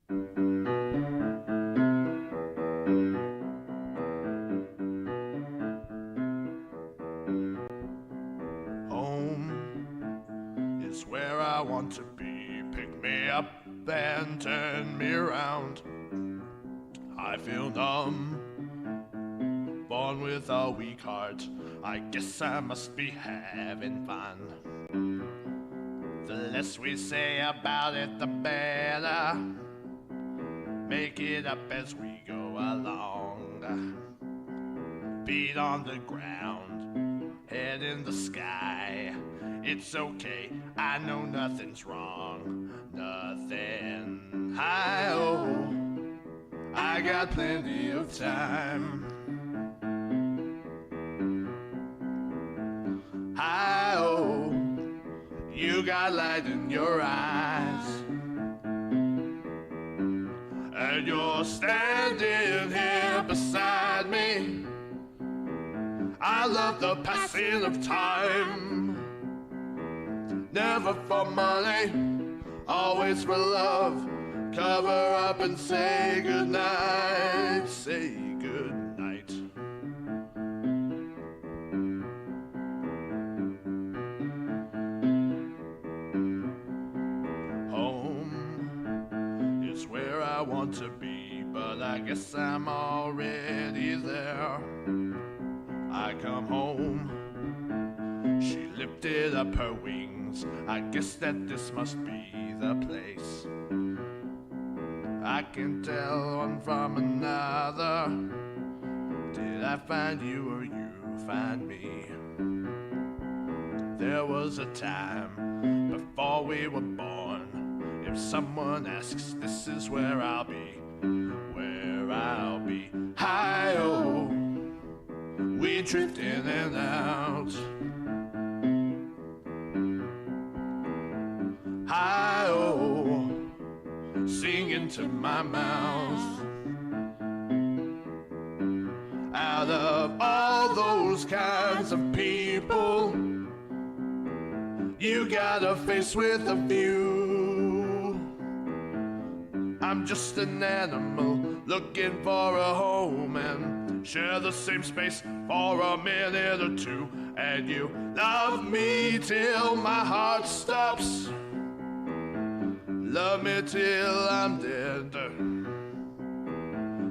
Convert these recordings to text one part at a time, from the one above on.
Home is where I want to be. Pick me up and turn me around. I feel numb, born with a weak heart. I guess I must be having fun. The less we say about it, the better. Make it up as we go along. Feet on the ground, head in the sky. It's okay, I know nothing's wrong. Nothing. Hi-oh, I got plenty of time. Hi-oh, you got light in your eyes. And you're standing here beside me. I love the passing of time. Never for money, always for love. Cover up and say goodnight. Say goodnight. Home is where I want to be, but I guess I'm already there. I come home, she lifted up her wings. I guess that this must be the place. I can tell one from another. Did I find you or you find me? There was a time before we were born. If someone asks, this is where I'll be. Where I'll be. Hi-oh, we drift in and out. Hi-oh, sing into my mouth. Out of all those kinds of people, you got a face with a view. I'm just an animal looking for a home and share the same space for a minute or two. And you love me till my heart stops. Love me till I'm dead.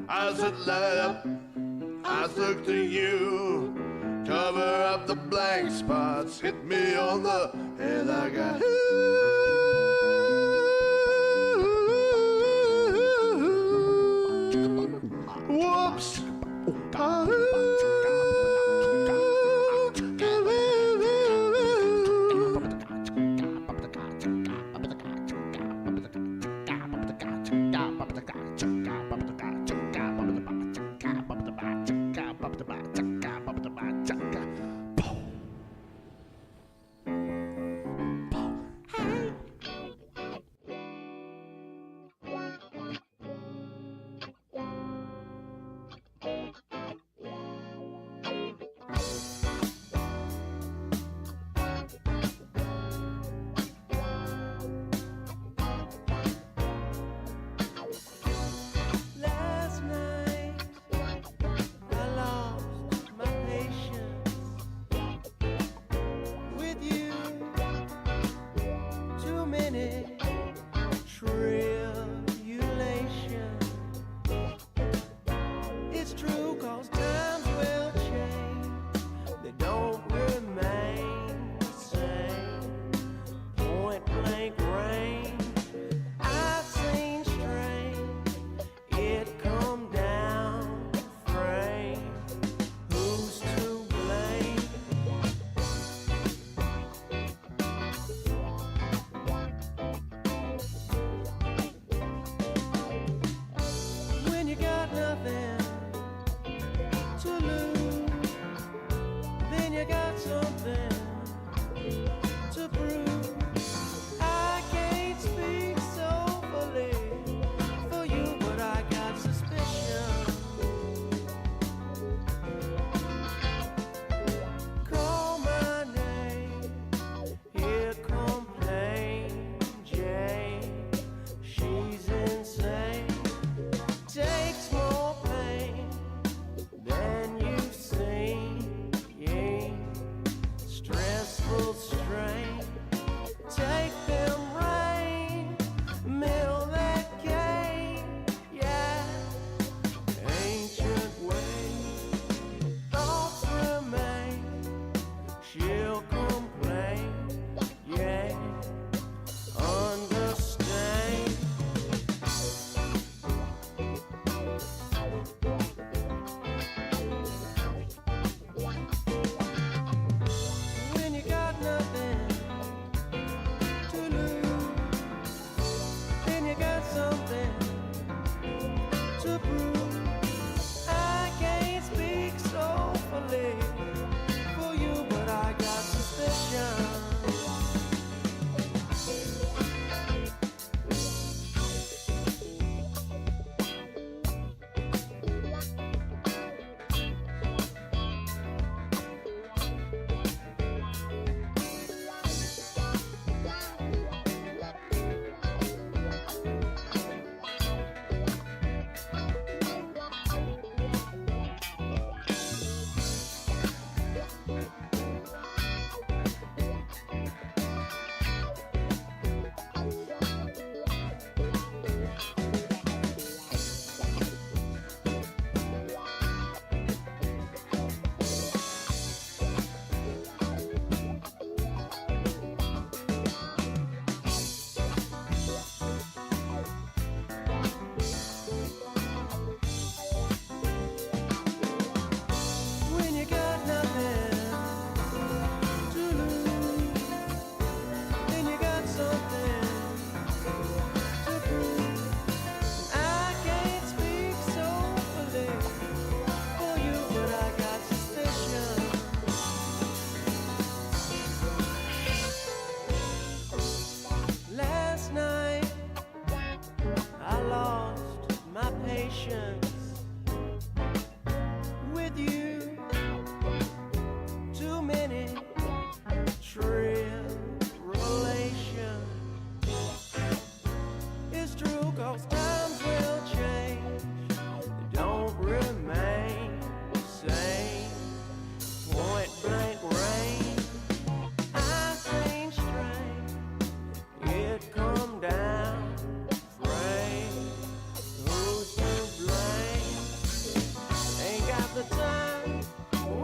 Eyes that light up, eyes look to you. Cover up the blank spots, hit me on the head. I got whoops. Here come plain Jane, she's insane.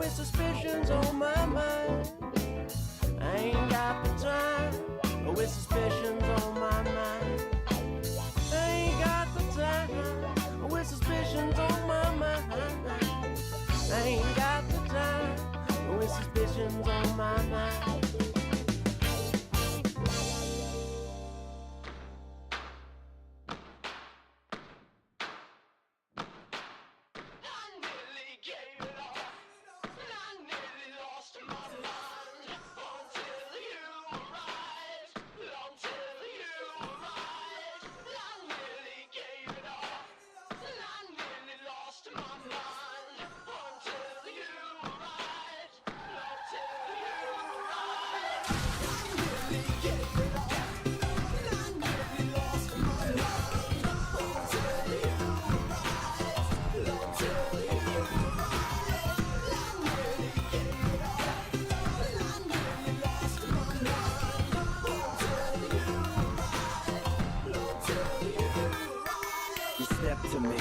with suspicions on my mind. I ain't got the time with suspicions on my mind. I ain't got the time with suspicions on my mind. I ain't got the time with suspicions on my mind. To me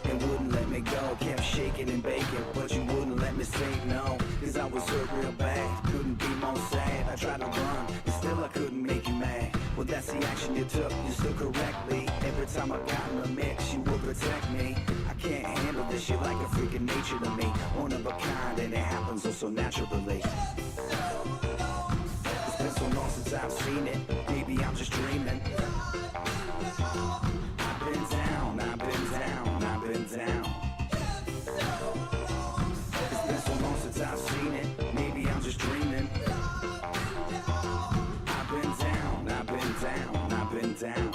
and wouldn't let me go, kept shaking and baking, but you wouldn't let me say no, cause I was hurt real bad, couldn't be more sad. I tried to run, and still I couldn't make you mad. Well, that's the action you took, you stood correctly. Every time I got in the mix, you would protect me. I can't handle this shit like a freaking nature to me, one of a kind, and it happens so naturally. It's been so long since I've seen it, maybe I'm just dreaming. I've been down, I've been down, I've been down. It's been so long since I've seen it, maybe I'm just dreaming. I've been down, I've been down, I've been down.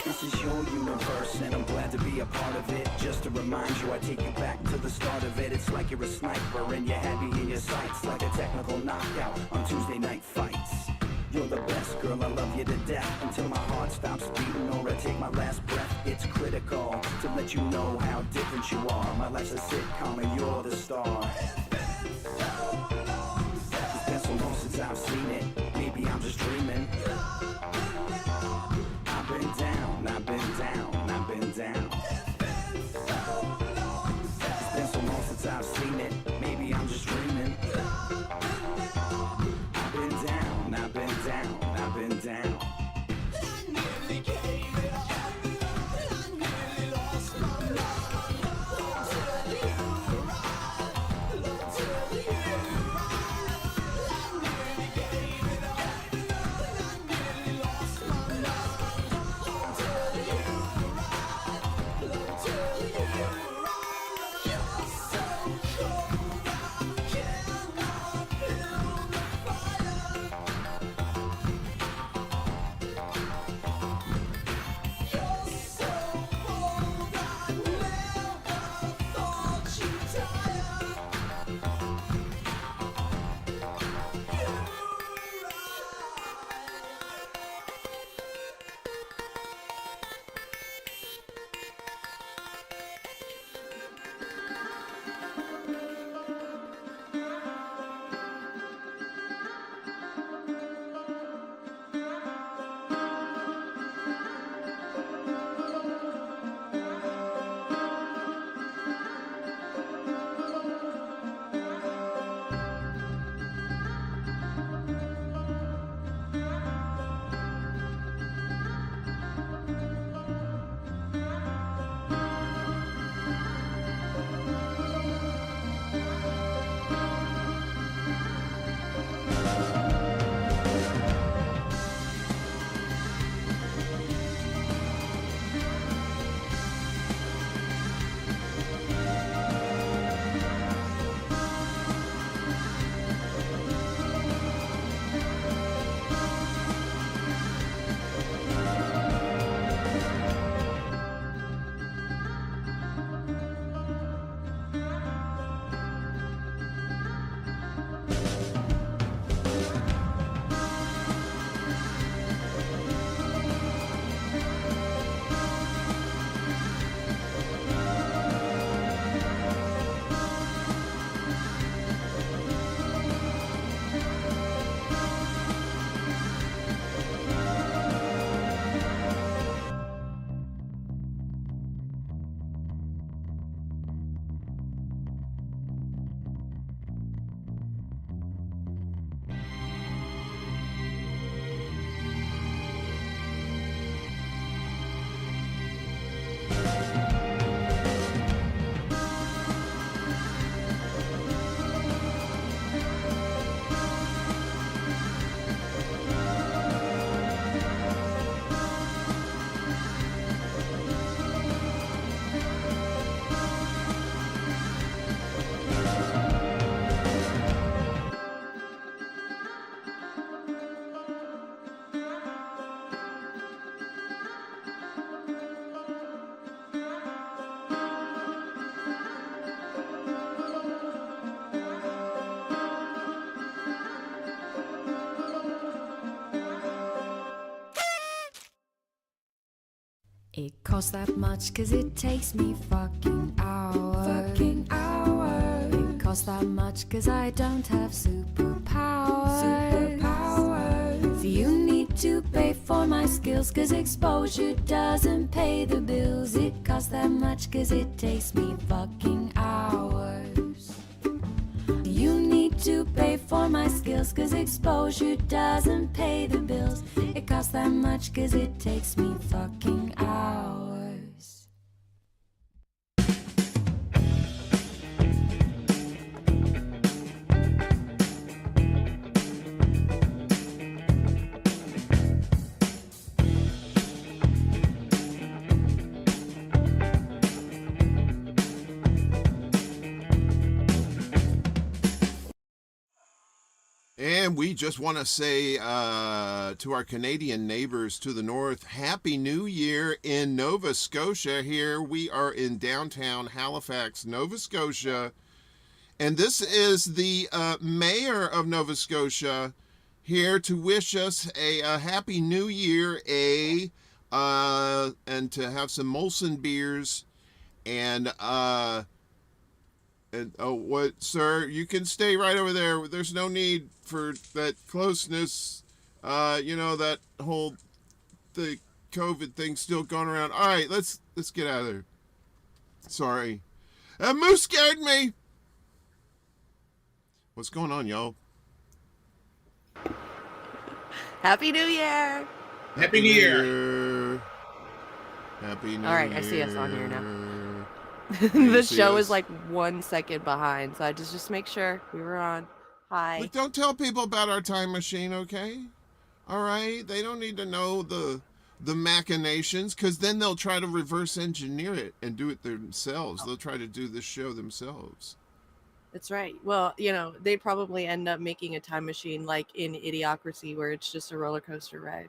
This is your universe and I'm glad to be a part of it. Just to remind you, I take you back to the start of it. It's like you're a sniper and you had me in your sights, like a technical knockout on Tuesday night fights. You're the best, girl, I love you to death, until my heart stops beating or I take my last breath. It's critical to let you know how different you are. My life's a sitcom and you're the star. It's been so long since I've seen it, maybe I'm just dreaming. I've been down, I've been down, I've been down. It's been so long since I've seen it, maybe I'm just dreaming. I've been down, I've been down, I've been down. costs that much cause it takes me fucking hours. It costs that much cause I don't have superpowers. So you need to pay for my skills cause exposure doesn't pay the bills. It costs that much cause it takes me fucking hours. You need to pay for my skills cause exposure doesn't pay the bills. It costs that much cause it takes me fucking hours. And we just want to say to our Canadian neighbors to the north, Happy New Year in Nova Scotia. Here we are in downtown Halifax, Nova Scotia. And this is the mayor of Nova Scotia here to wish us a Happy New Year, and to have some Molson beers and oh, what, sir? You can stay right over there. There's no need for that closeness. That whole the COVID thing still going around. All right, let's get out of there. Sorry, Moose scared me. What's going on, y'all? Happy New Year! Happy New Year! Happy New Year! All right, I see us on here now. You The see show us? is like 1 second behind, so I just make sure we were on. Hi. But don't tell people about our time machine, okay? All right, they don't need to know the machinations, because then they'll try to reverse engineer it and do it themselves. They'll try to do this show themselves. That's right. Well, they probably end up making a time machine like in Idiocracy, where it's just a roller coaster ride.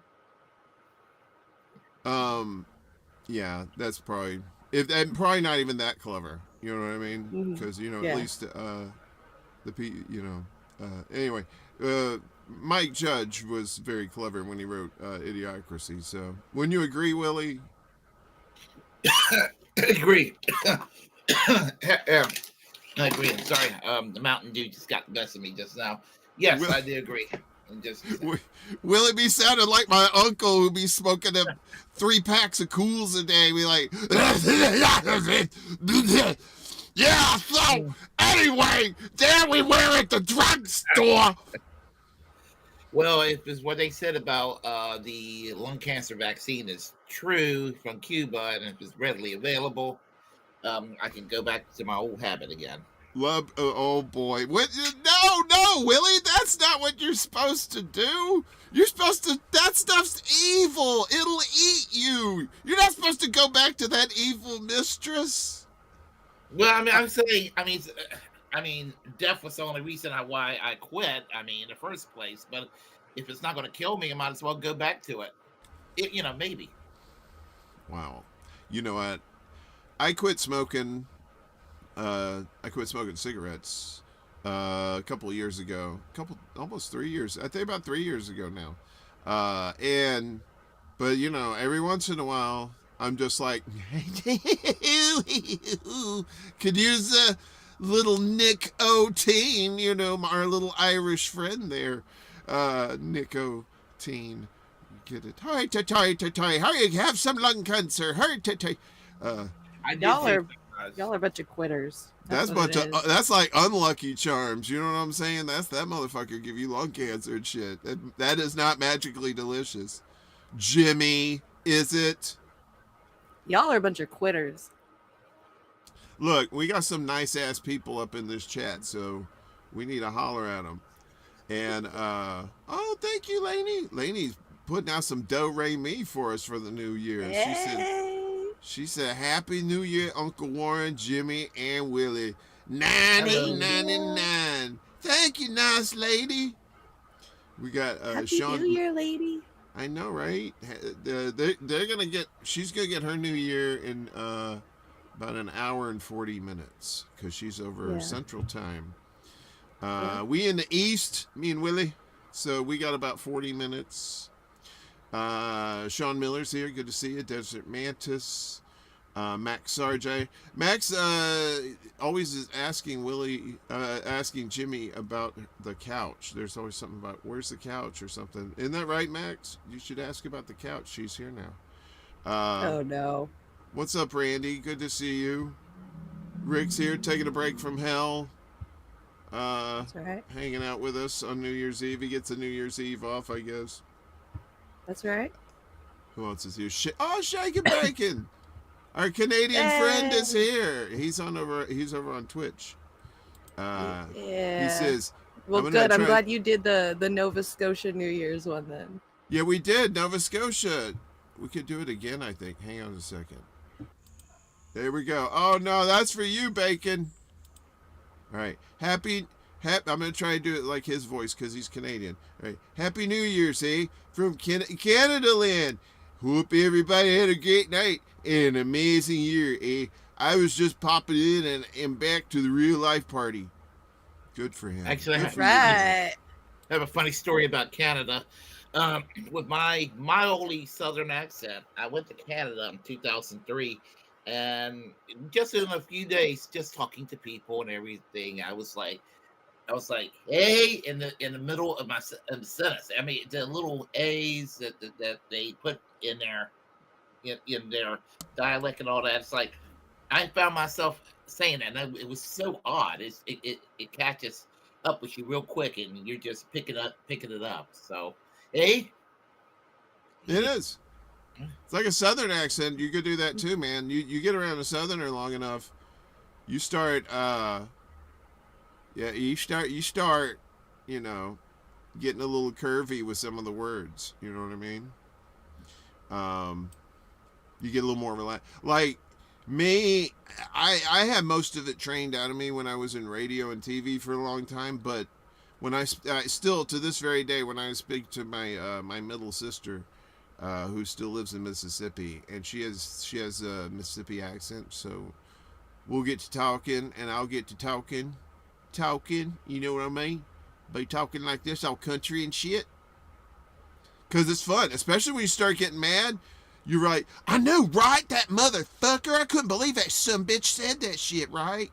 Yeah, that's probably and probably not even that clever. You know what I mean? Because Yeah. at least anyway, Mike Judge was very clever when he wrote Idiocracy. So, wouldn't you agree, Willie? Agree. I agree. I'm sorry. The Mountain Dew just got the best of me just now. Yes, I do agree. Will it be sounding like my uncle who be smoking them 3 packs of Cools a day? Be like, yeah. So anyway, there we were at the drugstore. Well, if it's what they said about the lung cancer vaccine is true from Cuba, and if it's readily available, I can go back to my old habit again. Love, oh boy. What? No, Willie, that's not what you're supposed to do. You're supposed to, that stuff's evil. It'll eat you. You're not supposed to go back to that evil mistress. Well, I'm saying, death was the only reason why I quit, in the first place. But if it's not going to kill me, I might as well go back to it. Maybe. Wow. You know what? I quit smoking cigarettes a couple of years ago. Almost 3 years. I think about 3 years ago now. But every once in a while, I'm just like, could use a little nicotine, our little Irish friend there, nicotine. Get it? Hi, hurry, have some lung cancer. Hurry, Y'all are a bunch of quitters. That's like unlucky charms. You know what I'm saying? That motherfucker give you lung cancer and shit. That is not magically delicious. Jimmy, is it? Y'all are a bunch of quitters. Look, we got some nice ass people up in this chat, so we need to holler at them. And thank you, Lainey. Lainey's putting out some do-re-mi for us for the new year. She said, Happy New Year, Uncle Warren, Jimmy, and Willie. 99. Thank you, nice lady. We got Happy Sean. New Year, lady. I know, right? She's gonna get her New Year in about an hour and 40 minutes because she's over Central Time. We in the East, me and Willie, so we got about 40 minutes. Sean Miller's here. Good to see you. Desert Mantis. Max Sarjay. Max always is asking asking Jimmy about the couch. There's always something about where's the couch or something. Isn't that right, Max? You should ask about the couch. She's here now. Oh no. What's up, Randy? Good to see you. Rick's here, taking a break from hell. That's right. Hanging out with us on New Year's Eve. He gets a New Year's Eve off, I guess. That's right. Who else is here? Shaking Bacon. Our Canadian friend is here. He's over on Twitch. Yeah. He says, well, good. I'm glad you did the Nova Scotia New Year's one then. Yeah, we did. Nova Scotia. We could do it again, I think. Hang on a second. There we go. Oh, no, that's for you, Bacon. All right. Happy. I'm going to try to do it like his voice because he's Canadian. All right. Happy New Year's, eh? From Canada land. Hope everybody had a great night and an amazing year, eh? I was just popping in and back to the real life party. Good for him. Actually, I have a funny story about Canada. With my mildly southern accent, I went to Canada in 2003, and just in a few days, just talking to people and everything, I was like, hey, in the middle of my sentence. I mean, the little A's that they put in their dialect and all that. It's like I found myself saying that, and it was so odd. It catches up with you real quick, and you're just picking it up. So, hey, it is. It's like a southern accent. You could do that too, man. You get around a southerner long enough, you start. You start, getting a little curvy with some of the words. You know what I mean? You get a little more relaxed. Like me, I had most of it trained out of me when I was in radio and TV for a long time. But when I still to this very day, when I speak to my my middle sister, who still lives in Mississippi, and she has a Mississippi accent, so we'll get to talking, and I'll get to talking, you know what I mean? By talking like this, all country and shit. Because it's fun, especially when you start getting mad. You're right. I know, right? That motherfucker. I couldn't believe that some bitch said that shit, right?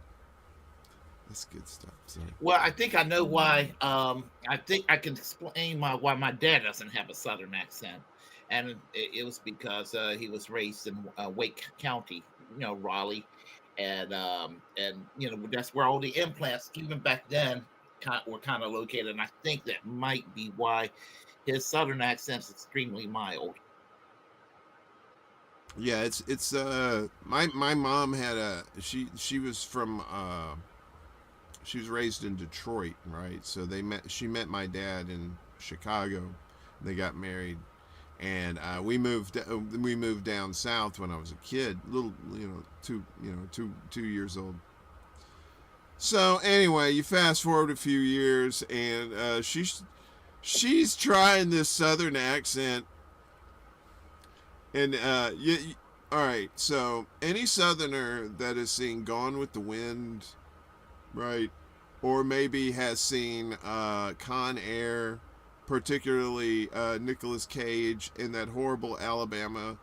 That's good stuff. So. Well, I think I know why. I think I can explain why my dad doesn't have a southern accent. And it was because he was raised in Wake County, Raleigh. And that's where all the implants, even back then, were kind of located. And I think that might be why his southern accent is extremely mild. Yeah, it's my mom had she was from she was raised in Detroit, right? So she met my dad in Chicago. They got married, and we moved down south when I was a kid, little 2 years old. So anyway, you fast forward a few years, and she's trying this southern accent. And all right, so any southerner that has seen Gone with the Wind, right, or maybe has seen Con Air, particularly Nicolas Cage in that horrible Alabama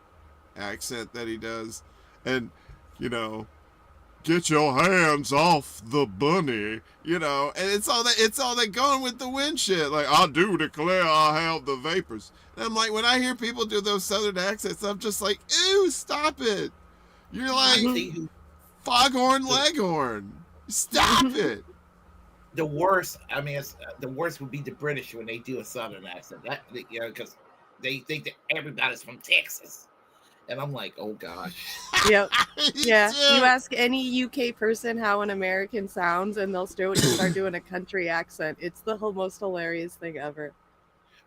accent that he does, and get your hands off the bunny, and it's all that Gone with the Wind shit. Like, I do declare I have the vapors. And I'm like, when I hear people do those southern accents, I'm just like, ew, stop it. You're like Foghorn Leghorn. Stop it. The worst, the worst would be the British when they do a southern accent. Because they think that everybody's from Texas. And I'm like, oh gosh. Yep. Yeah. You ask any UK person how an American sounds, and they'll start doing a country accent. It's the most hilarious thing ever.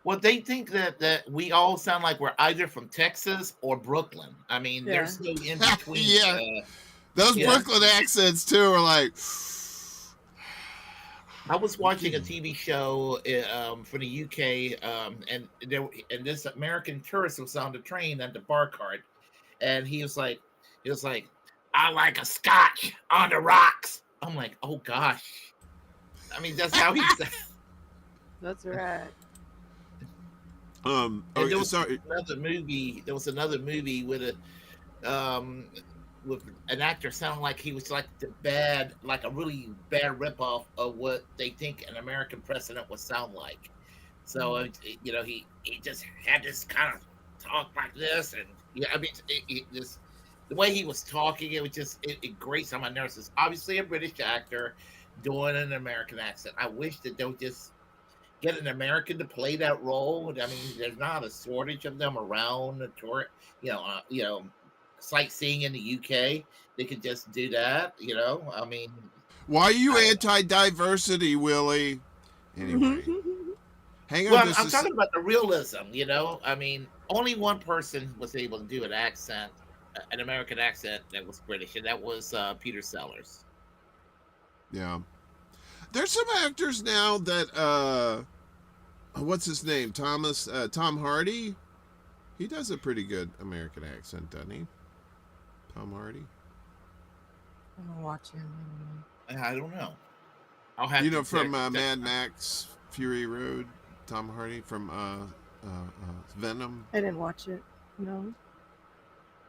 Well, they think that we all sound like we're either from Texas or Brooklyn. I mean, there's no in between. Yeah. Those Brooklyn accents too are like. I was watching a TV show for the UK, and this American tourist was on the train at the bar cart, and he was like, I like a scotch on the rocks. I'm like, oh gosh. I mean, that's how he said. That's right. And there was Sorry. another movie. There was another movie with an actor sounding like he was like like a really bad ripoff of what they think an American president would sound like. So he just had this kind of talk like this, and yeah, I mean, this the way he was talking, it was just it grates on my nerves. It's obviously a British actor doing an American accent. I wish that they would just get an American to play that role. I mean, there's not a shortage of them around the tour, sightseeing in the UK. They could just do that. I mean, Why are you anti-diversity, Willie? Anyway, hang on. Well, I'm talking about the realism. I mean, only one person was able to do an American accent that was British, and that was Peter Sellers. Yeah. There's some actors now that what's his name? Tom Hardy. He does a pretty good American accent, doesn't he? Tom Hardy. I don't watch him anymore. I don't know. I'll have from Mad Max Fury Road. Tom Hardy from Venom. I didn't watch it. No.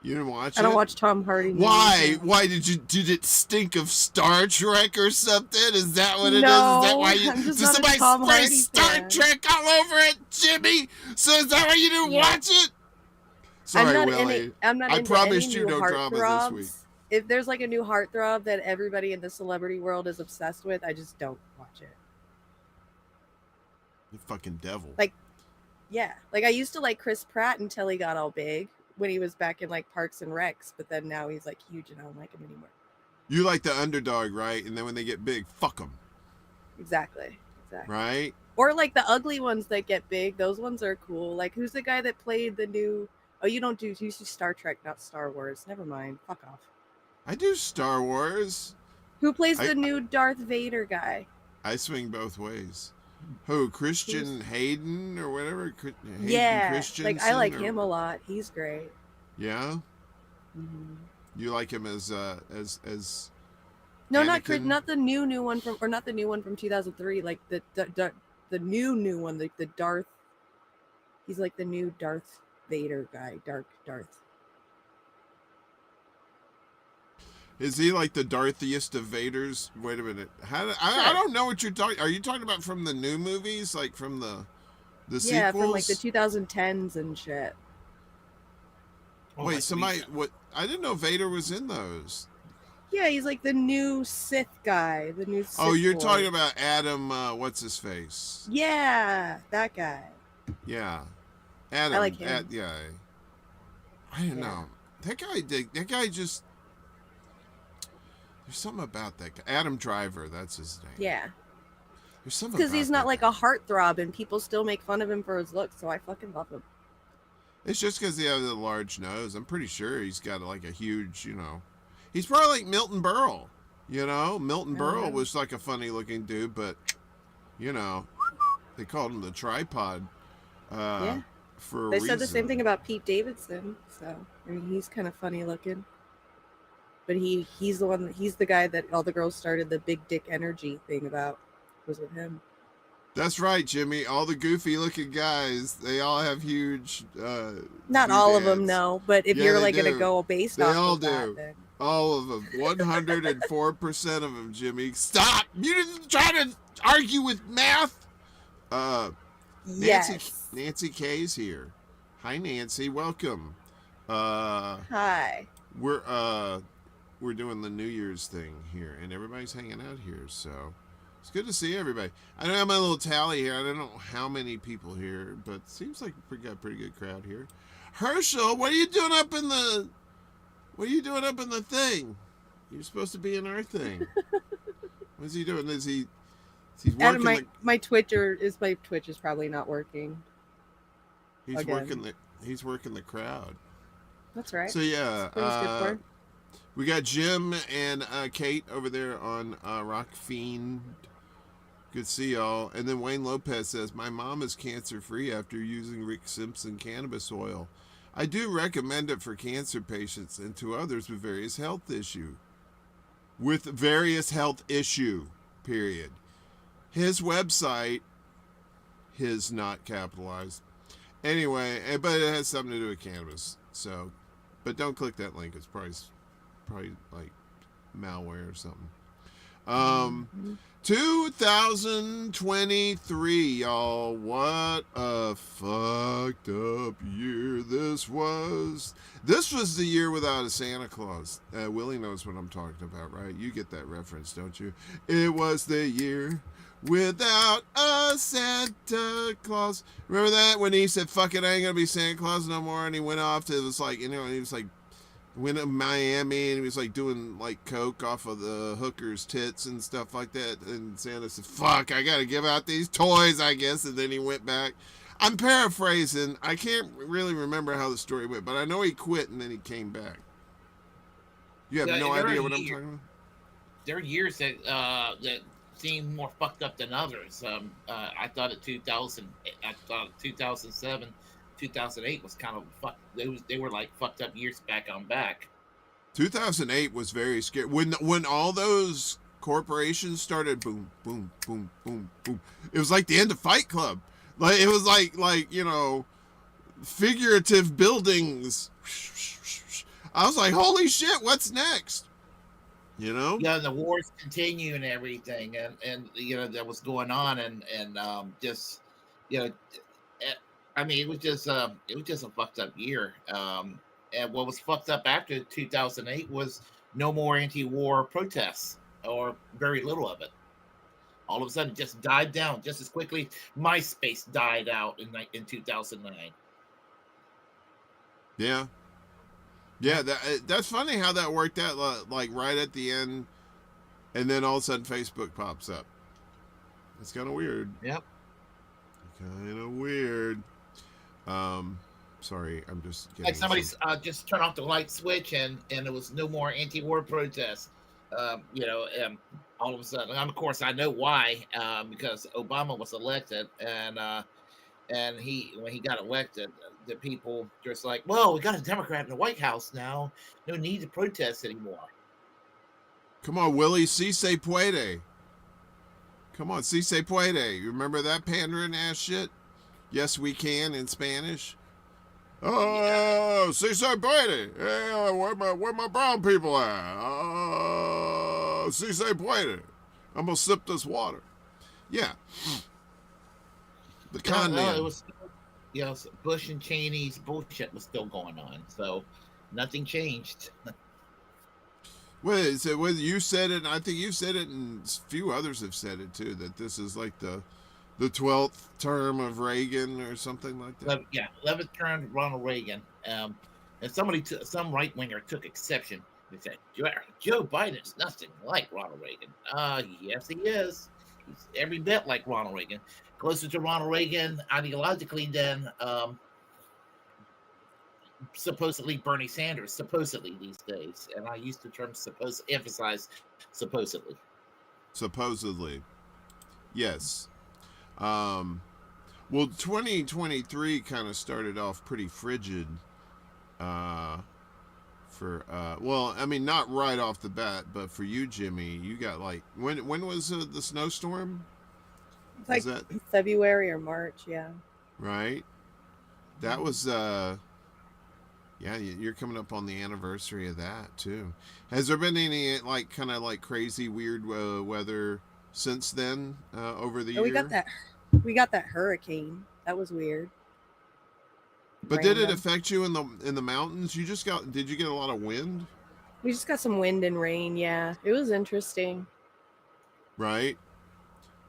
You didn't watch it? I don't watch Tom Hardy movies. Why? Why did it stink of Star Trek or something? Is that what it is? Is that why you I'm just did not somebody a Tom spray Hardy Star fan. Trek all over it, Jimmy? So is that why you didn't watch it? Sorry, Willie. I'm not I into promised any you new no drama heartthrobs. this week. If there's like a new heartthrob that everybody in the celebrity world is obsessed with, I just don't watch it. You fucking devil. Yeah, like I used to like Chris Pratt until he got all big when he was back in like Parks and Recs, but then now he's like huge and I don't like him anymore. You like the underdog, right? And then when they get big, fuck them. Exactly. Right? Or like the ugly ones that get big, those ones are cool. Like who's the guy that played the new? Oh, you do Star Trek, not Star Wars. Never mind. Fuck off. I do Star Wars. Who plays the new Darth Vader guy? I swing both ways. Who? Christian Hayden or whatever? Yeah, like I like him a lot. He's great. Yeah. Mm-hmm. You like him as no, Anakin? not the new one from, or not the new one from 2003. Like the new one, like the Darth. He's like the new Darth Vader guy, Darth. Is he like the Darthiest of Vaders? Wait a minute. I don't know what you're talking. Are you talking about from the new movies, like from the sequels? Yeah, from like the 2010s and shit. Wait, what? I didn't know Vader was in those. Yeah, he's like the new Sith guy, the new Sith you're boy. talking about Adam, what's his face? Yeah, that guy. Yeah. Adam. I like him. Yeah. I don't know. That guy just, there's something about that guy. Adam Driver, that's his name. Yeah. There's something because he's about not that like guy. a heartthrob and people still make fun of him for his looks, so I fucking love him. It's just because he has a large nose. I'm pretty sure he's got like a huge, he's probably like Milton Berle. Milton Berle was like a funny looking dude, but they called him the tripod. For a They said the reason. same thing about Pete Davidson, so I mean he's kind of funny looking. But he's the guy that all the girls started the big dick energy thing about, was with him. That's right, Jimmy. All the goofy looking guys, they all have huge Not all of them, no, but if you're like going to go based off all of do. that, then All of them. 104% of them, Jimmy. Stop! You didn't try to argue with math. yes. Nancy K's here. Hi, Nancy. Welcome. Hi. We're doing the New Year's thing here, and everybody's hanging out here, so it's good to see everybody. I don't have my little tally here. I don't know how many people here, but it seems like we got a pretty good crowd here. Herschel, what are you doing up in the thing? You're supposed to be in our thing. What's he doing? Is he working? Adam, my Twitch is probably not working. He's working the crowd. That's right. So yeah, That's what he's good for. we got Jim and Kate over there on Rock Fiend. Good to see y'all. And then Wayne Lopez says, my mom is cancer free after using Rick Simpson cannabis oil. I do recommend it for cancer patients and to others with various health issue. Period. His website, his not capitalized, Anyway, but it has something to do with cannabis. So, but don't click that link. It's probably like malware or something. 2023, y'all. What a fucked up year this was. This was the year without a Santa Claus. Willie knows what I'm talking about, right? You get that reference, don't you? It was the year without a Santa Claus. Remember that when he said, fuck it, I ain't gonna be Santa Claus no more, and he went off to, it was like, he was like, went to Miami, and he was like doing like coke off of the hookers' tits and stuff like that. And Santa said, fuck, I gotta give out these toys, I guess. And then he went back. I'm paraphrasing. I can't really remember how the story went, but I know he quit and then he came back. You have no idea what I'm talking about? There are years that that seem more fucked up than others. I thought 2007, 2008 was kind of fucked. They were like fucked up years back on back. 2008 was very scary. When all those corporations started boom, boom, boom, boom, boom. It was like the end of Fight Club. Like it was like figurative buildings. I was like, holy shit, what's next? Yeah, the wars continue and everything, and that was going on, and just I mean, it was just a fucked up year. And what was fucked up after 2008 was no more anti-war protests, or very little of it. All of a sudden, it just died down just as quickly. MySpace died out in 2009. Yeah, that's funny how that worked out. Like right at the end, and then all of a sudden, Facebook pops up. It's kind of weird. Yep. Kind of weird. Sorry, I'm just getting like somebody's just turned off the light switch, and there was no more anti-war protests. All of a sudden, and of course, I know why. Because Obama was elected, and when he got elected, the people just like, well, we got a Democrat in the White House now. No need to protest anymore. Come on, Willie, si se puede. Come on, si se puede. You remember that pandering ass shit? Yes, we can in Spanish. Oh, si se puede. Hey, where my brown people at? Oh, si se puede. I'm gonna sip this water. Yeah. The con man. It was, Bush and Cheney's bullshit was still going on, so nothing changed. Well, you said it, and I think you said it, and a few others have said it too, that this is like the 12th term of Reagan or something like that. 11th term of Ronald Reagan. And some right winger took exception. They said, Joe Biden's nothing like Ronald Reagan. Yes, he is. He's every bit like Ronald Reagan. Closer to Ronald Reagan ideologically than supposedly Bernie Sanders, supposedly these days. And I use the term emphasize supposedly. Supposedly. Yes. Well, 2023 kind of started off pretty frigid. Well, I mean, not right off the bat, but for you, Jimmy, you got like when was the snowstorm? It's like that February or March, yeah. Right. That was you're coming up on the anniversary of that too. Has there been any like kind of like crazy weird weather since then over the year? We got that hurricane. That was weird. But did it affect you in the mountains? Did you get a lot of wind? We just got some wind and rain, yeah. It was interesting. Right.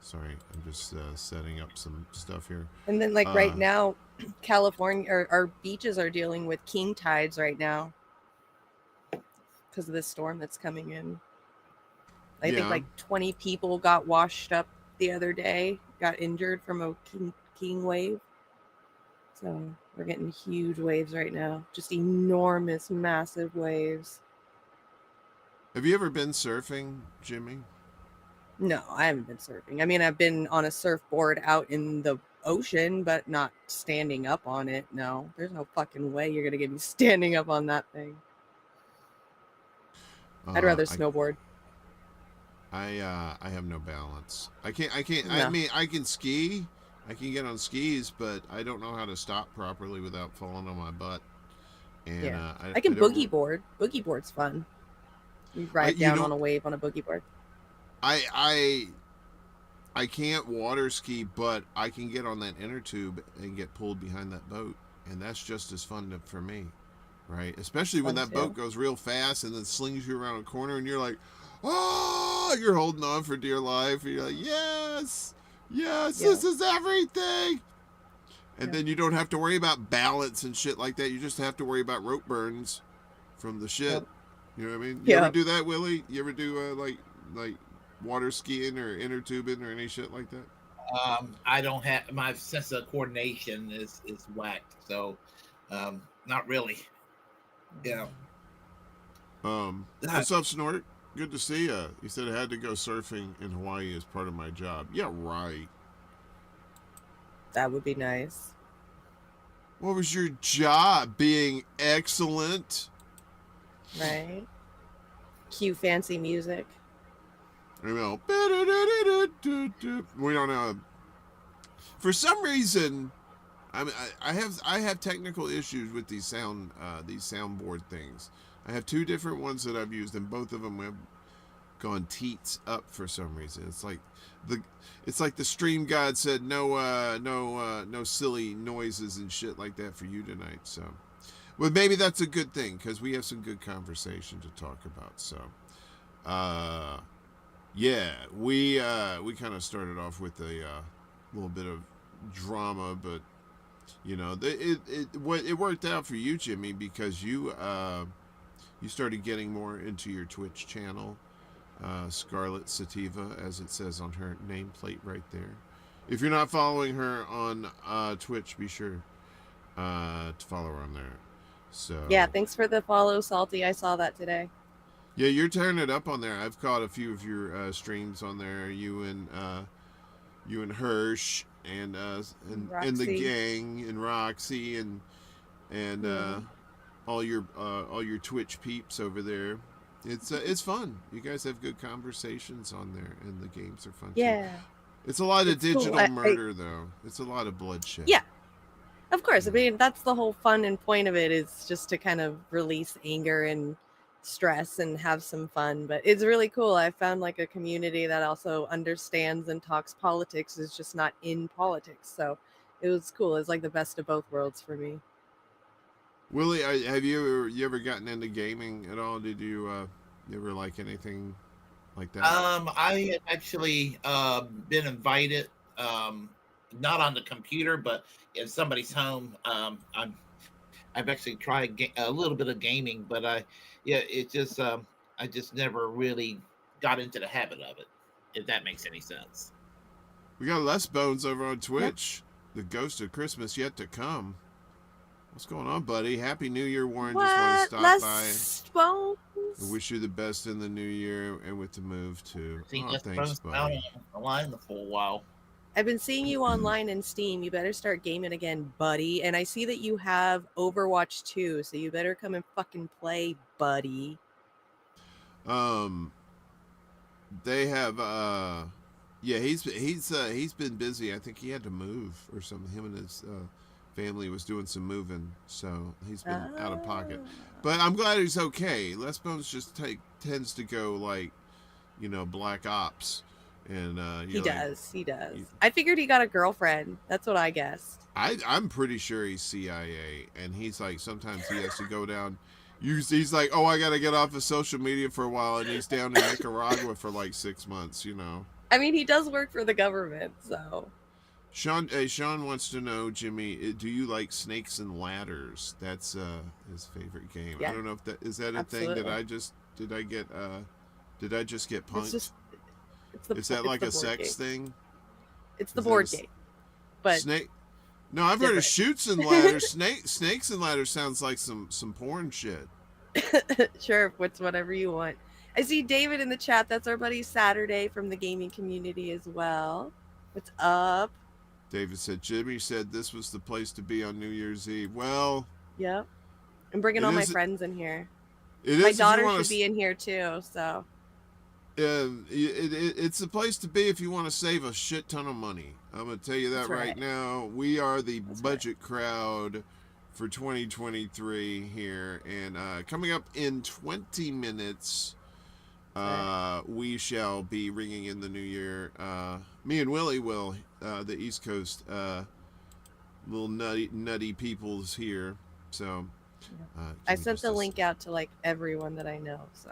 Sorry, I'm just setting up some stuff here. And then right now, California, our beaches are dealing with king tides right now because of this storm that's coming in. I think like 20 people got washed up the other day, got injured from a king wave. So we're getting huge waves right now. Just enormous, massive waves. Have you ever been surfing, Jimmy? No, I haven't been surfing. I mean, I've been on a surfboard out in the ocean, but not standing up on it. No, there's no fucking way you're going to get me standing up on that thing. I'd rather snowboard. I have no balance. I can't. No. I mean, I can ski. I can get on skis, but I don't know how to stop properly without falling on my butt. And Yeah. I I can don't. boogie board. Boogie board's fun. You ride You down know, on a wave on a boogie board. I can't water ski, but I can get on that inner tube and get pulled behind that boat, and that's just as fun for me, right? Especially when Fun that too. boat goes real fast and then slings you around a corner, and you're like, oh, you're holding on for dear life, and you're like, yes, yes, Yeah. this is everything. And Yeah. then you don't have to worry about balance and shit like that. You just have to worry about rope burns from the shit. Yep. You know what I mean? You ever Yep. do that, Willie? You ever do like water skiing or inner tubing or any shit like that? I don't have my sense of coordination is whacked, so not really. Yeah. What's up, Snort? Good to see ya. He said I had to go surfing in Hawaii as part of my job. Yeah, right. That would be nice. What was your job? Being excellent? Right? Cue fancy music. You know, we don't know. For some reason, I have technical issues with these soundboard things. I have two different ones that I've used, and both of them have gone teats up for some reason. It's like the stream god said, no silly noises and shit like that for you tonight. So, well, maybe that's a good thing because we have some good conversation to talk about. So, yeah, we kind of started off with a little bit of drama, but you know, it worked out for you, Jimmy, because you started getting more into your Twitch channel, Scarlet Sativa, as it says on her nameplate right there. If you're not following her on Twitch, be sure to follow her on there. So Yeah, thanks for the follow, Salty. I saw that today. yeah, you're tearing it up on there. I've caught a few of your streams on there. You and Hirsch and the gang and Roxy and all your Twitch peeps over there. It's fun. You guys have good conversations on there, and the games are fun. Yeah. Too. It's a lot of digital cool. murder, though. It's a lot of bloodshed. Yeah. Of course. I mean, that's the whole fun and point of it, is just to kind of release anger and stress and have some fun. But it's really cool. I found like a community that also understands and talks politics, is just not in politics. So it was cool. It's like the best of both worlds for me. Willie, have you ever gotten into gaming at all? Did you ever like anything like that? I had actually been invited, not on the computer, but in somebody's home. I've actually tried a little bit of gaming, but I just never really got into the habit of it, if that makes any sense. We got Les Bones over on Twitch. The ghost of Christmas yet to come. What's going on, buddy? Happy New Year, Warren. What? Just want to stop by. Bones? I wish you the best in the new year and with the move too. See, Oh, thanks, buddy. on the line for a while. I've been seeing you online in Steam. You better start gaming again, buddy. And I see that you have Overwatch 2, so you better come and fucking play, buddy. They have yeah, he's been busy. I think he had to move or something. Him and his family was doing some moving, so he's been out of pocket. But I'm glad he's okay. Les Bones just tends to go like, Black Ops. And he does. I figured he got a girlfriend. That's what I guessed. I'm pretty sure he's CIA, and he's like, sometimes he has to go down. He's like, oh, I got to get off of social media for a while, and he's down in Nicaragua for like 6 months. I mean, he does work for the government, so. Sean wants to know, Jimmy, do you like Snakes and Ladders? That's his favorite game. Yeah. I don't know if that is that a Absolutely. thing did I just get punked? Is that like a sex thing? It's the board game. But no, I've heard of Shoots and Ladders. Snakes and Ladders sounds like some porn shit. Sure, it's whatever you want. I see David in the chat. That's our buddy Saturday from the gaming community as well. What's up? David said, Jimmy said this was the place to be on New Year's Eve. Well, yep. I'm bringing all my friends in here. It my is, daughter should be in here too, so. It's the place to be if you want to save a shit ton of money. I'm going to tell you that That's right right. now. We are the That's budget crowd for 2023 here. And coming up in 20 minutes, we shall be ringing in the new year. Me and Willie will, the East Coast little nutty peoples here. So I sent the link out to like everyone that I know. So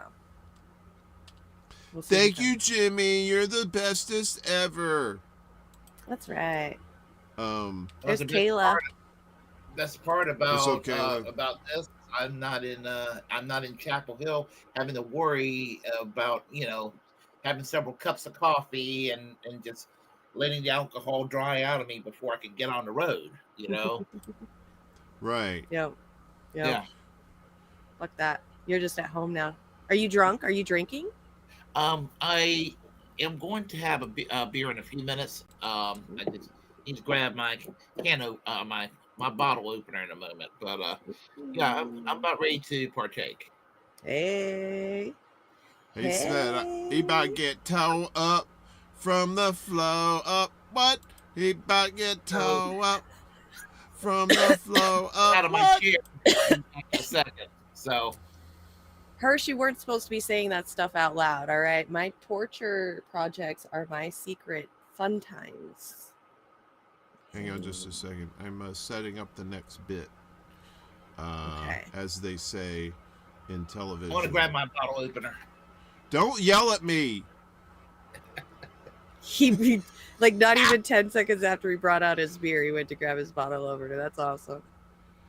we'll see thank you, Jimmy. You're the bestest ever. That's right. Well, There's the Kayla. Best part about What's up, Kayla? About this, I'm not in Chapel Hill having to worry about having several cups of coffee and just letting the alcohol dry out of me before I can get on the road. Right. Yep. Yeah. Fuck that. You're just at home now. Are you drunk? Are you drinking? I am going to have a beer in a few minutes. I just need to grab my my bottle opener in a moment. But yeah, I'm about ready to partake. Hey. He said he about to get towed up from the flow up. What? He about to get towed up from the flow up. Out of my chair in a second. So Hirsch, you weren't supposed to be saying that stuff out loud, all right? My torture projects are my secret fun times. Hang on just a second. I'm setting up the next bit. Okay. As they say in television. I want to grab my bottle opener. Don't yell at me. He like not even 10 seconds after he brought out his beer, he went to grab his bottle opener. That's awesome.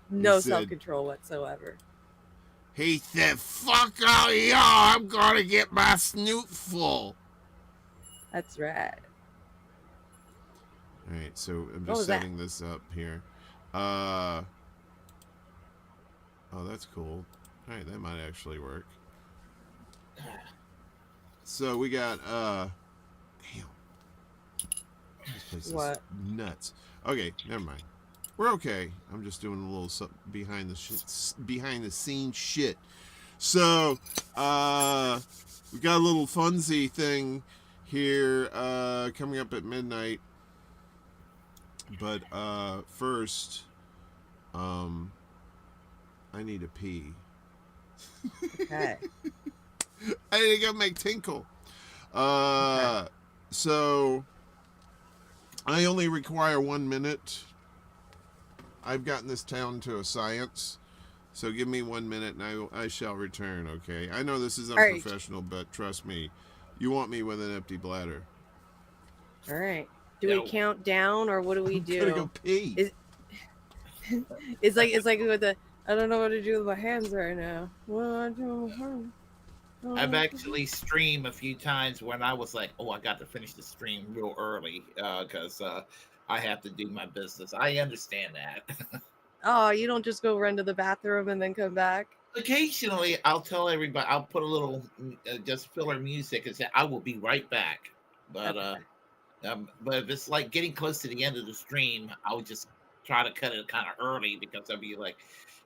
No He said- self-control whatsoever. He said, fuck all y'all. I'm going to get my snoot full. That's right. All right, so I'm What just was that? setting this up here. Oh, that's cool. All right, that might actually work. So we got, damn. This place is What? nuts. Okay, never mind. We're okay. I'm just doing a little behind the scenes shit. So, we got a little funsy thing here coming up at midnight. But first, I need to pee. Okay. I need to go make tinkle. So I only require 1 minute. I've gotten this town to a science. So give me 1 minute and I shall return, okay? I know this is right. unprofessional, but trust me, you want me with an empty bladder. All right. Do we count down or what do we I'm do? gonna go pee. It's like with the I don't know what to do with my hands right now. What do I do with my hands? I've actually streamed a few times when I was like, oh, I got to finish the stream real early because I have to do my business. I understand that. Oh, you don't just go run to the bathroom and then come back? Occasionally, I'll tell everybody, I'll put a little just filler music and say, I will be right back. But if it's like getting close to the end of the stream, I'll just try to cut it kind of early because I'll be like,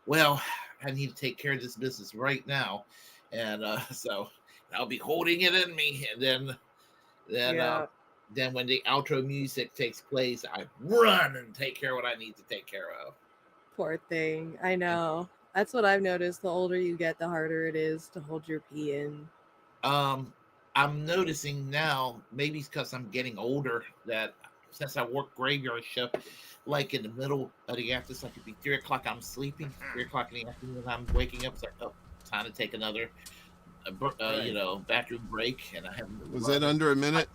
well, I need to take care of this business right now. And so I'll be holding it in me. And then when the outro music takes place, I run and take care of what I need to take care of. Poor thing. I know. That's what I've noticed. The older you get, the harder it is to hold your pee in. I'm noticing now, maybe it's because I'm getting older, that since I work graveyard shift, like in the middle of the afternoon, like it'd be 3 o'clock, I'm sleeping. 3 o'clock in the afternoon, I'm waking up. It's like, oh, time to take another, bathroom break. And I haven't. Was that under a minute?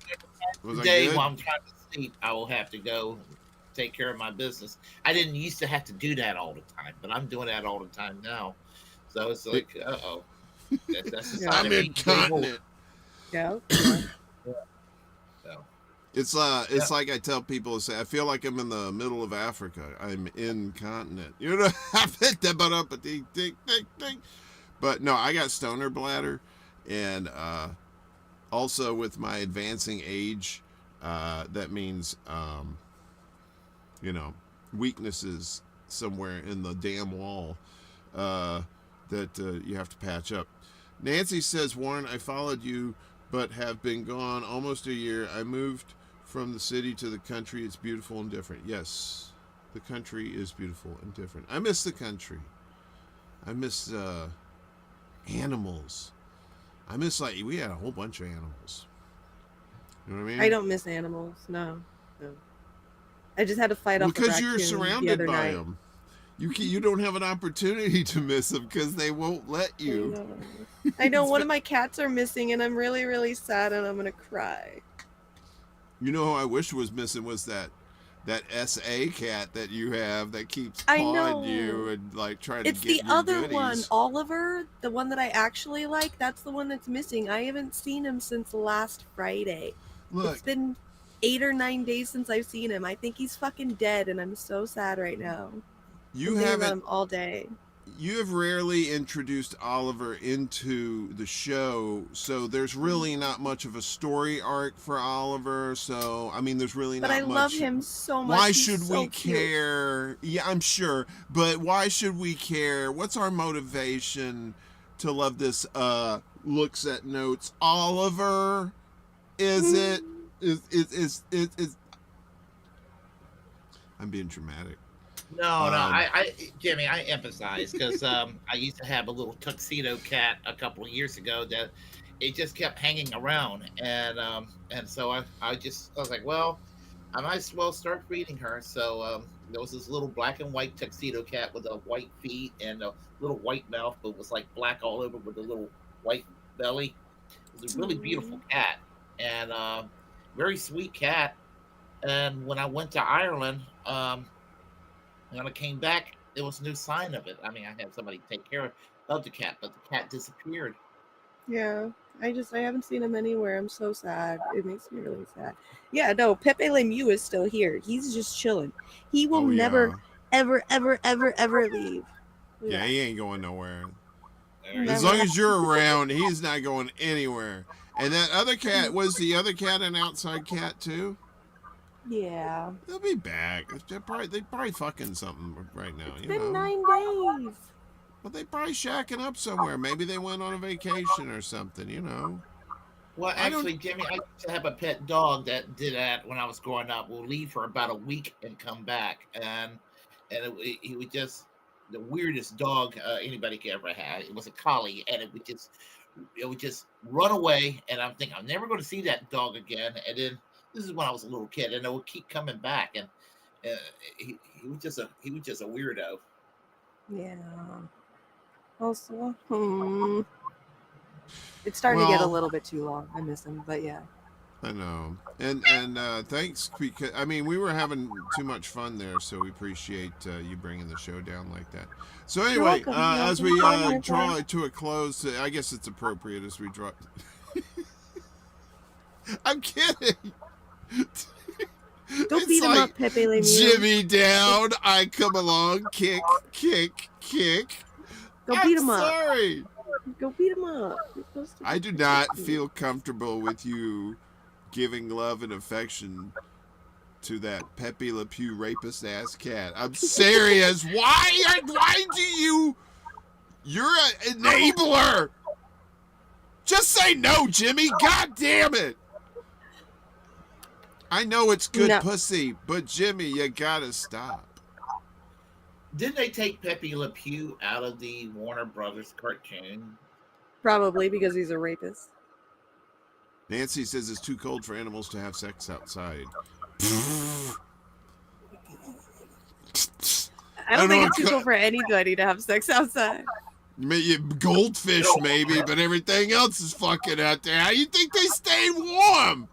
Was Today, I good? while I'm trying to sleep, I will have to go take care of my business. I didn't used to have to do that all the time, but I'm doing that all the time now. So it's like, uh-oh. That's the sign I'm of me getting old. incontinent. Yeah. So. It's like I tell people, I feel like I'm in the middle of Africa. I'm incontinent. You know, but no, I got stoner bladder, and also with my advancing age, that means weaknesses somewhere in the damn wall that you have to patch up. Nancy says, Warren, I followed you but have been gone almost a year. I moved from the city to the country. It's beautiful and different. Yes, the country is beautiful and different. I miss the country. I miss animals. I miss, like, we had a whole bunch of animals. You know what I mean? I don't miss animals. No. I just had to fight off a because raccoon you're the surrounded other by night. them. You don't have an opportunity to miss them because they won't let I you. know. I know one of my cats are missing, and I'm really, really sad, and I'm gonna cry. You know who I wish was missing was that SA cat that you have that keeps I pawing know. you and like trying It's to get the your other goodies. one, Oliver, the one that I actually like. That's the one that's missing. I haven't seen him since last Friday. Look, It's been 8 or 9 days since I've seen him. I think he's fucking dead, and I'm so sad right now. you I'm thinking about haven't. him all day. You have rarely introduced Oliver into the show, so there's really not much of a story arc for Oliver. So, I mean, there's really But not I much. love him so much. Why He's should so we cute. care? Yeah, I'm sure, but why should we care? What's our motivation to love this? Looks at notes. Oliver, is it? Is? I'm being dramatic. No, I Jimmy, I emphasize because I used to have a little tuxedo cat a couple of years ago that it just kept hanging around, and so I was like, well, I might as well start feeding her. So there was this little black and white tuxedo cat with a white feet and a little white mouth, but was like black all over with a little white belly. It was a really beautiful cat and very sweet cat. And when I went to Ireland, when I came back, there was no sign of it. I mean, I had somebody take care of the cat, but the cat disappeared. Yeah, I haven't seen him anywhere. I'm so sad. It makes me really sad. Yeah, no, Pepe Lemieux is still here. He's just chilling. He will never, ever, ever, ever, ever leave. Yeah, he ain't going nowhere. Never. As long as you're around, he's not going anywhere. And that other cat, was the other cat an outside cat too? Yeah. They'll be back. They're probably fucking something right now. It's you been know? 9 days. Well, they probably shacking up somewhere. Maybe they went on a vacation or something, you know. Well, actually, Jimmy, I used to have a pet dog that did that when I was growing up. We'll leave for about a week and come back, and he was just the weirdest dog anybody could ever have. It was a collie, and it would just run away. And I'm thinking I'm never going to see that dog again. And then this is when I was a little kid, and it would keep coming back, and he was just a weirdo. Yeah. Also, it's starting to get a little bit too long. I miss him, but yeah. I know. And thanks, because I mean, we were having too much fun there, so we appreciate you bringing the show down like that. So anyway, as we draw it to a close, I guess it's appropriate as we draw. I'm kidding. Don't beat him up, Pepe Lemieux. Jimmy down, I come along, kick. Go beat him up. Sorry. Go beat him up. I do not feel comfortable with you giving love and affection to that Pepe Le Pew rapist ass cat. I'm serious. Why do you? You're an enabler. Just say no, Jimmy. God damn it. I know it's good pussy, but Jimmy, you gotta stop. Didn't they take Pepe Le Pew out of the Warner Brothers cartoon? Probably because he's a rapist. Nancy says it's too cold for animals to have sex outside. I don't think it's too cold for anybody to have sex outside. Goldfish maybe, but everything else is fucking out there. How do you think they stay warm?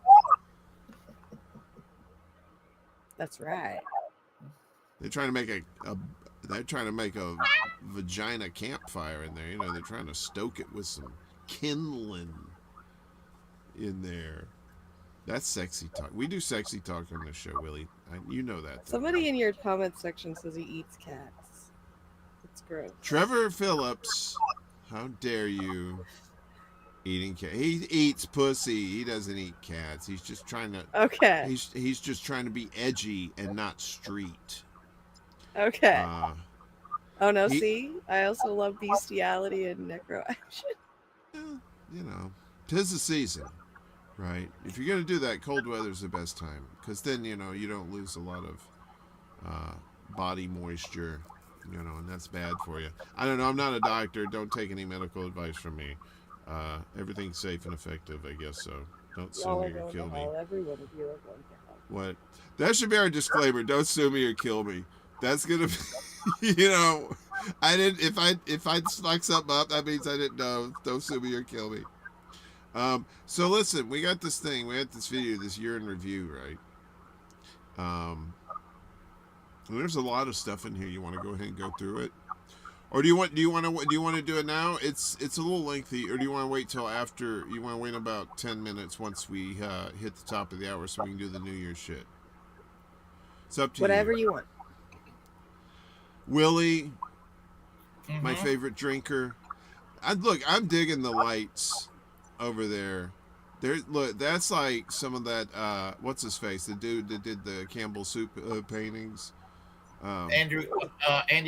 That's right. They're trying to make a vagina campfire in there. You know, they're trying to stoke it with some kindling in there. That's sexy talk. We do sexy talk on this show, Willie. You know that. Somebody in your comment section says he eats cats. It's gross. Trevor Phillips, how dare you? Eating cat. He eats pussy. He doesn't eat cats. He's just trying to. Okay. He's just trying to be edgy and not street. Okay. Oh no! See, I also love bestiality and necro action. You know, 'tis the season. Right. If you're going to do that, cold weather's the best time because then, you don't lose a lot of body moisture, and that's bad for you. I don't know. I'm not a doctor. Don't take any medical advice from me. Everything's safe and effective, I guess so. Don't sue Y'all me are or going kill to me. hell. Every one of you are going to hell. What? That should be our disclaimer. Don't sue me or kill me. That's gonna be, I didn't. If I fuck something up, that means I didn't know. Don't sue me or kill me. So listen, we got this thing. We had this video, this year in review, right? And there's a lot of stuff in here. You want to go ahead and go through it, or do you want to do it now? It's a little lengthy, or do you want to wait till after? You want to wait about 10 minutes once we hit the top of the hour so we can do the New Year's shit. It's up to Whatever you. you want. Willie, my favorite drinker. I'm digging the lights over there. Look, that's like some of that. What's his face? The dude that did the Campbell Soup paintings. Andy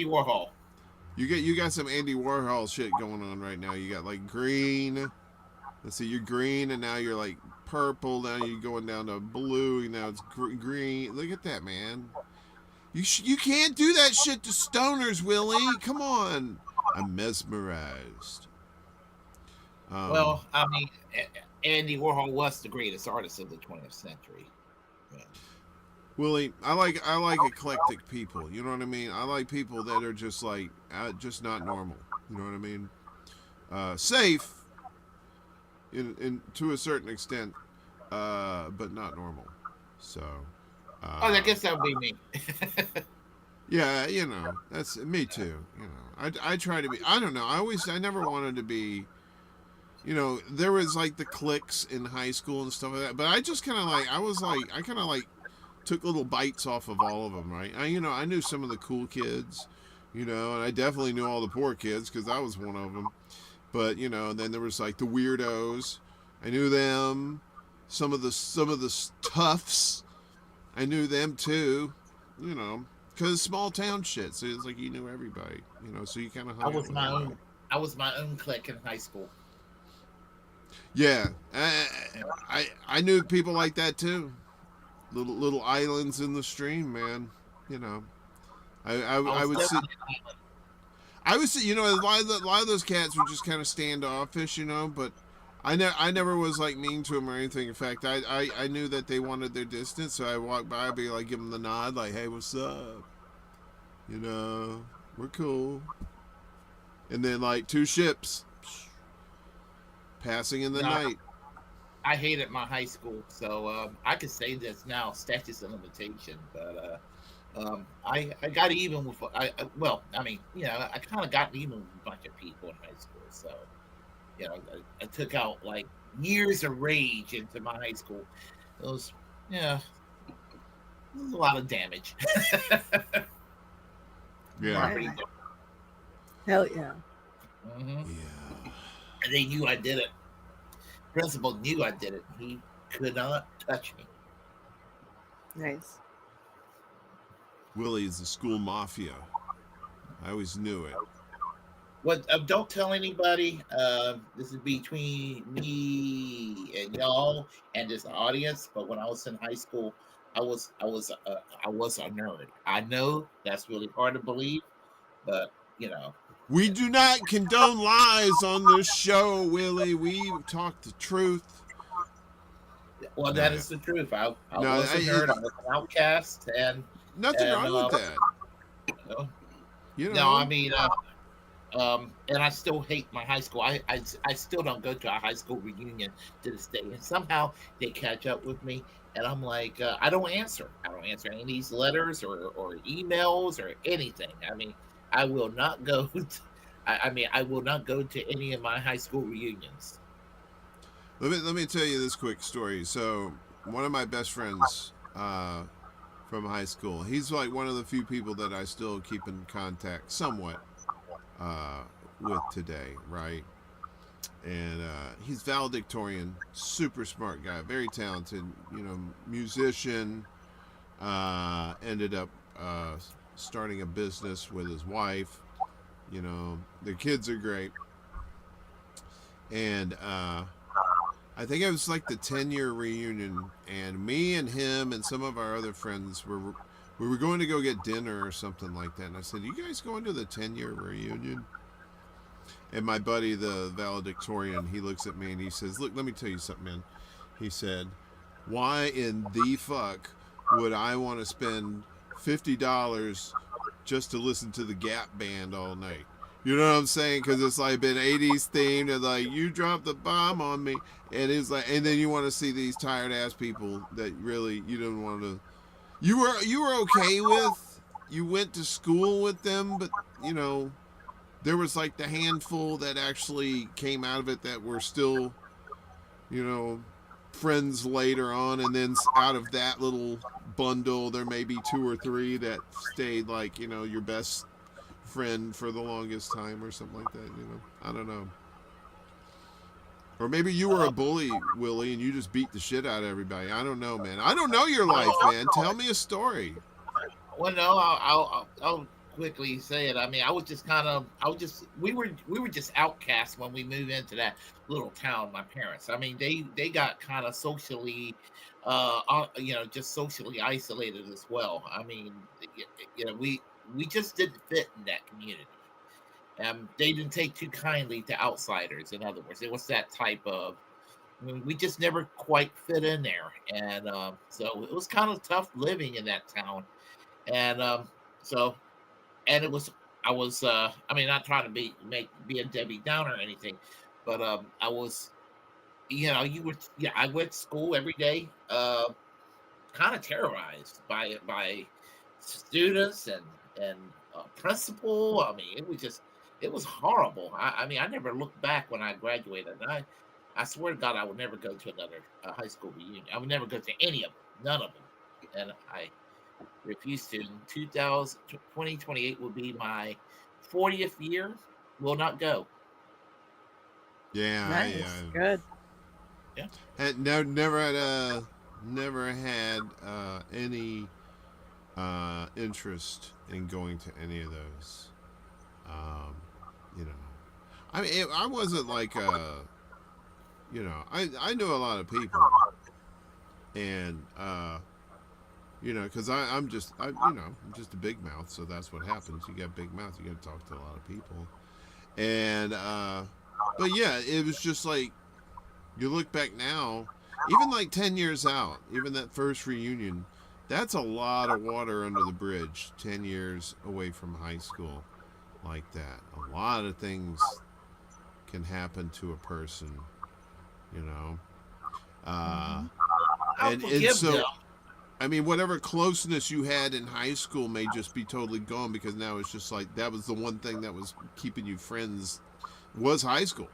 Warhol. You got some Andy Warhol shit going on right now. You got like green. Let's see, you're green, and now you're like purple. Now you're going down to blue. And now it's green. Look at that, man. You can't do that shit to stoners, Willie. Come on. I'm mesmerized. Well, I mean, Andy Warhol was the greatest artist of the 20th century. Yeah. Willie, I like eclectic people. You know what I mean? I like people that are just like just not normal. You know what I mean? Safe, in to a certain extent, but not normal. So. I guess that would be me. Yeah, that's me too. I try to be. I don't know. I never wanted to be. There was like the cliques in high school and stuff like that, but I just kind of like I kind of like took little bites off of all of them, right? I knew some of the cool kids, and I definitely knew all the poor kids because I was one of them. But and then there was like the weirdos. I knew them. Some of the toughs. I knew them too, because small town shit. So it's like you knew everybody, So you kind of. I was my own clique in high school. Yeah, I knew people like that too. Little islands in the stream, man. I would see. I would see. A lot of those cats were just kind of standoffish, but. I never was like mean to them or anything. In fact, I knew that they wanted their distance, so I walked by, I'd be like, give them the nod, like, hey, what's up? We're cool. And then like two ships passing in the night. I hated my high school, so I could say this now, statutes of limitation, but I got even with I kind of got even with a bunch of people in high school, so. I took out like years of rage into my high school. It was a lot of damage. Yeah. Hell yeah. Mm-hmm. Yeah. And they knew I did it. Principal knew I did it. He could not touch me. Nice. Willie is the school mafia. I always knew it. What? Don't tell anybody. This is between me and y'all and this audience. But when I was in high school, I was a nerd. I know that's really hard to believe, but we do not condone lies on this show, Willie. We talk the truth. Well, that is the truth. I was a nerd. I was an outcast, and nothing wrong with that. No, I mean. And I still hate my high school. I still don't go to a high school reunion to this day. And somehow they catch up with me. And I'm like, I don't answer. I don't answer any of these letters or emails or anything. I mean, I will not go. I will not go to any of my high school reunions. Let me tell you this quick story. So one of my best friends from high school, he's like one of the few people that I still keep in contact somewhat. With today, right? And he's valedictorian, super smart guy, very talented, musician. Ended up starting a business with his wife. Their kids are great. And I think it was like the 10-year reunion, and me and him and some of our other friends we were going to go get dinner or something like that. And I said, "You guys going to the 10-year reunion?" And my buddy, the valedictorian, he looks at me and he says, "Look, let me tell you something, man." He said, "Why in the fuck would I want to spend $50 just to listen to the Gap band all night?" You know what I'm saying? Because it's like been 80s themed and like, you dropped the bomb on me. And it's like, and then you want to see these tired ass people that really you don't want to. You were okay with. You went to school with them, but you know, there was like the handful that actually came out of it that were still, you know, friends later on, and then out of that little bundle, there may be 2 or 3 that stayed like, you know, your best friend for the longest time or something like that. You know, I don't know. Or maybe you were a bully, Willie, and you just beat the shit out of everybody. I don't know, man. I don't know your life, man. Tell me a story. Well, no, I'll quickly say it. I mean, we were just outcasts when we moved into that little town. My parents, I mean, they got kind of socially, just socially isolated as well. I mean, you know, we just didn't fit in that community. They didn't take too kindly to outsiders. In other words, it was that type of. I mean, we just never quite fit in there, and so it was kind of tough living in that town. And so, and it was, I was, I mean, not trying to be a Debbie Downer or anything, but I was, you know, yeah, I went to school every day, kind of terrorized by students and principal. I mean, it was horrible. I mean, I never looked back when I graduated. And I swear to God, I would never go to another high school reunion. I would never go to any of them, none of them. And I refused to. In 2028 will be my 40th year. Will not go. Yeah, Nice. yeah. Good. Yeah. Never had any interest in going to any of those. You know, I mean, I wasn't like you know, I knew a lot of people, and you know, because I'm just I'm just a big mouth, so that's what happens. You got big mouth, you got to talk to a lot of people, and but yeah, it was just like, you look back now, even like 10 years out, even that first reunion, that's a lot of water under the bridge. 10 years away from high school, like that, a lot of things can happen to a person, you know. And so them. I mean, whatever closeness you had in high school may just be totally gone, because now it's just like, that was the one thing that was keeping you friends, was high school,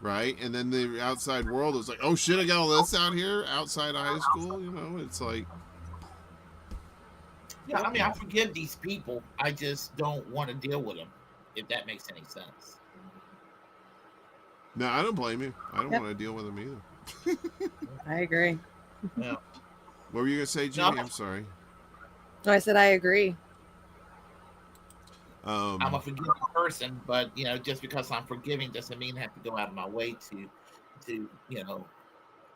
right? And then the outside world was like, oh shit, I got all this out here outside of high school, you know. It's like, yeah, I mean, I forgive these people. I just don't want to deal with them, if that makes any sense. no, I don't blame you. I don't want to deal with them either. I agree. Yeah. What were you gonna say, Jimmy? I'm sorry. No, I said I agree. I'm a forgiving person, but you know, just because I'm forgiving doesn't mean I have to go out of my way to you know,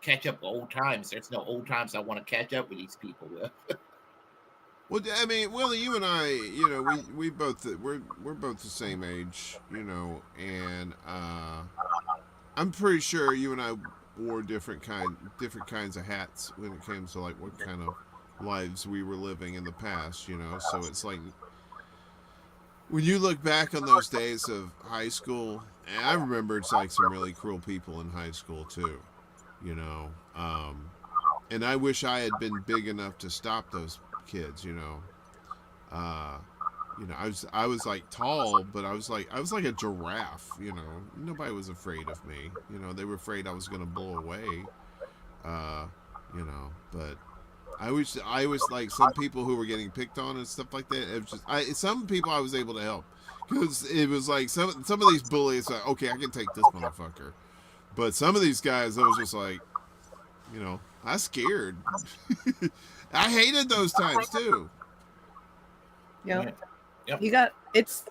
catch up with old times. There's no old times I want to catch up with these people with. Well, I mean, Willie, you and I, you know, we both we're both the same age, you know, and I'm pretty sure you and I wore different kinds of hats when it came to like what kind of lives we were living in the past, you know. So it's like, when you look back on those days of high school, and I remember it's like some really cruel people in high school too, you know. And I wish I had been big enough to stop those kids, you know. You know, I was like tall, but I was like a giraffe, you know. Nobody was afraid of me, you know. They were afraid I was gonna blow away, you know. But I was like, some people who were getting picked on and stuff like that. It was just, some people I was able to help, because it was like some of these bullies, like, okay, I can take this motherfucker, but some of these guys, I was just like, you know, I scared. I hated those times too. Yeah. Yep. You got it's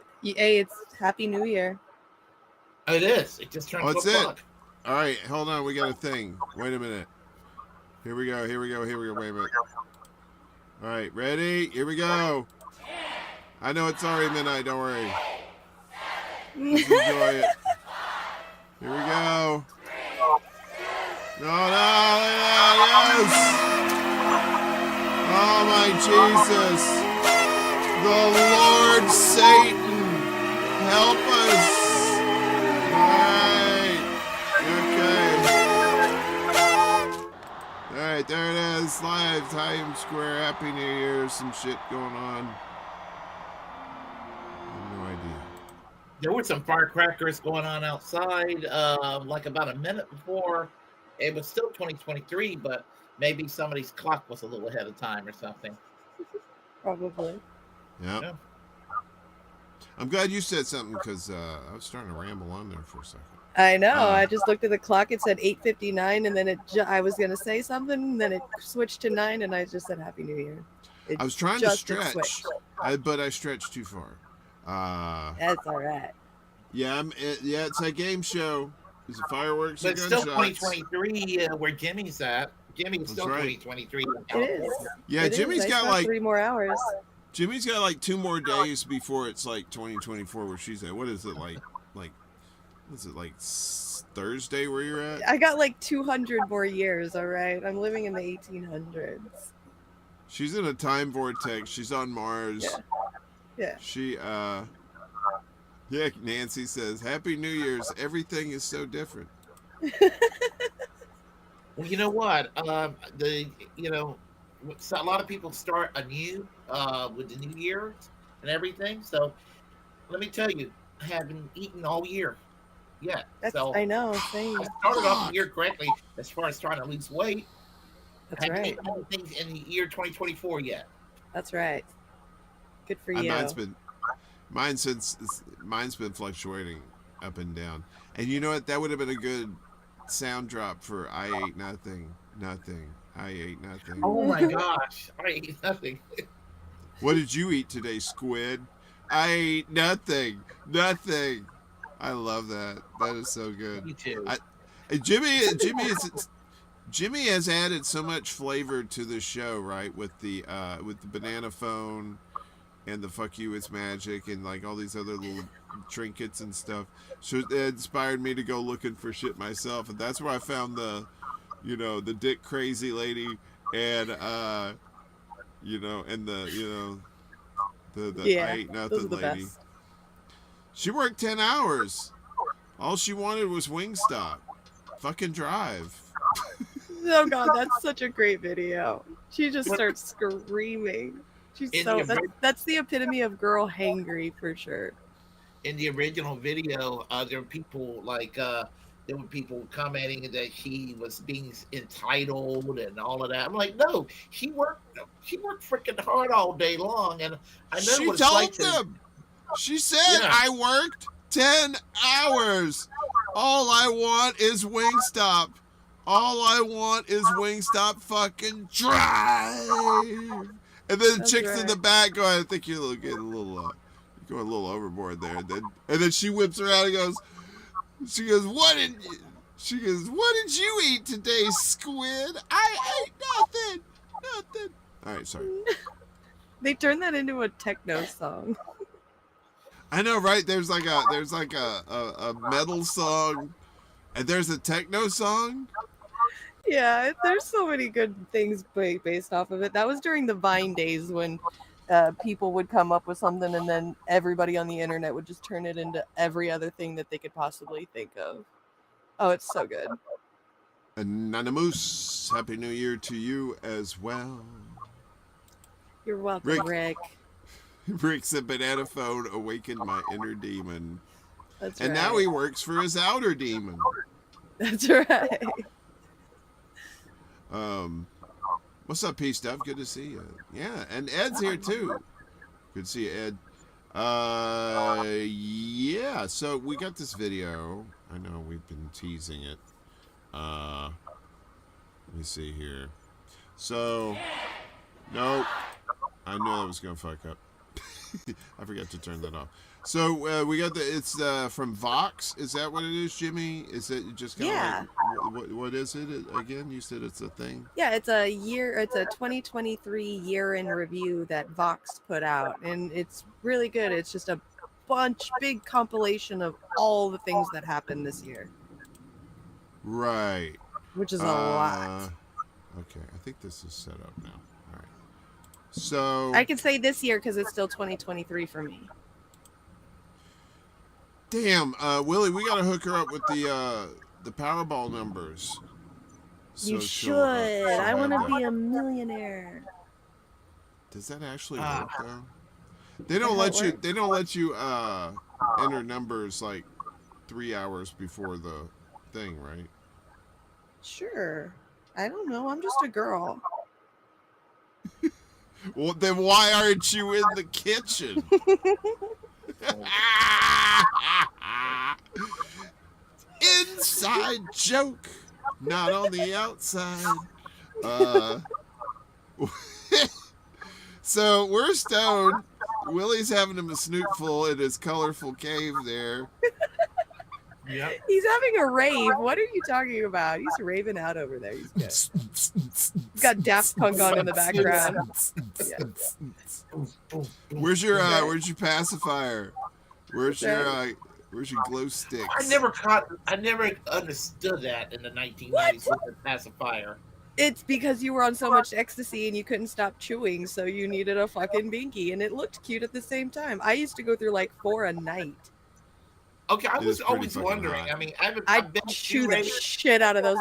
Happy New Year. It is. It just turned Oh, it's 12 it. o'clock. All right, hold on. We got a thing. Wait a minute. Here we go. Wait a minute. All right, ready? Here we go. I know it's already midnight. Don't worry. Let's enjoy it. Here we go. No, yes. Oh, my Jesus. The Lord Satan, help us. All right, there it is. Live Times Square. Happy New Year. Some shit going on. I have no idea. There were some firecrackers going on outside, like about a minute before. It was still 2023, but maybe somebody's clock was a little ahead of time or something. Probably. Yep. Yeah. I'm glad you said something because I was starting to ramble on there for a second. I know. I just looked at the clock. It said 8:59, and then I was gonna say something, and then it switched to 9, and I just said Happy New Year. I was trying to stretch, but I stretched too far. That's all right. Yeah, it's a game show. There's fireworks But and it's still gunshots. 2023 where Jimmy's at. Jimmy's still right. 2023. It is. Yeah, It Jimmy's is. I got still have 3 more hours. Jimmy's got like 2 more days before it's like 2024 where she's at. What is it like Thursday where you're at? I got like 200 more years, all right? I'm living in the 1800s. She's in a time vortex. She's on Mars. Yeah. She yeah, Nancy says, Happy New Year's. Everything is so different. Well, you know what? So a lot of people start anew with the new year and everything. So let me tell you, I haven't eaten all year yet. I know. Same. I started off the year correctly as far as trying to lose weight. That's right. I haven't eaten anything in the year 2024 yet. That's right. Good for you. Mine's been fluctuating up and down. And you know what? That would have been a good sound drop for I ate nothing. I ate nothing. Oh my gosh. I ate nothing. What did you eat today, Squid? I ate nothing. I love that. That is so good. Me too. Jimmy has added so much flavor to the show, right? With the banana phone and the fuck you it's magic and like all these other little trinkets and stuff. So it inspired me to go looking for shit myself, and that's where I found the dick crazy lady and the I ate nothing lady. Best. She worked 10 hours. All she wanted was Wingstop. Fucking drive. Oh god, that's such a great video. She just starts screaming. That's the epitome of girl hangry for sure. In the original video, there were people commenting that she was being entitled and all of that. I'm like, no, she worked freaking hard all day long, and I know she what it's like told them. She said, yeah. I worked 10 hours. All I want is Wingstop. All I want is Wingstop fucking drive. And then the chicks in the back go, I think you're getting a little going a little overboard there. And then she whips around and goes, what did you eat today, Squid? I ate nothing. All right, sorry. They turned that into a techno song. I know, right? There's like a metal song, and there's a techno song. Yeah, there's so many good things based off of it. That was during the Vine days when people would come up with something, and then everybody on the internet would just turn it into every other thing that they could possibly think of. Oh, it's so good. Anonymous, Happy New Year to you as well. You're welcome, Rick. Rick said, banana phone awakened my inner demon. That's and right. now he works for his outer demon. That's right. What's up, P Stuff? Good to see you. Yeah, and Ed's here too. Good to see you, Ed. Yeah, so we got this video. I know we've been teasing it. Let me see here. So, nope. I knew I was gonna fuck up. I forgot to turn that off. So we got it's from Vox. Is that what it is, Jimmy? Is it just kind of like what is it again? You said it's a thing. Yeah, it's a 2023 year in review that Vox put out, and it's really good. It's just a big compilation of all the things that happened this year. Right. Which is a lot. Okay, I think this is set up now. All right. So I can say this year because it's still 2023 for me. Damn, Willie, we gotta hook her up with the Powerball numbers. You should. I want to be a millionaire. Does that actually work though? They don't let you. They don't let you enter numbers like 3 hours before the thing, right? Sure. I don't know. I'm just a girl. Well, then why aren't you in the kitchen? Inside joke, not on the outside. So we're stoned. Willie's having him a snootful in his colorful cave there. Yep. He's having a rave. What are you talking about? He's raving out over there. He's good. He's got Daft Punk on in the background. Where's your pacifier? Where's your glow sticks? I never understood that in the 1990s with the pacifier. It's because you were on so much ecstasy and you couldn't stop chewing, so you needed a fucking binky, and it looked cute at the same time. I used to go through like 4 a night. Okay, I was always wondering. Hot. I mean, I'd chew the shit out of those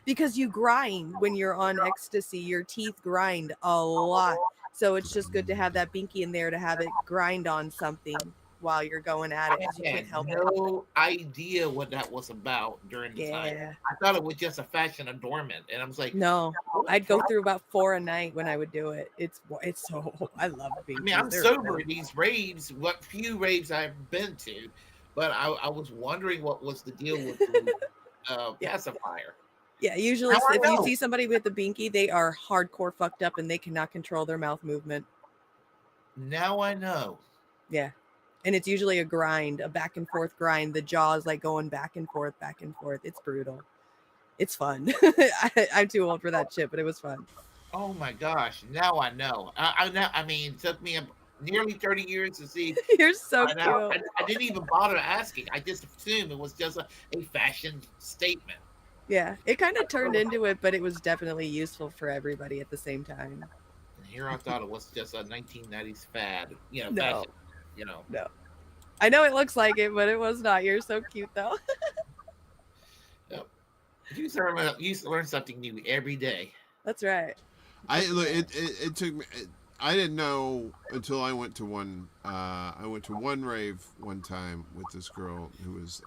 because you grind when you're on ecstasy. Your teeth grind a lot, so it's just good to have that binky in there to have it grind on something while you're going at it. You can't help no idea what that was about during the time. I thought it was just a fashion adornment, and I was like, no, I'd go through about 4 a night when I would do it. It's so I love binkies. I mean, I'm sober. These raves, what few raves I've been to. But I was wondering what was the deal with the pacifier. Yeah, usually if you see somebody with a binky, they are hardcore fucked up and they cannot control their mouth movement. Now I know. Yeah. And it's usually a grind, a back and forth grind. The jaw is like going back and forth, back and forth. It's brutal. It's fun. I'm too old for that shit, but it was fun. Oh my gosh. Now I know. I mean, it took me nearly 30 years to see. You're so cute. I didn't even bother asking. I just assumed it was just a fashion statement. Yeah, it kind of turned into it, but it was definitely useful for everybody at the same time. And here I thought it was just a 1990s fad, No. fashion, No. I know it looks like it, but it was not. You're so cute, though. Yep. You used to learn something new every day. That's right. It took me. I didn't know until I went to one. I went to one rave one time with this girl who was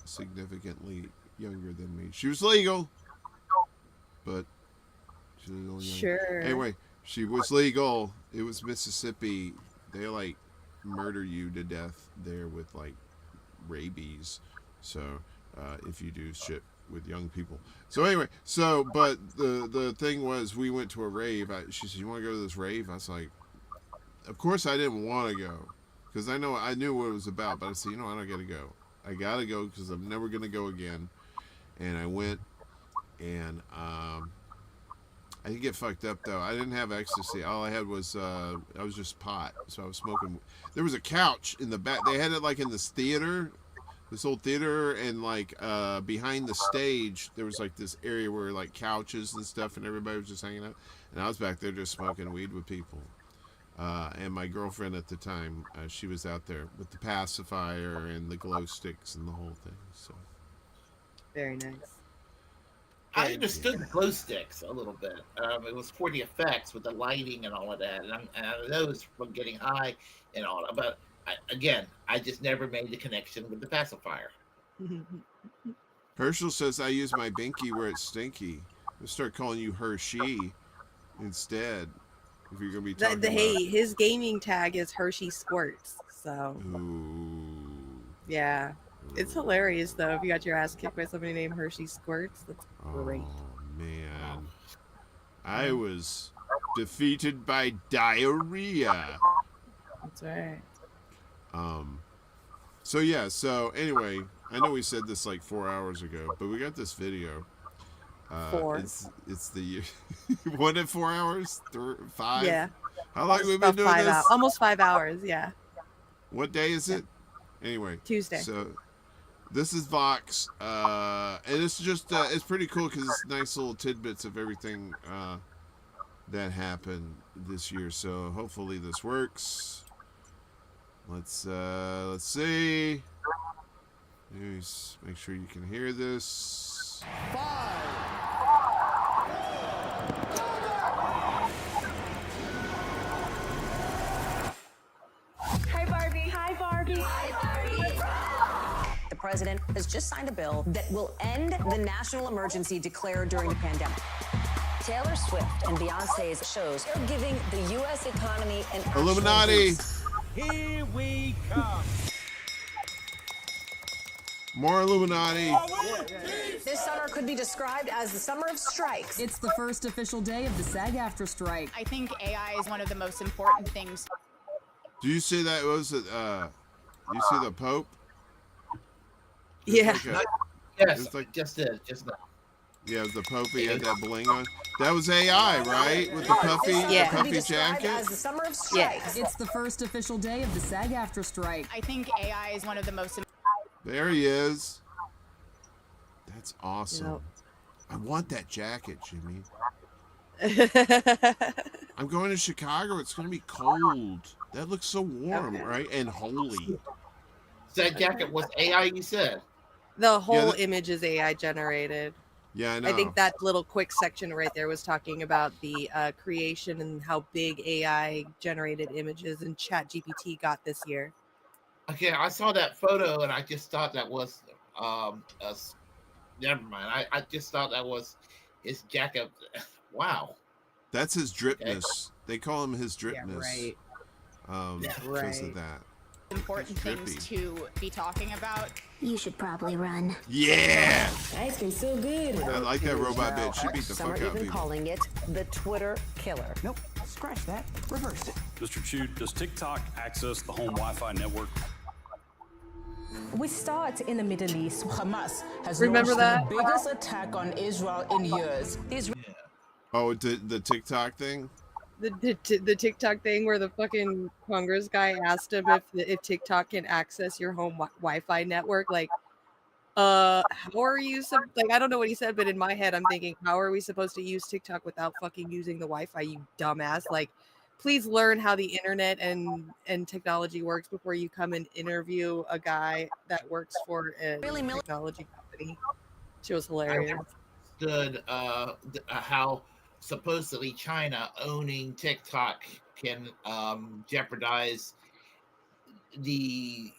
significantly younger than me. She was legal, but she was a little younger. Sure. Anyway, she was legal. It was Mississippi. They like murder you to death there with like rabies. So if you do shit with young people. So anyway, but the thing was, we went to a rave. She said, "You want to go to this rave?" I was like, of course I didn't want to go because I knew what it was about. But I said, I don't got to go. I got to go because I'm never going to go again. And I went, and I didn't get fucked up though. I didn't have ecstasy. All I had was I was just pot. So I was smoking. There was a couch in the back. They had it like in this theater. This old theater, and like behind the stage there was like this area where like couches and stuff, and everybody was just hanging out, and I was back there just smoking weed with people, and my girlfriend at the time, she was out there with the pacifier and the glow sticks and the whole thing. So very nice. I understood the glow sticks a little bit. It was for the effects with the lighting and all of that, and I know it's from getting high and all that, but I just never made the connection with the pacifier. Herschel says, I use my binky where it's stinky. We'll start calling you Hershey instead. If you're going to be talking about... his gaming tag is Hershey Squirts. So, Ooh. Yeah. It's hilarious, though, if you got your ass kicked by somebody named Hershey Squirts. That's great. Oh, man. I was defeated by diarrhea. That's right. So yeah. So anyway, I know we said this like 4 hours ago, but we got this video. 4. It's the what in 4 hours? 5? Yeah. How long It's have we been about doing 5 this? hours. Almost 5 hours. Yeah. What day is it? Anyway, Tuesday. So this is Vox, and it's just it's pretty cool because it's nice little tidbits of everything that happened this year. So hopefully this works. Let's see. Let's make sure you can hear this. 5. Hi, Barbie. Hi, Barbie. Hi, Barbie. The president has just signed a bill that will end the national emergency declared during the pandemic. Taylor Swift and Beyonce's shows are giving the U.S. economy an actual Illuminati. boost. Here we come. More Illuminati. This summer could be described as the summer of strikes. It's the first official day of the SAG-AFTRA strike. I think AI is one of the most important things. Do you see that? Was it? You see the Pope? Yeah. Yes, It's like- just now. Yeah, it was the Pope. He had that bling on. That was AI, right? With the puffy, Yeah. Could be puffy described jacket. as the summer of strikes. It's the first official day of the SAG-AFTRA strike. I think AI is one of the most There he is. That's awesome. Yep. I want that jacket, Jimmy. I'm going to Chicago. It's going to be cold. That looks so warm, right? And holy. So that jacket was AI, you said? The whole that- image is AI generated. Yeah, I know. I think that little quick section right there was talking about the creation and how big AI generated images and ChatGPT got this year. Okay, I saw that photo and I just thought that was never mind. I just thought that was his jacket. Wow. That's his dripness. They call him his dripness. right. Because Right. of that. important things Trippy. to be talking about. You should probably run. Yeah! Ice cream so good. I like that robot bitch. She beat the Some fuck are out of even people. calling it the Twitter killer. Nope, scratch that. Reverse it. Mr. Chu, does TikTok access the home Wi-Fi network? We start in the Middle East. Hamas has Remember launched that? the biggest attack on Israel in years. Oh, the TikTok thing? The TikTok thing where the fucking Congress guy asked him if TikTok can access your home Wi-Fi network. Like, how are you? Like, I don't know what he said, but in my head, I'm thinking, how are we supposed to use TikTok without fucking using the Wi-Fi? You dumbass! Like, please learn how the internet and technology works before you come and interview a guy that works for a technology company. She was hilarious. Understood how supposedly China owning TikTok can jeopardize the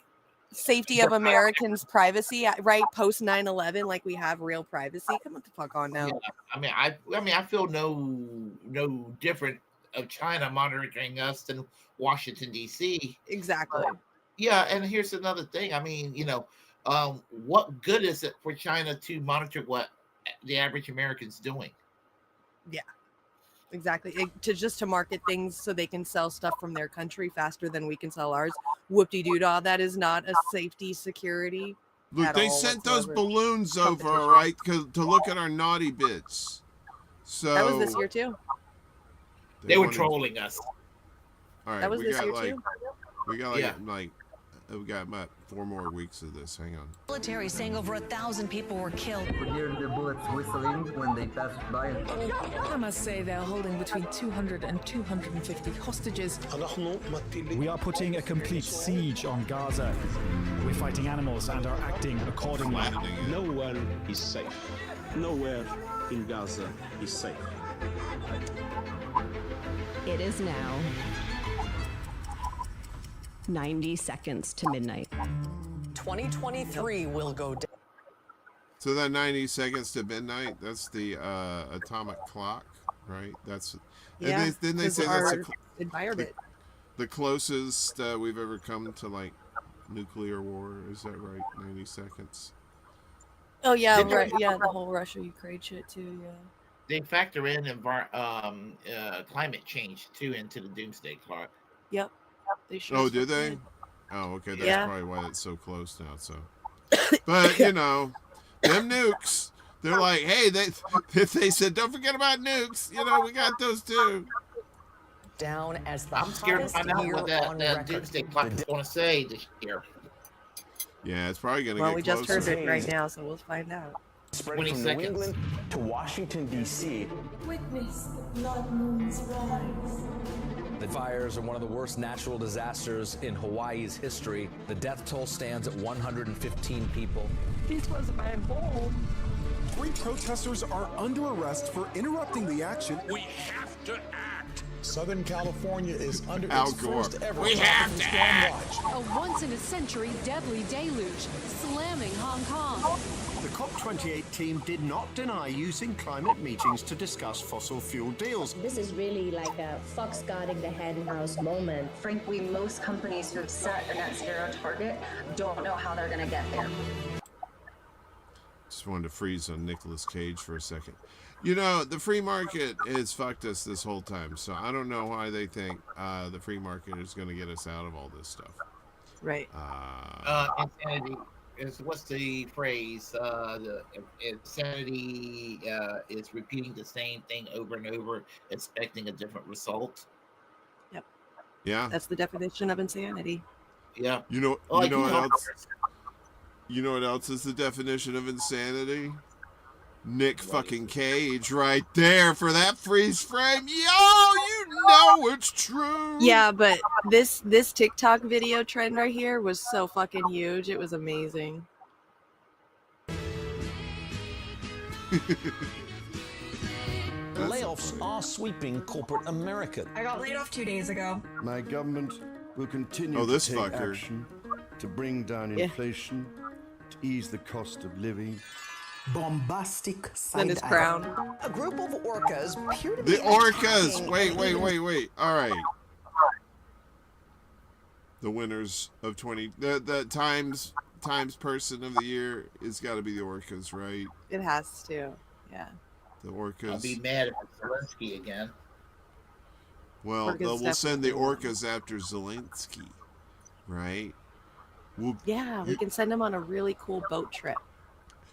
Safety of Americans' privacy, right? Post 9/11, like we have real privacy. Come on the fuck on now. Yeah, I feel no different of China monitoring us than Washington D.C. Exactly. Yeah, and here's another thing. I mean, what good is it for China to monitor what the average American's doing? Yeah, exactly. To market things so they can sell stuff from their country faster than we can sell ours. Whoop-de-doo-dah. That is not a safety security. Look, at they all sent those whatsoever. balloons over, Competition. all right, to look at our naughty bits. So That was this year too. They were wanted- trolling us. All right, That was we this got year like too. we got like Yeah. we got about 4 more weeks of this. Hang on. Military saying over 1,000 people were killed. Could hear the bullets whistling when they passed by. Hamas say they're holding between 200 and 250 hostages. We are putting a complete siege on Gaza. We're fighting animals and are acting accordingly. Flattening it. No one is safe. Nowhere in Gaza is safe. It is now 90 seconds to midnight. 2023 will go down. So that 90 seconds to midnight, that's the atomic clock, right? That's Yeah. and then they 'cause say that's our environment. the closest we've ever come to like nuclear war. Is that right? 90 seconds. Oh yeah, Didn't right. they- Yeah, the whole Russia-Ukraine shit too. Yeah. They factor in climate change too into the doomsday clock. Yep. They sure Oh, as did fuck they? did. Oh, okay. That's Yeah. probably why it's so close now. So, but you know, them nukes. They're like, hey, they said, don't forget about nukes. You know, we got those too. Down as the I'm scared to hottest find out year what on that record. doomsday clock is going to say this year. Yeah, it's probably going to Well, get we closer. just heard it right now, so we'll find out. Spreading 20 from seconds. New England to Washington, D.C. Witness the blood moon's rise. The fires are one of the worst natural disasters in Hawaii's history. The death toll stands at 115 people. This was my home. 3 protesters are under arrest for interrupting the action. We have to act. Southern California is under Al its Gore. first ever We have to act. A once-in-a-century deadly deluge slamming Hong Kong. The COP28 team did not deny using climate meetings to discuss fossil fuel deals. This is really like a fox guarding the hen house moment. Frankly, most companies who have set a net zero target don't know how they're going to get there. Just wanted to freeze on Nicolas Cage for a second. You know, the free market has fucked us this whole time, so I don't know why they think the free market is going to get us out of all this stuff. Right. Insanity is, what's the phrase? The insanity is repeating the same thing over and over, expecting a different result. Yep. Yeah. That's the definition of insanity. Yeah. You know what else? You know what else is the definition of insanity? Nick fucking Cage right there for that freeze frame. Yo, you know it's true. Yeah, but this TikTok video trend right here was so fucking huge. It was amazing. Layoffs are sweeping corporate America. I got laid off 2 days ago. My government will continue Oh, this to take fucker. action to bring down inflation, to ease the cost of living. Bombastic And his crown. A group of orcas appear to be The orcas. attacking- Wait. All right. The winners of the Times Person of the Year is got to be the orcas, right? It has to. Yeah. The orcas. I'll be mad if it's Zelensky again. Well, Orcas we'll send the definitely. orcas after Zelensky, right? Yeah, we can send them on a really cool boat trip.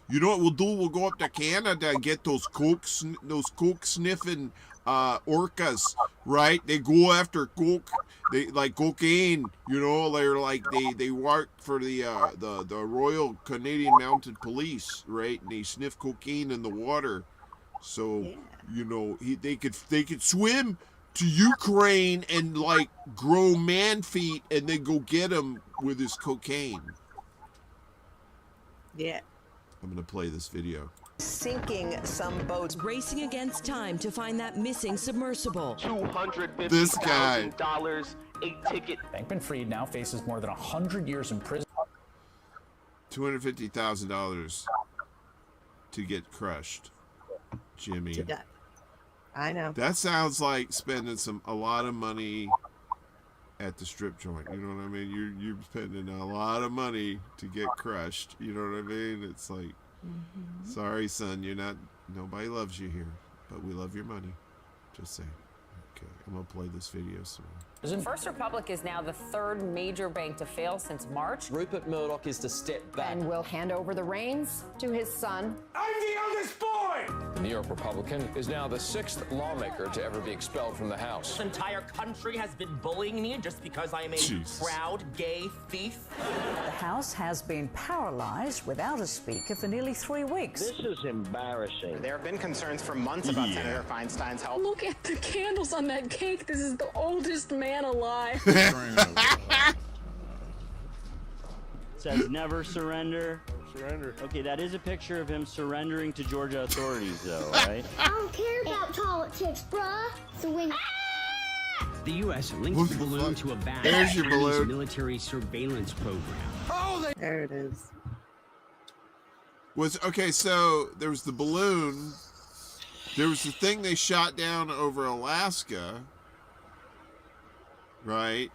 You know what we'll do? We'll go up to Canada and get those coke sniffing orcas, right? They go after coke. They like cocaine. You know, they're like they work for the Royal Canadian Mounted Police, right? And they sniff cocaine in the water. So you know they could swim to Ukraine and like grow man feet and then go get him with his cocaine. Yeah. I'm gonna play this video. Sinking some boats. Racing against time to find that missing submersible. This guy. $250,000, a ticket. Bankman-Fried now faces more than 100 years in prison. $250,000 to get crushed, Jimmy. To death. I know. That sounds like spending a lot of money at the strip joint. You know what I mean? You're spending a lot of money to get crushed. You know what I mean? It's like, sorry, son, nobody loves you here, but we love your money. Just saying. Okay, I'm gonna play this video some more. First Republic is now the third major bank to fail since March. Rupert Murdoch is to step back. And will hand over the reins to his son. I'm the eldest boy! The New York Republican is now the 6th lawmaker to ever be expelled from the House. This entire country has been bullying me just because I am a proud gay thief. The House has been paralyzed without a speaker for nearly 3 weeks. This is embarrassing. There have been concerns for months about Senator Feinstein's health. Look at the candles on that cake. This is the oldest man alive. Says never surrender. Surrender. Okay, that is a picture of him surrendering to Georgia authorities, though, right? I don't care about politics, bruh. So when The U.S. linked the balloon to a vast There's your Chinese balloon. military surveillance program. There it is. So there was the balloon. There was the thing they shot down over Alaska, right?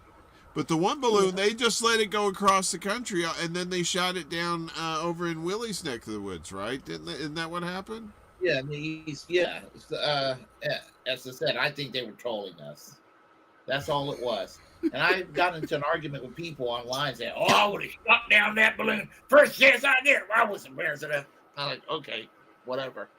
But the one balloon, they just let it go across the country, and then they shot it down over in Willie's neck of the woods, right? Isn't that what happened? Yeah, as I said, I think they were trolling us. That's all it was. And I've gotten into an argument with people online saying, "Oh, I would have shot down that balloon first chance I get." I was embarrassed of that. I'm like, okay, whatever.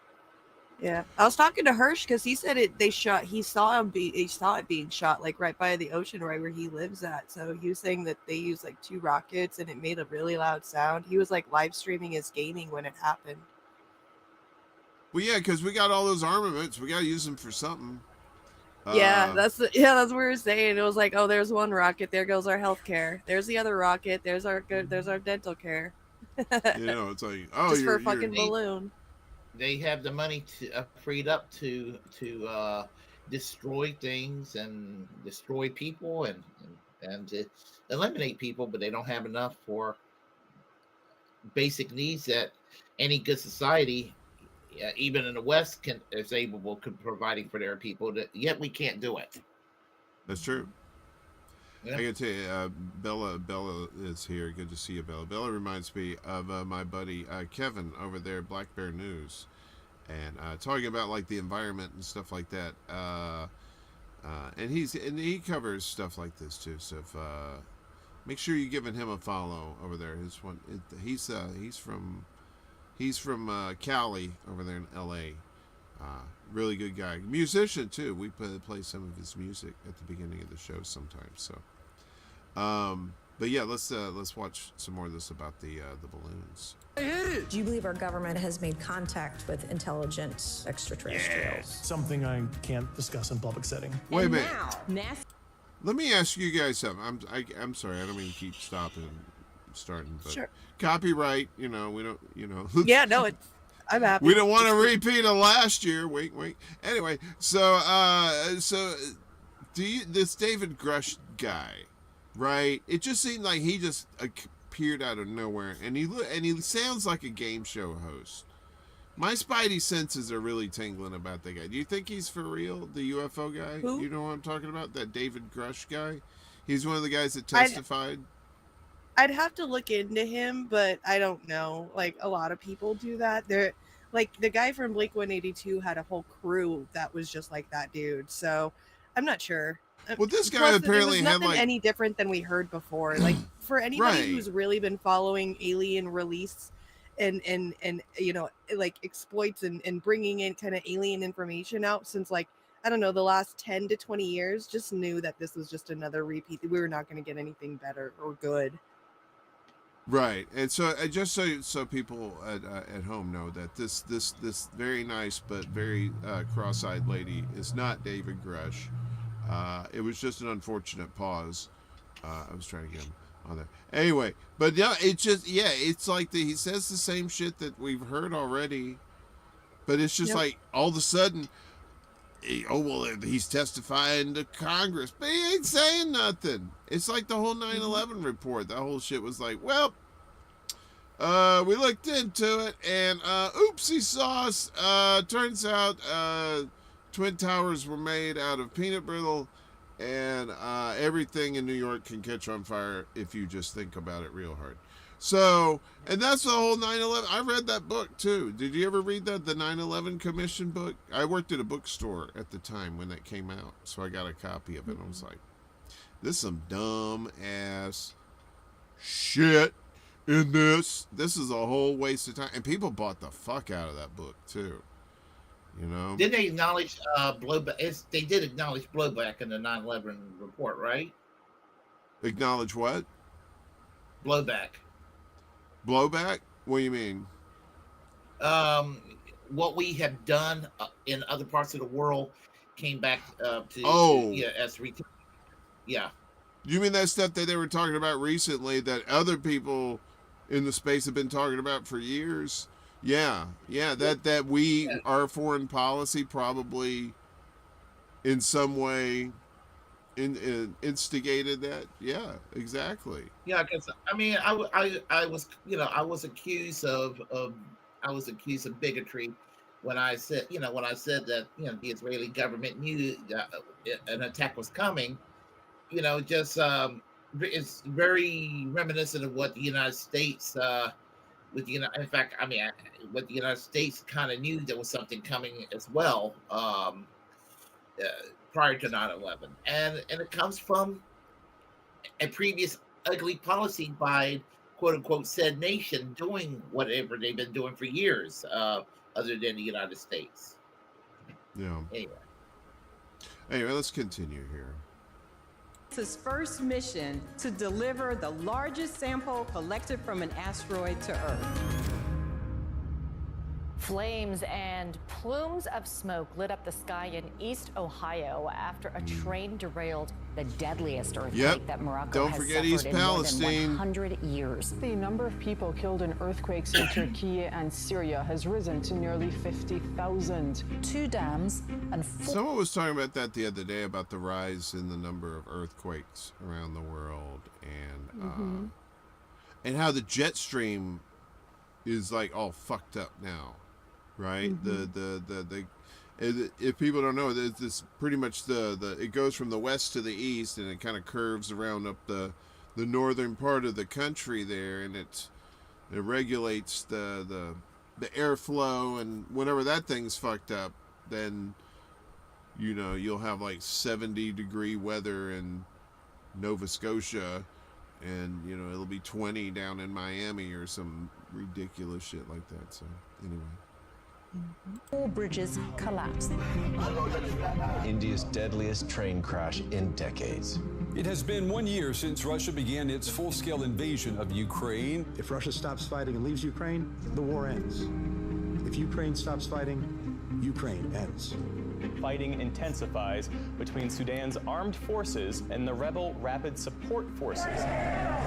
Yeah, I was talking to Hirsch because he said it. He saw it being shot like right by the ocean, right where he lives at. So he was saying that they used like 2 rockets and it made a really loud sound. He was like live streaming his gaming when it happened. Well, yeah, because we got all those armaments. We got to use them for something. Yeah, that's what we were saying. It was like, oh, there's one rocket. There goes our healthcare. There's the other rocket. There's our dental care. It's like, oh, just for a fucking balloon. They have the money to freed up to destroy things and destroy people and to eliminate people, but they don't have enough for basic needs that any good society, even in the West, is able to providing for their people. Yet we can't do it. That's true. Yeah. I gotta tell you, Bella is here. Good to see you, Bella. Bella reminds me of my buddy Kevin over there at Black Bear News, and talking about like the environment and stuff like that. And he covers stuff like this too. So make sure you're giving him a follow over there. He's from Cali over there in L.A. Really good guy, musician too. We play some of his music at the beginning of the show sometimes. So, but yeah, let's watch some more of this about the balloons. Do you believe our government has made contact with intelligent extraterrestrials? Yes. Something I can't discuss in public setting. Wait a minute. Let me ask you guys something. I'm sorry. I don't mean to keep stopping and starting, but sure. Copyright. We don't. Yeah, no. I'm happy. We don't want to repeat of last year. Wait. Anyway, so this David Grush guy, right? It just seemed like he just appeared out of nowhere, and he sounds like a game show host. My spidey senses are really tingling about that guy. Do you think he's for real, the UFO guy? Who? You know what I'm talking about? That David Grush guy? He's one of the guys that testified. I'd have to look into him, but I don't know. Like, a lot of people do that. They're like, the guy from Blink-182 had a whole crew that was just like that dude. So I'm not sure. Well, this guy apparently had nothing any different than we heard before. Like, for anybody Right. who's really been following alien release and like exploits and bringing in kind of alien information out since, like, I don't know, the last 10 to 20 years, just knew that this was just another repeat, that we were not going to get anything better or good. Right, and so just so people at home know that this very nice but very cross-eyed lady is not David Grush. It was just an unfortunate pause. I was trying to get him on there. Anyway, but yeah, it's like he says the same shit that we've heard already, but it's just like all of a sudden, he's testifying to Congress, but he ain't saying nothing. It's like the whole 9/11 report. That whole shit was like, well, we looked into it, and oopsie sauce. Turns out Twin Towers were made out of peanut brittle, and everything in New York can catch on fire if you just think about it real hard. So, and that's the whole 9/11. I read that book too. Did you ever read that, the 9/11 Commission book? I worked at a bookstore at the time when that came out, so I got a copy of it. And I was like, this is some dumb ass shit in this. This is a whole waste of time. And people bought the fuck out of that book too. Did they acknowledge blowback? They did acknowledge blowback in the 9/11 report, right? Acknowledge what? Blowback. Blowback? What do you mean? What we have done in other parts of the world came back as retail. Yeah. You mean that stuff that they were talking about recently that other people in the space have been talking about for years? Yeah. That our foreign policy probably in some way instigated that. Yeah, exactly. Yeah, because I mean, I was accused of bigotry when I said that the Israeli government knew that an attack was coming. It's very reminiscent of what the United States what the United States kind of knew there was something coming as well. prior to 9/11, and it comes from a previous ugly policy by quote unquote said nation doing whatever they've been doing for years, other than the United States. Yeah. Anyway, let's continue here. NASA's first mission to deliver the largest sample collected from an asteroid to Earth. Flames and plumes of smoke lit up the sky in East Ohio after a train derailed, the deadliest earthquake that Morocco has suffered in more than 100 years. The number of people killed in earthquakes in Turkey and Syria has risen to nearly 50,000. 2 dams and 4... Someone was talking about that the other day, about the rise in the number of earthquakes around the world, and how the jet stream is like all fucked up now. Right, if people don't know, this pretty much it goes from the west to the east, and it kind of curves around up the northern part of the country there, and it regulates the airflow, and whenever that thing's fucked up, then you'll have like 70-degree weather in Nova Scotia, and it'll be 20 down in Miami or some ridiculous shit like that. So anyway. 4 bridges collapsed. India's deadliest train crash in decades. It has been 1 year since Russia began its full-scale invasion of Ukraine. If Russia stops fighting and leaves Ukraine, the war ends. If Ukraine stops fighting, Ukraine ends. Fighting intensifies between Sudan's armed forces and the rebel Rapid Support Forces.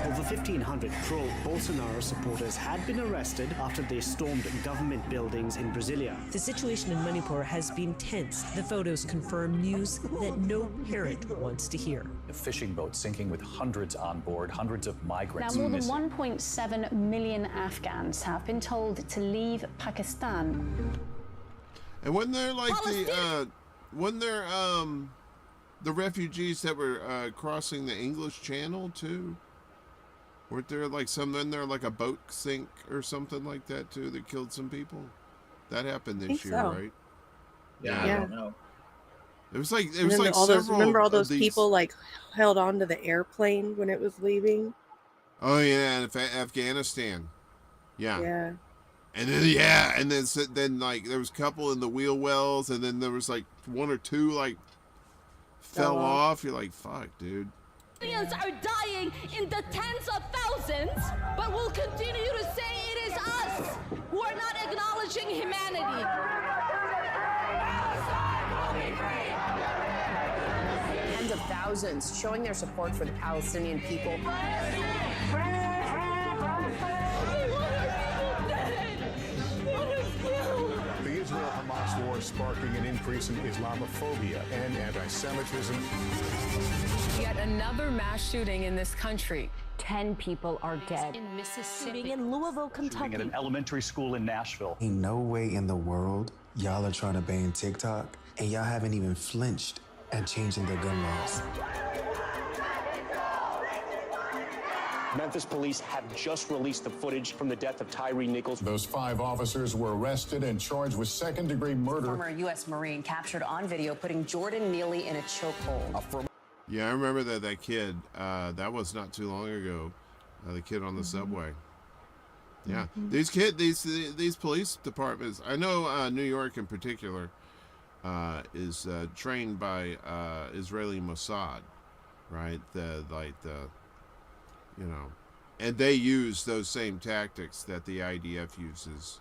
Over 1,500 pro-Bolsonaro supporters had been arrested after they stormed government buildings in Brasilia. The situation in Manipur has been tense. The photos confirm news that no parent wants to hear. A fishing boat sinking with hundreds on board, hundreds of migrants. Now, more than 1.7 million Afghans have been told to leave Pakistan. And when they're like the refugees that were crossing the English Channel too, weren't there like some in there like a boat sink or something like that too that killed some people? That happened this year, right? Yeah, I don't know. It was like all those. Remember all those these... people like held on to the airplane when it was leaving? Oh yeah, Afghanistan. Yeah. Yeah. And then like there was a couple in the wheel wells, and then there was like 1 or 2 like fell off. You're like, fuck, dude. Millions are dying in the tens of thousands, but we'll continue to say it is us who are not acknowledging humanity. Tens of thousands showing their support for the Palestinian people. The Israel-Hamas war is sparking an increase in Islamophobia and anti-Semitism. Yet another mass shooting in this country. 10 people are dead. In Mississippi, in Louisville, Kentucky. At an elementary school in Nashville. Ain't no way in the world y'all are trying to ban TikTok and y'all haven't even flinched at changing the gun laws. Memphis police have just released the footage from the death of Tyree Nichols. Those 5 officers were arrested and charged with second-degree murder. Former U.S. Marine captured on video putting Jordan Neely in a chokehold. Yeah, I remember that kid. That was not too long ago. The kid on the subway. Yeah, these police departments. I know New York in particular is trained by Israeli Mossad, right? And they use those same tactics that the IDF uses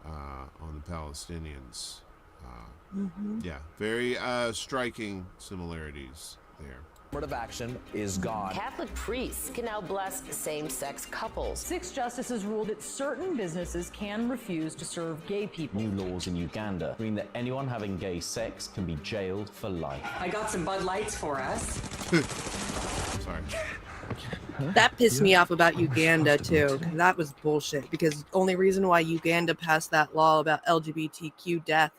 on the Palestinians. Yeah, very striking similarities there. Affirmative action is gone. Catholic priests can now bless same-sex couples. 6 justices ruled that certain businesses can refuse to serve gay people. New laws in Uganda mean that anyone having gay sex can be jailed for life. I got some Bud Lights for us. Sorry. That pissed me off about Uganda too, because that was bullshit. Because the only reason why Uganda passed that law about LGBTQ death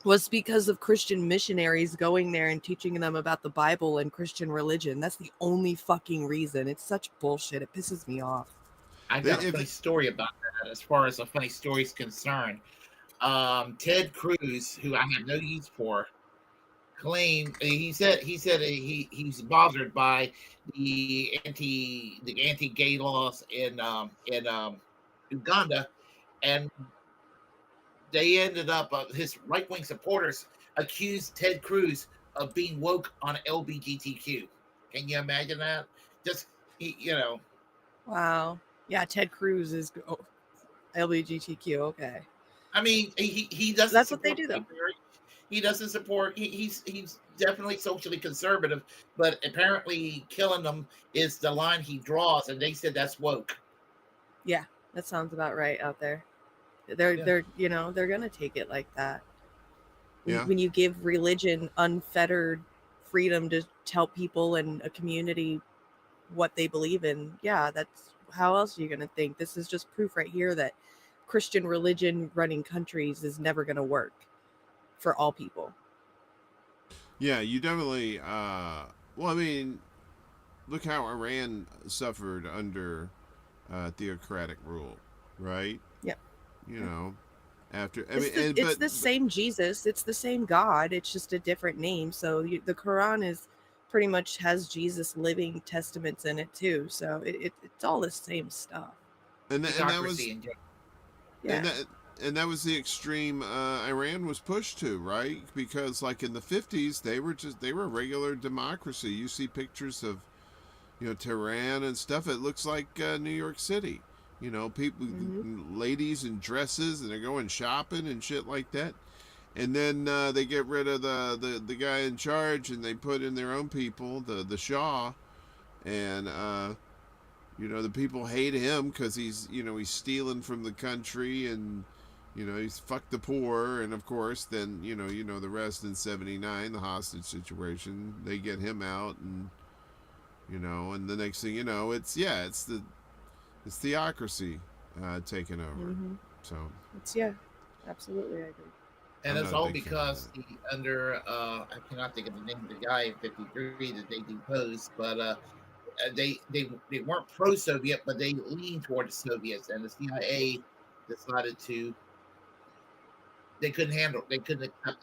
was because of Christian missionaries going there and teaching them about the Bible and Christian religion. That's the only fucking reason. It's such bullshit. It pisses me off. I got a funny story about that. As far as a funny story is concerned, Ted Cruz, who I have no use for, claimed he said he's bothered by the anti-gay laws in Uganda, and they ended up his right-wing supporters accused Ted Cruz of being woke on LGBTQ. Can you imagine that? Just Wow. Yeah, Ted Cruz is LGBTQ. Okay. I mean, he doesn't. That's what they do, though. He doesn't support. He's definitely socially conservative, but apparently killing them is the line he draws, and they said that's woke. Yeah, that sounds about right out there. They're they're gonna take it like that. When you give religion unfettered freedom to tell people in a community what they believe in, yeah, that's how else are you gonna think? This is just proof right here that Christian religion running countries is never gonna work for all people. Yeah, you definitely well, I mean, look how Iran suffered under theocratic rule, right? Yep. You know, after it's the same Jesus, it's the same God, it's just a different name. So the Quran is pretty much has Jesus living testaments in it too. So it's all the same stuff. And that was and that was the extreme Iran was pushed to, right? Because like in the 50s, they were a regular democracy. You see pictures of Tehran and stuff. It looks like New York City. People, ladies in dresses, and they're going shopping and shit like that. And then they get rid of the guy in charge, and they put in their own people, the Shah, and the people hate him because he's stealing from the country, and he's fucked the poor, and of course then the rest in 79, the hostage situation, they get him out, and and the next thing it's theocracy taking over. So it's absolutely, I agree. And it's all because under I cannot think of the name of the guy in 53 that they deposed, but they weren't pro-Soviet, but they leaned toward the Soviets, and the CIA decided they couldn't accept that.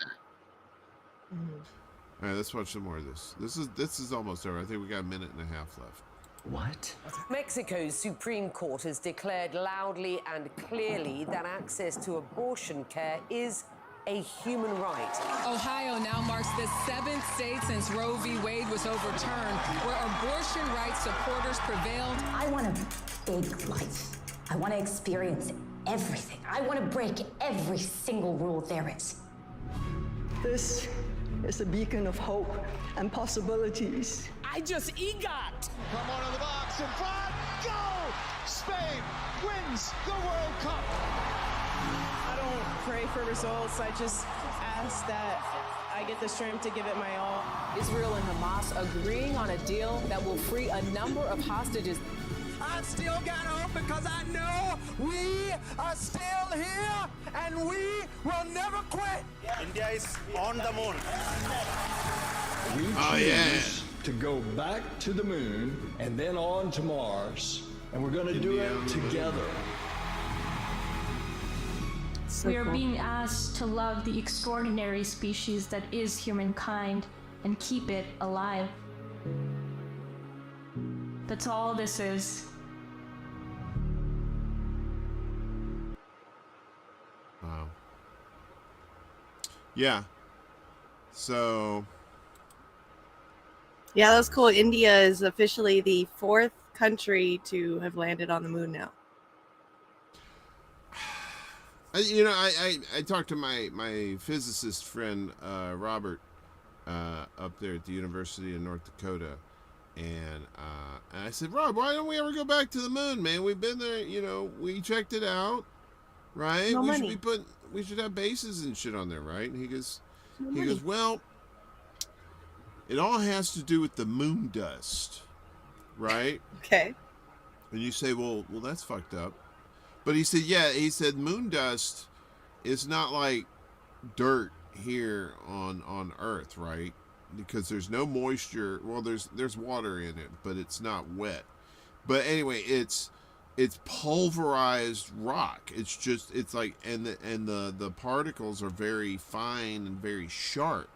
All right, let's watch some more of this. This is almost over. I think we got a minute and a half left. What? Mexico's Supreme Court has declared loudly and clearly that access to abortion care is a human right. Ohio now marks the 7th state since Roe v. Wade was overturned, where abortion rights supporters prevailed. I want a big life. I want to experience everything. I want to break every single rule there is. This is a beacon of hope and possibilities. I just EGOT. Come on in the box in front. Go! Spain wins the World Cup. I don't pray for results. I just ask that I get the strength to give it my all. Israel and Hamas agreeing on a deal that will free a number of hostages. I still got hope because I know we are still here and we will never quit. India is on the moon. We choose to go back to the moon and then on to Mars, and we're going to do it together. We are being asked to love the extraordinary species that is humankind and keep it alive. That's all this is. Wow. Yeah. So. Yeah, that's cool. India is officially the 4th country to have landed on the moon now. I talked to my physicist friend Robert up there at the University of North Dakota, and I said, Rob, why don't we ever go back to the moon, man? We've been there, we checked it out, right? No money. We should have bases and shit on there, right? And he goes, well, it all has to do with the moon dust, right? Okay. And you say, well, that's fucked up. But he said, moon dust is not like dirt here on Earth, right? Because there's no moisture. Well, there's water in it, but it's not wet. But anyway, it's pulverized rock. It's like, and the particles are very fine and very sharp,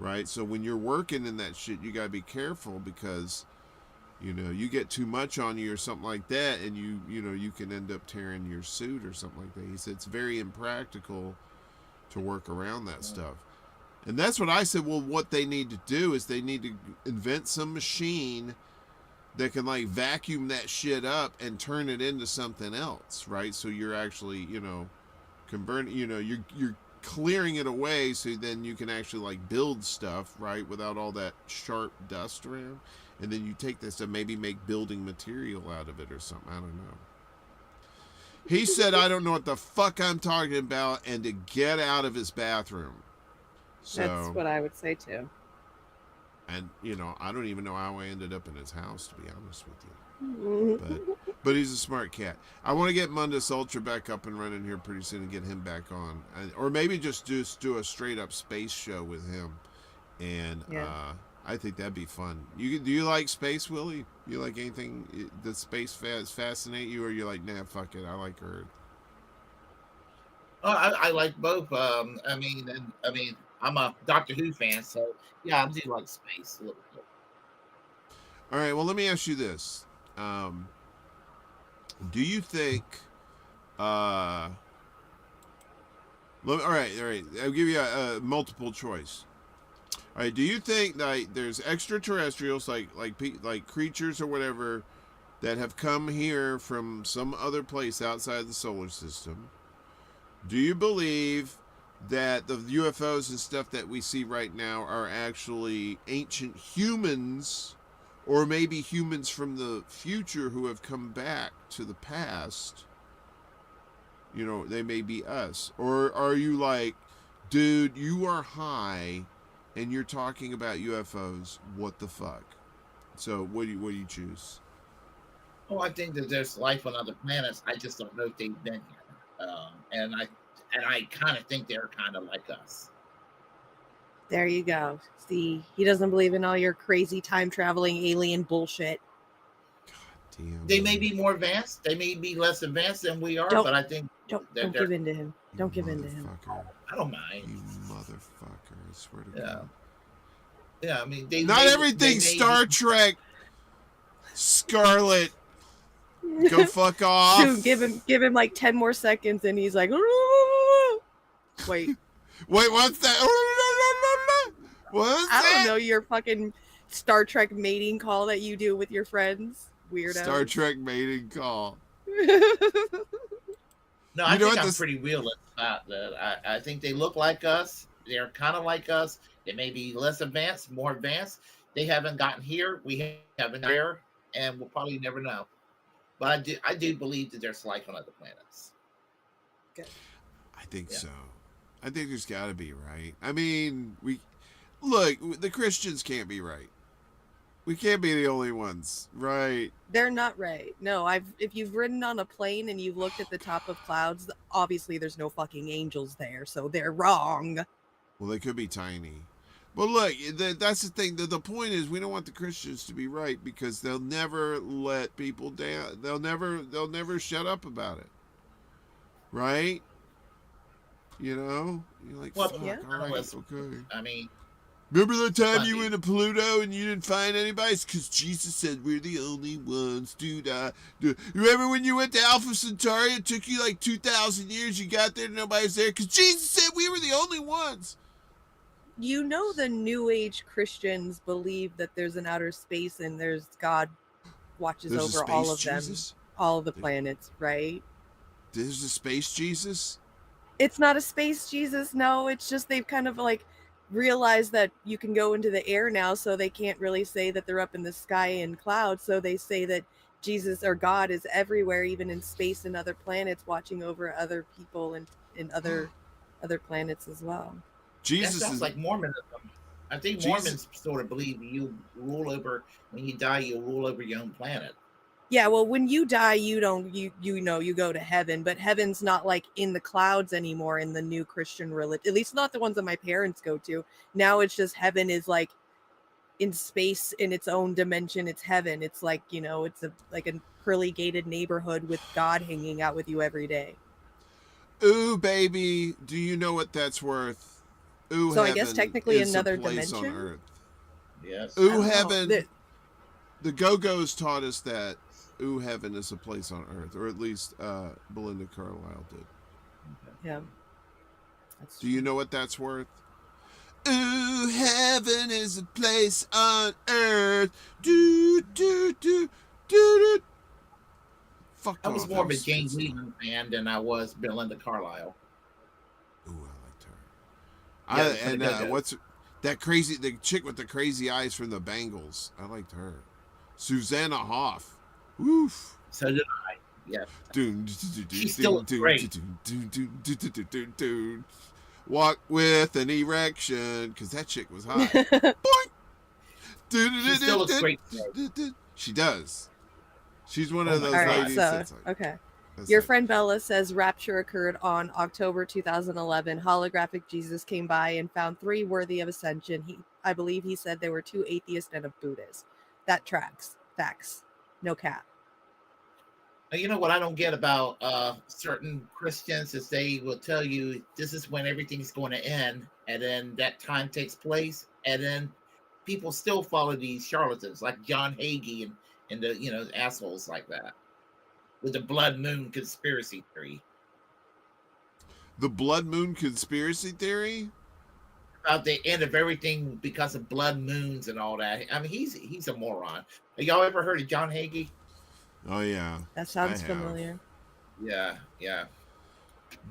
right? So when you're working in that shit, you got to be careful because, you know, you get too much on you or something like that, and you can end up tearing your suit or something like that. He said it's very impractical to work around that stuff. And that's what I said, well, what they need to do is they need to invent some machine that can like vacuum that shit up and turn it into something else, right? So you're actually, you know, converting, you know, you're clearing it away so then you can actually like build stuff, right, without all that sharp dust around. And then you take this and maybe make building material out of it or something. I don't know. He said, I don't know what the fuck I'm talking about, and to get out of his bathroom. So, that's what I would say too. And, you know, I don't even know how I ended up in his house, to be honest with you. But he's a smart cat. I want to get Mundus Ultra back up and running here pretty soon and get him back on. Or maybe just do a straight-up space show with him. And I think that'd be fun. Do you like space, Willie? You like anything that space fascinate you? Or you're like, nah, fuck it, I like Earth? I like both. I mean, I'm a Doctor Who fan, so yeah, I do like space a little bit. All right, well, let me ask you this. Do you think... all right. I'll give you a multiple choice. All right, do you think that there's extraterrestrials, like creatures or whatever, that have come here from some other place outside the solar system? Do you believe that the UFOs and stuff that we see right now are actually ancient humans, or maybe humans from the future who have come back to the past? You know, they may be us. Or are you like, dude, you are high and you're talking about UFOs? What the fuck? So what do you choose? Oh, I think that there's life on other planets. I just don't know if they've been here. And I kind of think they're kind of like us. There you go. See, he doesn't believe in all your crazy time traveling alien bullshit. Damn. They may be more advanced. They may be less advanced than we are, but I think don't give in to him. Don't give in to him. I don't mind. You motherfucker! I swear to God. Yeah, I mean, not everything Star Trek. Scarlet, go fuck off. Dude, give him like 10 more seconds, and he's like, wait, what's that? What's I that? don't know, your fucking Star Trek mating call that you do with your friends, weirdo. Star Trek mating call. No, I think I'm pretty realist about that. I think they look like us. They're kind of like us. They may be less advanced, more advanced. They haven't gotten here. We haven't there, and we'll probably never know. But I do believe that there's life on other planets. Good. I think so. I think there's got to be, right? I mean, look, the Christians can't be right. We can't be the only ones, right? They're not right. No, if you've ridden on a plane and you've looked at the top of clouds, obviously there's no fucking angels there, so they're wrong. Well, they could be tiny. But look, that's the thing. The point is, we don't want the Christians to be right because they'll never let people down. They'll never shut up about it, right? You know, you're like, fuck, all right, okay. I mean, remember the time you went to Pluto and you didn't find anybody? It's because Jesus said we're the only ones, dude. Remember when you went to Alpha Centauri? It took you like 2,000 years. You got there and nobody's there because Jesus said we were the only ones. You know, the New Age Christians believe that there's an outer space and there's God watches over all of Jesus? them, all of the planets, right? There's a space Jesus? It's not a space Jesus, no. It's just they've kind of like realized that you can go into the air now, so they can't really say that they're up in the sky in clouds. So they say that Jesus or God is everywhere, even in space and other planets, watching over other people and in other planets as well. Jesus that sounds is like Mormonism. I think Mormons sort of believe you rule over, when you die, you'll rule over your own planet. Yeah, well, when you die, you go to heaven, but heaven's not like in the clouds anymore in the new Christian religion. At least not the ones that my parents go to. Now it's just heaven is like in space in its own dimension. It's heaven. It's like, it's like a pearly gated neighborhood with God hanging out with you every day. Ooh, baby, do you know what that's worth? Ooh, so heaven I guess technically is another a place dimension. on Earth. Yes. Ooh, heaven. The Go-Go's taught us that Ooh, heaven is a place on Earth, or at least Belinda Carlisle did. Yeah. Do you know what that's worth? Ooh, heaven is a place on Earth. Do, do, do, do, do. Fuck I was off, more of a that Jane was stupid. Weaver fan than I was Belinda Carlisle. Ooh, I liked her. Yeah, And what's that crazy, the chick with the crazy eyes from the Bangles? I liked her. Susanna Hoff. Woof. So did I. Yeah. She's still great. Walk with an erection, because that chick was hot. Boink. She still looks great. She does. She's one of those All right, ladies so that's like, okay. that's Your like, friend Bella says rapture occurred on October 2011. Holographic Jesus came by and found 3 worthy of ascension. I believe he said there were 2 atheists and a Buddhist. That tracks. Facts. No cap. You know what I don't get about certain Christians is they will tell you this is when everything's going to end, and then that time takes place, and then people still follow these charlatans like John Hagee and the assholes like that with the blood moon conspiracy theory. the blood moon conspiracy theory? About the end of everything because of blood moons and all that. I mean, he's a moron. Have y'all ever heard of John Hagee? Oh, yeah. That sounds familiar. Yeah, yeah.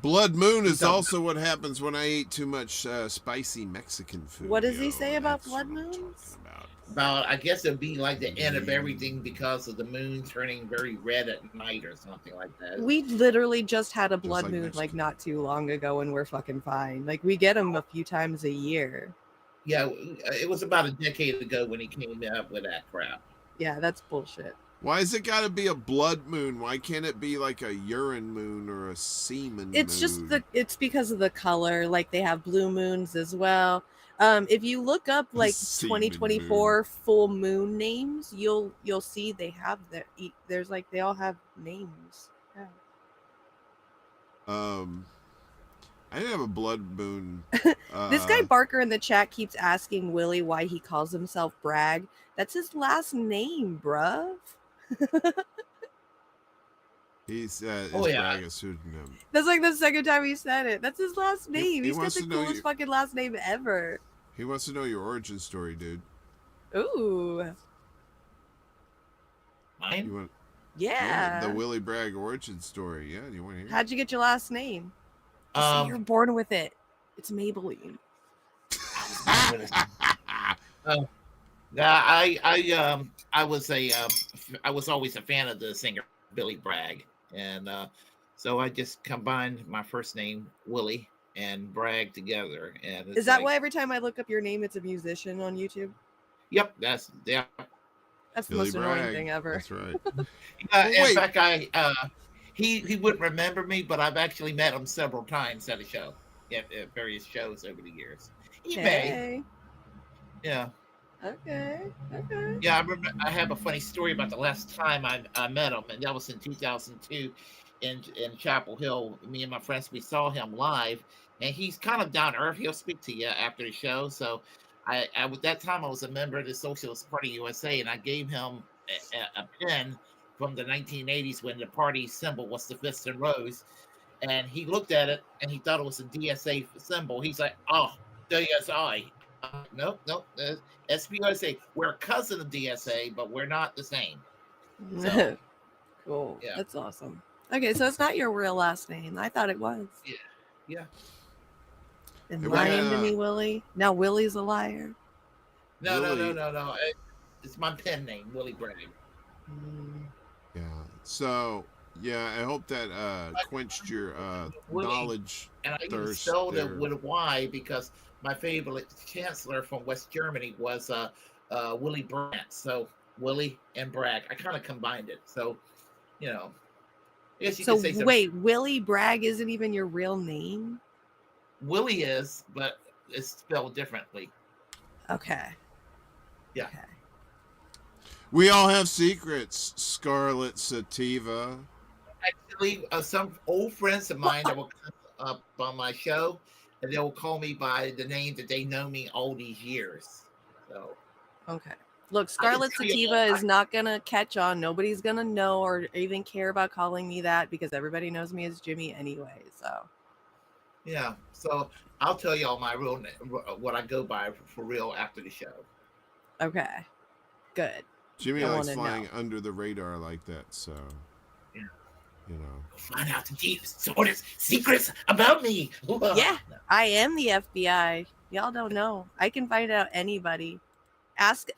Blood moon is also what happens when I eat too much spicy Mexican food. What does he say about blood moons? About, I guess it'd be like the end of everything because of the moon turning very red at night or something like that. We literally just had a blood like moon Mexico. like not too long ago, and we're fucking fine. Like we get them a few times a year. Yeah, it was about a decade ago when he came up with that crap. Yeah, that's bullshit. Why has it got to be a blood moon? Why can't it be like a urine moon or a semen It's moon? just it's because of the color. Like they have blue moons as well. If you look up like Semen 2024 full moon names, you'll see they have there's like they all have names. Yeah. I didn't have a blood moon. This guy Barker in the chat keeps asking Willie why he calls himself Bragg. That's his last name, bruv. He's Oh, yeah. Bragg a pseudonym. That's like the second time he said it. That's his last name. he He's got wants the to know coolest you- fucking last name ever. He wants to know your origin story, dude. Ooh. Mine? You want Yeah. the Willie Bragg origin story? Yeah, do you want to hear? How'd you get your last name? You say you're born with it. It's Maybelline. Yeah, I was always a fan of the singer Billy Bragg, and so I just combined my first name Willie and Bragg together. And Is that why every time I look up your name, it's a musician on YouTube? Yep, that's the Billy most annoying Bragg. thing ever. That's right. In wait. fact, he wouldn't remember me, but I've actually met him several times at a show, at various shows over the years. He may, Hey. yeah. Okay. Yeah, I remember. I have a funny story about the last time I met him, and that was in 2002 in Chapel Hill. Me and my friends, we saw him live, and he's kind of down to earth. He'll speak to you after the show. So, I at that time I was a member of the Socialist Party USA, and I gave him a pen from the 1980s when the party symbol was the fist and rose, and he looked at it and he thought it was a DSA symbol. He's like, "Oh, DSI." Nope. SPUSA. We're a cousin of DSA, but we're not the same. So, Cool. Yeah. That's awesome. Okay, so it's not your real last name. I thought it was. yeah. Been Hey, lying to me, Willie. Now Willie's a liar. No. Willie. It's my pen name, Willie Bragg. Yeah. So, yeah, I hope that quenched your Willie. knowledge And I even thirst spelled there. it with a Y because my favorite chancellor from West Germany was Willy Brandt. So Willie and Bragg. I kind of combined it. So, I guess you So could say something. wait, Willie Bragg isn't even your real name? Willie is, but it's spelled differently. Okay. Yeah. We all have secrets, Scarlet Sativa. Actually, some old friends of mine that were up on my show, and they'll call me by the name that they know me all these years. So okay. Look, Scarlet Sativa is not gonna catch on. Nobody's gonna know or even care about calling me that because everybody knows me as Jimmy anyway. So yeah, so I'll tell y'all my real name, what I go by for real after the show. okay, good. Jimmy likes flying under the radar like that, so yeah. You know, find out the deep secrets about me. Yeah, I am the FBI. Y'all don't know. I can find out anybody. Ask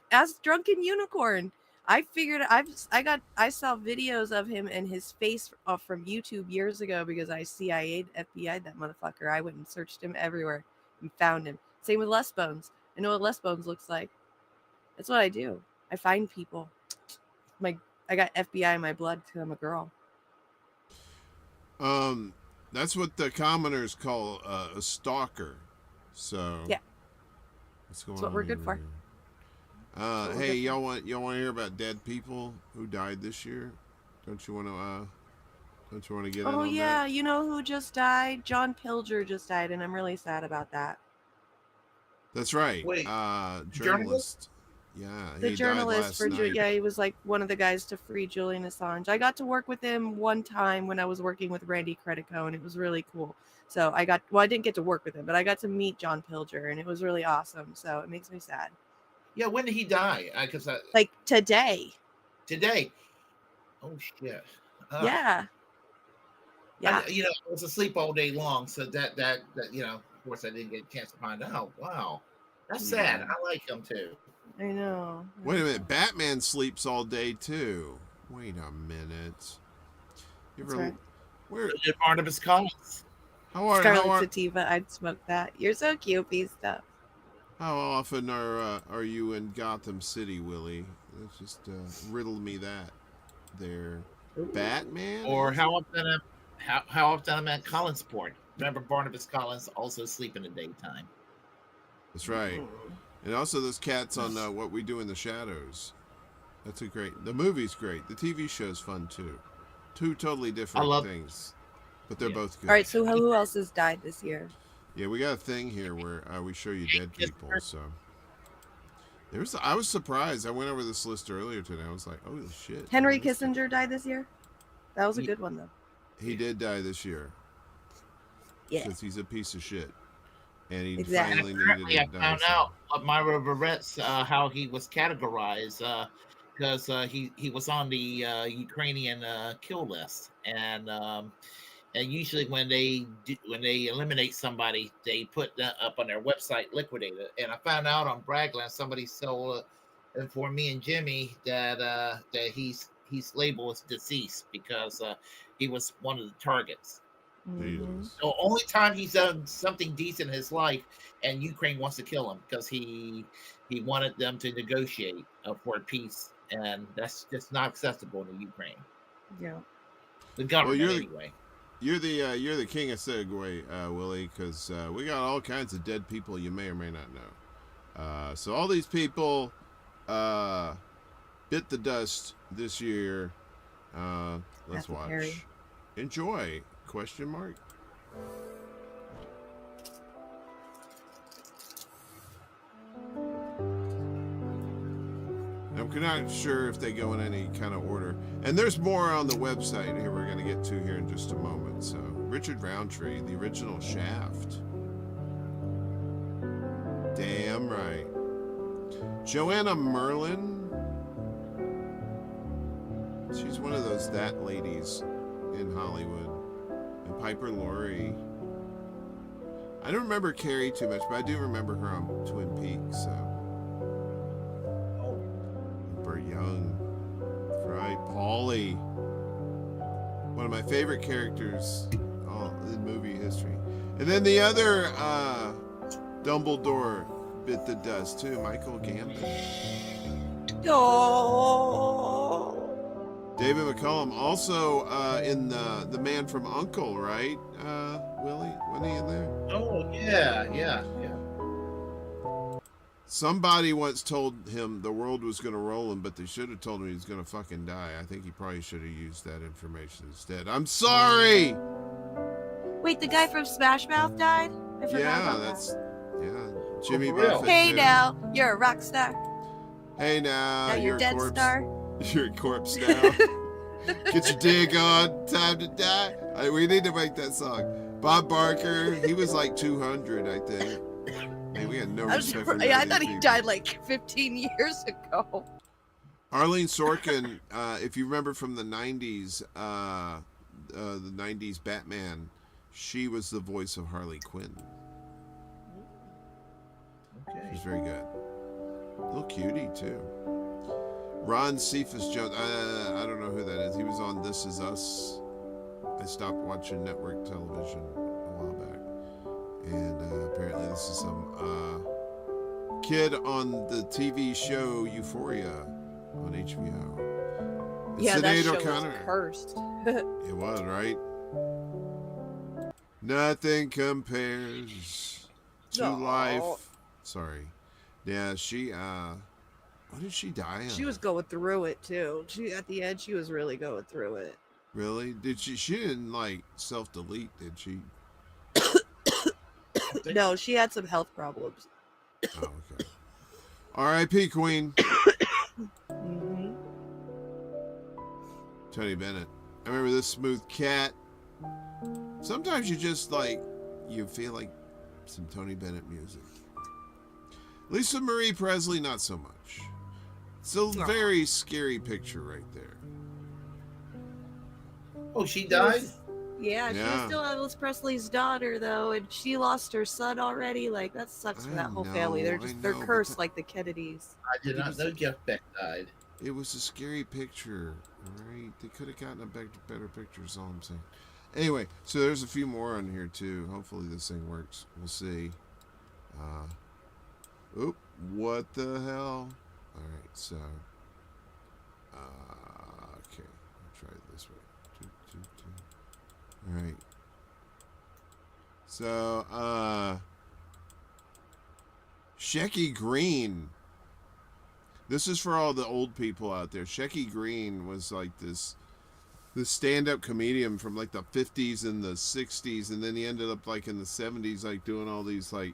Drunken Unicorn. I figured I saw videos of him and his face from YouTube years ago because I CIA'd FBI'd that motherfucker. I went and searched him everywhere and found him. Same with Les Bones. I know what Les Bones looks like. That's what I do. I find people. I got FBI in my blood because I'm a girl. That's what the commoners call a stalker. So yeah, what's going that's what on we're good for. Hey, y'all want to hear about dead people who died this year? Don't you want to get in on that? Oh yeah, you know who just died? John Pilger just died, and I'm really sad about that. That's right. Wait, journalist. Yeah, the journalist for he was like one of the guys to free Julian Assange. I got to work with him one time when I was working with Randy Credico, and it was really cool. So I didn't get to work with him, but I got to meet John Pilger, and it was really awesome. So it makes me sad. Yeah, when did he die? Like today. Today. Oh shit. Yeah. I was asleep all day long, so that of course I didn't get a chance to find out. Wow, that's sad. I like him too. I know. Wait a minute, Batman sleeps all day too. Wait a minute. Where did Barnabas Collins? Scarlet Sativa, I'd smoke that. You're so cute, stuff. How often are you in Gotham City, Willie? Let's just riddle me that. There, Batman. Or how often I'm at Collinsport? Remember, Barnabas Collins also sleep in the daytime. That's right. And also those cats on What We Do in the Shadows. That's the movie's great. The TV show's fun too. Two totally different things, but they're both good. All right, so who else has died this year? Yeah, we got a thing here where we show you dead people. So I was surprised. I went over this list earlier today. I was like, oh shit. Henry Kissinger died this year. That was a good one though. He did die this year. Yeah. Because he's a piece of shit. And he finally needed to I found out Myra Barrett's how he was categorized because he was on the Ukrainian kill list, and usually when they eliminate somebody, they put that up on their website, liquidated. And I found out on Bragland somebody informed me and Jimmy that he's labeled as deceased because he was one of the targets. Mm-hmm. So only time he's done something decent in his life, and Ukraine wants to kill him because he wanted them to negotiate for peace, and that's just not acceptable to Ukraine. Yeah, the government anyway. You're the king of segue, Willie, because we got all kinds of dead people you may or may not know. So all these people bit the dust this year. Let's watch. Harry. Enjoy. Question mark. I'm not sure if they go in any kind of order. And there's more on the website here we're going to get to here in just a moment. So Richard Roundtree, the original Shaft. Damn right. Joanna Merlin. She's one of those that ladies in Hollywood. And Piper Laurie. I don't remember Carrie too much, but I do remember her on Twin Peaks. So. Burt Young. Right. Paulie. One of my favorite characters in movie history. And then the other Dumbledore bit the dust too, Michael Gambon. Oh. David McCullum, also in the Man from U.N.C.L.E., right, Willie? Wasn't he in there? Oh, yeah. Somebody once told him the world was going to roll him, but they should have told him he was going to fucking die. I think he probably should have used that information instead. I'm sorry! Wait, the guy from Smash Mouth died? I forgot about that's Jimmy for real? Buffett. Hey too. now, you're a rock star. Hey now, Now you're a dead corpse. star. You're a corpse now. Get your dig on, time to die. We need to make that song. Bob Barker, he was like 200, I think. Man, we had no respect for I these thought he people. died like 15 years ago. Arlene Sorkin, if you remember from the 90s, the 90s Batman, she was the voice of Harley Quinn. Okay. She's very good. A little cutie, too. Ron Cephas Jones, I don't know who that is. He was on This Is Us. I stopped watching network television a while back. And apparently this is some kid on the TV show Euphoria on HBO. It's Yeah, that Sinead show O'Connor. was cursed. It was, right? Nothing compares to No. life. Sorry. Yeah, she, what did she die of? She was going through it too. At the end, she was really going through it. Really? Did she didn't, like, self-delete, did she? No, she had some health problems. Oh, okay. R.I.P. Queen. Mm-hmm. Tony Bennett. I remember this Smooth Cat. Sometimes you just, like, you feel like some Tony Bennett music. Lisa Marie Presley, not so much. It's a very scary picture right there. Oh, she died? Yeah, she was Yeah. still Elvis Presley's daughter though, and she lost her son already. Like that sucks for that whole family. They're know, but cursed like the Kennedys. I did not know Jeff Beck died. It was a scary picture, all right? They could have gotten a better picture, is all I'm saying. Anyway, so there's a few more on here, too. Hopefully this thing works. We'll see. Oop, what the hell? All right, so... okay, I'll try it this way. All right. So, Shecky Green. This is for all the old people out there. Shecky Green was like this stand-up comedian from like the 50s and the 60s, and then he ended up like in the 70s like doing all these like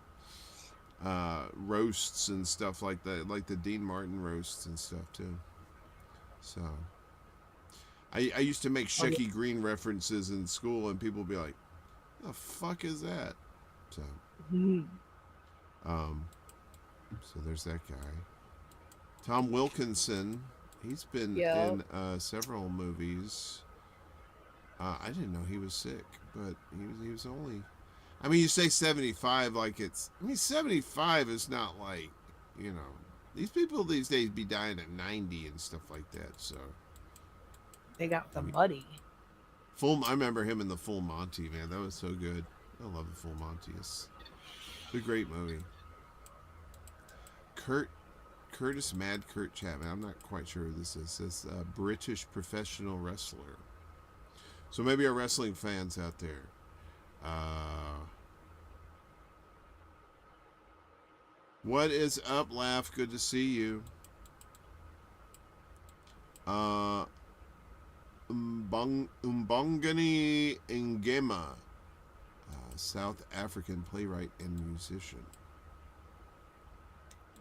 roasts and stuff like that, like the Dean Martin roasts and stuff too. So I used to make Shecky Green references in school, and people would be like, "The fuck is that?" So so there's that guy. Tom Wilkinson, he's been in several movies. I didn't know he was sick, but he was only... I mean, you say 75 like it's... I mean, 75 is not like, you know... These people these days be dying at 90 and stuff like that, so... They got the money. I remember him in the Full Monty, man. That was so good. I love the Full Monty. It's a great movie. Curtis Mad Kurt Chapman. I'm not quite sure who this is. This British professional wrestler. So maybe our wrestling fans out there. What is up, Laugh? Good to see you. Umbongani Ngema, South African playwright and musician.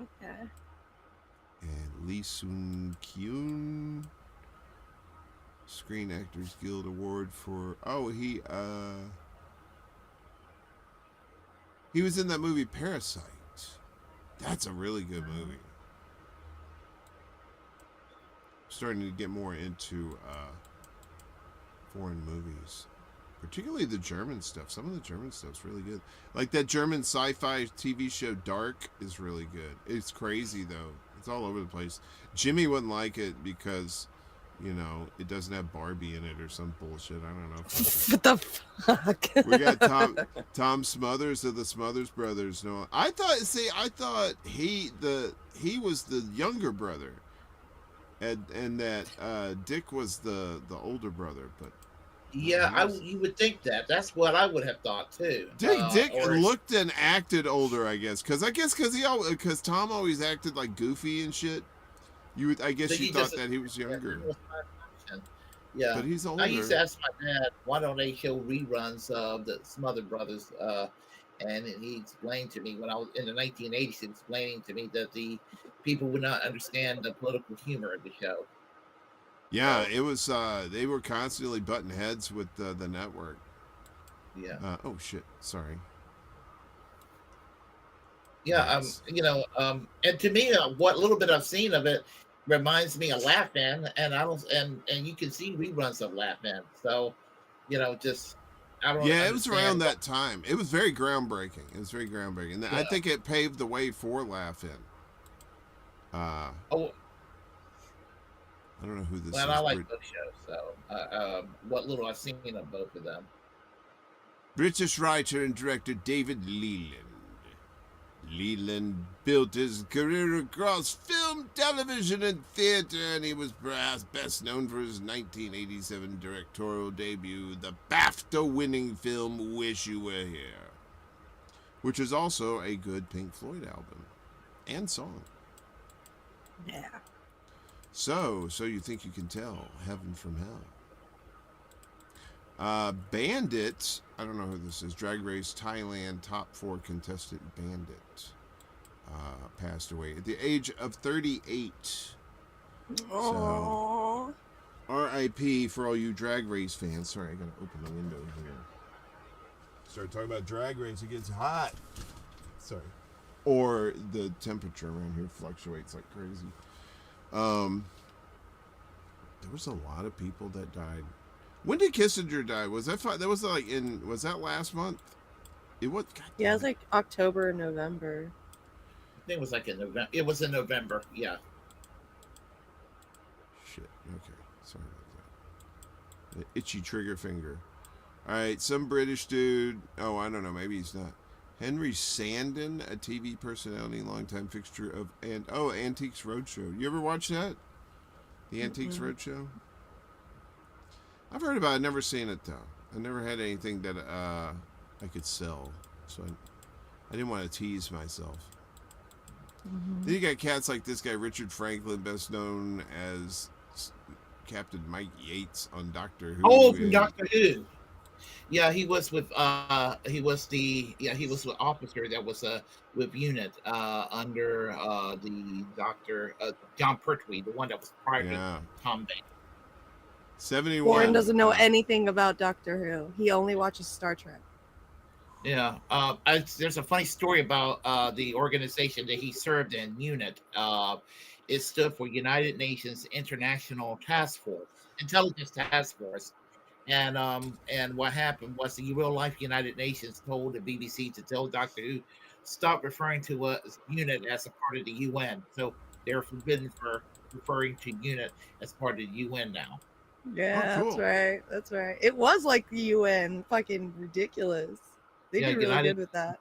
Okay. And Lee Sun Kyun, Screen Actors Guild Award for... Oh, he was in that movie Parasite. That's a really good movie. Starting to get more into foreign movies, particularly the German stuff. Some of the German stuff's really good. Like that German sci-fi TV show Dark is really good. It's crazy though. It's all over the place. Jimmy wouldn't like it because, you know, it doesn't have Barbie in it or some bullshit. I don't know. What the fuck? We got Tom Smothers of the Smothers Brothers. No, I thought he was the younger brother, and that Dick was the older brotder. But yeah, you would think that. That's what I would have thought too. Dick looked and acted older, I guess, because Tom always acted like goofy and shit. You thought that he was younger. Yeah, but he's older. I used to ask my dad, why don't they show reruns of the Smother Brothers? And he explained to me when I was in the 1980s, explaining to me that the people would not understand the political humor of the show. Yeah, it was. They were constantly butting heads with the network. Yeah. Oh shit! Sorry. Yeah. And to me, what little bit I've seen of it reminds me of Laugh-In, and I don't, and you can see reruns of Laugh-In. So, just I don't. Yeah, it was around understand that time. It was very groundbreaking. It was very groundbreaking. I think it paved the way for Laugh-In. Oh, I don't know who this well, is. I like both shows. So, what little I've seen of both of them. British writer and director David Leland. Leland built his career across film, television, and theater, and he was perhaps best known for his 1987 directorial debut, the BAFTA-winning film Wish You Were Here, which is also a good Pink Floyd album and song. Yeah. So you think you can tell Heaven from Hell. Bandit, I don't know who this is, Drag Race Thailand top 4 contestant Bandit passed away at the age of 38. So, R.I.P. for all you Drag Race fans. Sorry, I gotta open the window here. Start talking about Drag Race, it gets hot. Sorry. Or the temperature around here fluctuates like crazy. There was a lot of people that died. When did Kissinger die? Was that was that last month? It was. Yeah, it was like October or November. I think it was like in November. It was in November. Yeah. Shit. Okay. Sorry about that. The itchy trigger finger. All right. Some British dude. Oh, I don't know. Maybe he's not. Henry Sandon, a TV personality, longtime fixture of Antiques Roadshow. You ever watch that? The Antiques Roadshow? I've heard about it, never seen it though. I never had anything that I could sell, so I didn't want to tease myself. Then you got cats like this guy, Richard Franklin, best known as Captain Mike Yates on Doctor Who. Oh, from Doctor Who. Yeah, he was with he was with officer that was with unit under the Doctor John Pertwee, the one that was prior to Tom Baker. 71. Warren doesn't know anything about Doctor Who. He only watches Star Trek. Yeah, there's a funny story about the organization that he served in, UNIT. It stood for United Nations International Task Force, Intelligence Task Force. And what happened was the real life United Nations told the BBC to tell Doctor Who stop referring to a UNIT as a part of the UN. So they're forbidden for referring to UNIT as part of the UN now. Yeah, cool. That's right. It was like the UN, fucking ridiculous. They did really good with that.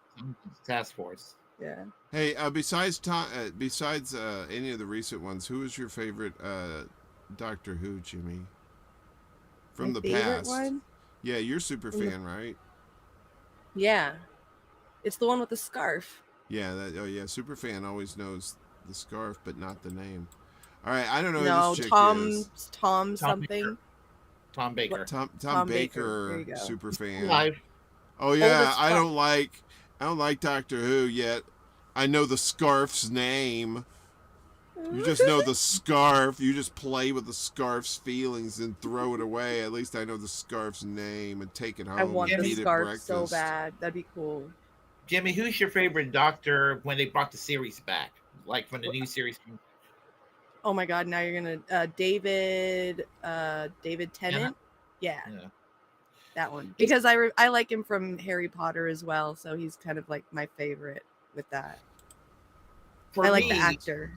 Task Force. Yeah. Hey, besides any of the recent ones, who is your favorite Doctor Who, Jimmy? From My the favorite past. one? Yeah, you're a super fan, right? Yeah. It's the one with the scarf. Yeah, super fan always knows the scarf, but not the name. All right, I don't know No, who this chick is. Tom something. Tom Baker. Tom Baker, There you go. super fan. Live. Oh yeah, I don't like Doctor Who yet. I know the scarf's name. You just know the scarf. You just play with the scarf's feelings and throw it away. At least I know the scarf's name and take it home. I want and the eat scarf it so bad. That'd be cool. Jimmy, who's your favorite Doctor when they brought the series back? Like from the new series? Oh my God! Now you're gonna David Tennant. Yeah, that one because I like him from Harry Potter as well. So he's kind of like my favorite with that. I like the actor.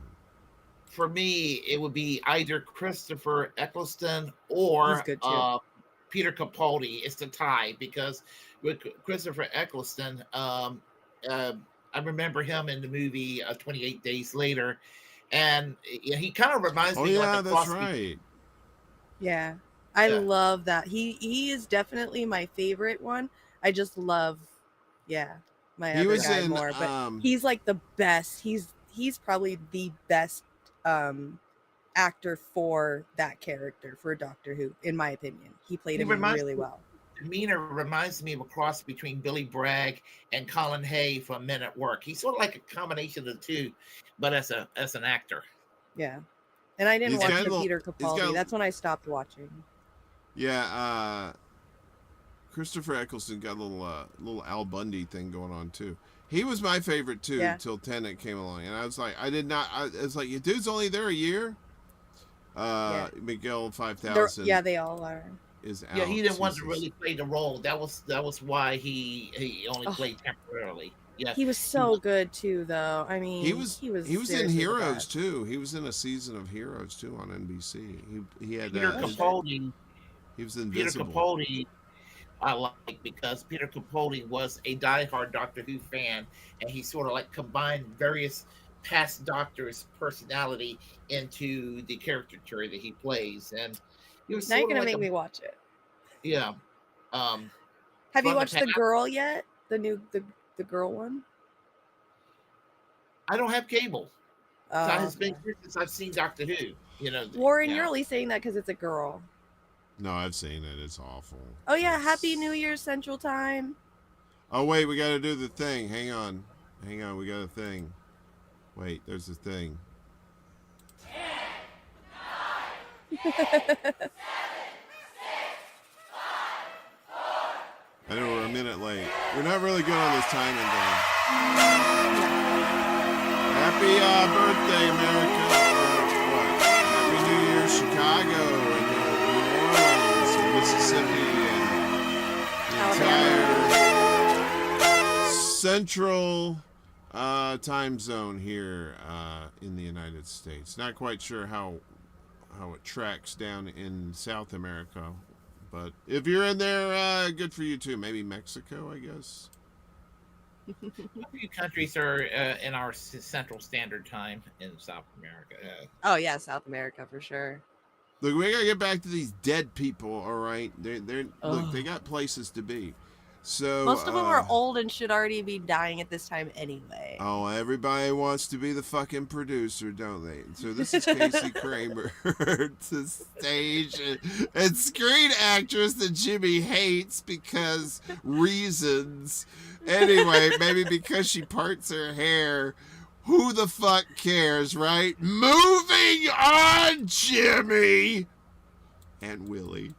For me, it would be either Christopher Eccleston or Peter Capaldi. It's the tie because with Christopher Eccleston, I remember him in the movie 28 Days Later, and he kind of reminds me. Oh like yeah, a that's right. Yeah, I love that. He is definitely my favorite one. I just love, my other guy more. But he's like the best. He's probably the best actor for that character, for Doctor Who, in my opinion. He played him really well. Demeanor reminds me of a cross between Billy Bragg and Colin Hay from Men at Work. He's sort of like a combination of the two, but as an actor. Yeah. And I didn't watch the Peter Capaldi. That's when I stopped watching. Yeah, Christopher Eccleston got a little Al Bundy thing going on too. He was my favorite too until Tennant came along, and I was like, it's like, your dude's only there a year. Miguel 5000. Yeah, they all are. Is out. Yeah, he didn't want to really play the role. That was why he only played temporarily. Yeah, he was so good too, though. I mean, he was in Heroes too. He was in a season of Heroes too on NBC. He had Peter Capaldi. He was invisible. Peter Capaldi, I like, because Peter Capaldi was a diehard Doctor Who fan, and he sort of like combined various past Doctors' personality into the caricature that he plays, and he was. Now you're gonna make me watch it. Yeah. Have you watched The Girl yet? The girl one? I don't have cable. It's been years since I've seen Doctor Who. Warren, you're only saying that because it's a girl. No, I've seen it. It's awful. Oh yeah, Happy New Year Central Time. Oh wait, we got to do the thing. Hang on, we got a thing. Wait, there's a thing. 10, 9, 7, 6, 5, 4. I know we're a minute late. We're not really good on this timing thing. Happy birthday, America! What? Happy New Year, Chicago, and New Orleans, and Mississippi, and the entire central time zone here in the United States. Not quite sure how it tracks down in South America, but if you're in there, good for you too. Maybe Mexico, I guess. A few countries are in our Central Standard Time in South America. Oh yeah, South America for sure. Look, we gotta get back to these dead people. All right, look, they got places to be. So most of them are old and should already be dying at this time anyway. Oh, everybody wants to be the fucking producer, don't they? So this is Casey Kramer, to stage and screen actress that Jimmy hates because reasons. Anyway, maybe because she parts her hair. Who the fuck cares, right? Moving on, Jimmy and Willie.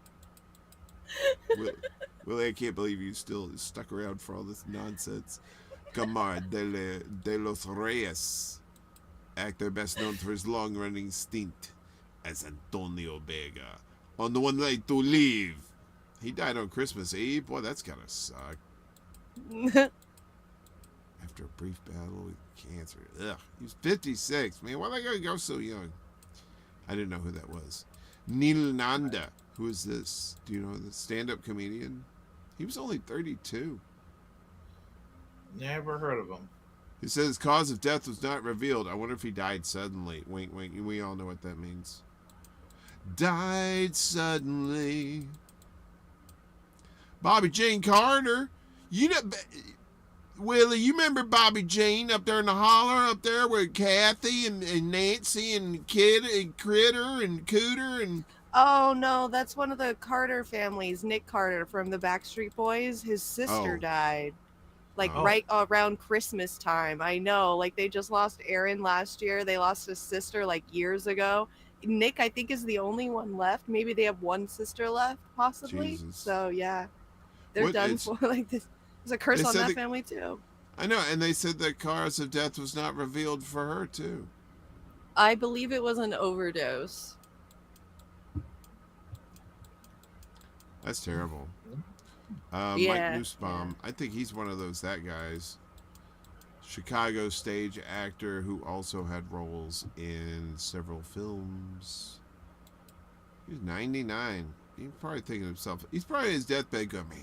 Willie, I can't believe you still stuck around for all this nonsense. Camar de los Reyes, actor best known for his long-running stint as Antonio Vega on The One Night to Leave. He died on Christmas Eve. Boy, that's gotta suck. After a brief battle with cancer. Ugh, he was 56. Man, why did I go so young? I didn't know who that was. Neil Nanda. Who is this? Do you know the stand-up comedian? He was only 32. Never heard of him. He says his cause of death was not revealed. I wonder if he died suddenly. Wink, wink. We all know what that means. Died suddenly. Bobby Jane Carter. You know, Willie, you remember Bobby Jane up there in the holler up there with Kathy and Nancy and Kid and Critter and Cooter and... Oh no, that's one of the Carter families. Nick Carter from the Backstreet Boys. His sister died, right around Christmas time. I know, like they just lost Aaron last year. They lost his sister like years ago. Nick, I think, is the only one left. Maybe they have one sister left, possibly. Jesus. So yeah, they're done for. Like this. There's a curse on that family too. I know, and they said the cause of death was not revealed for her too. I believe it was an overdose. That's terrible. Mike Nussbaum, I think he's one of that guys. Chicago stage actor who also had roles in several films. He's 99. He's probably thinking to himself, he's probably in his deathbed going, man,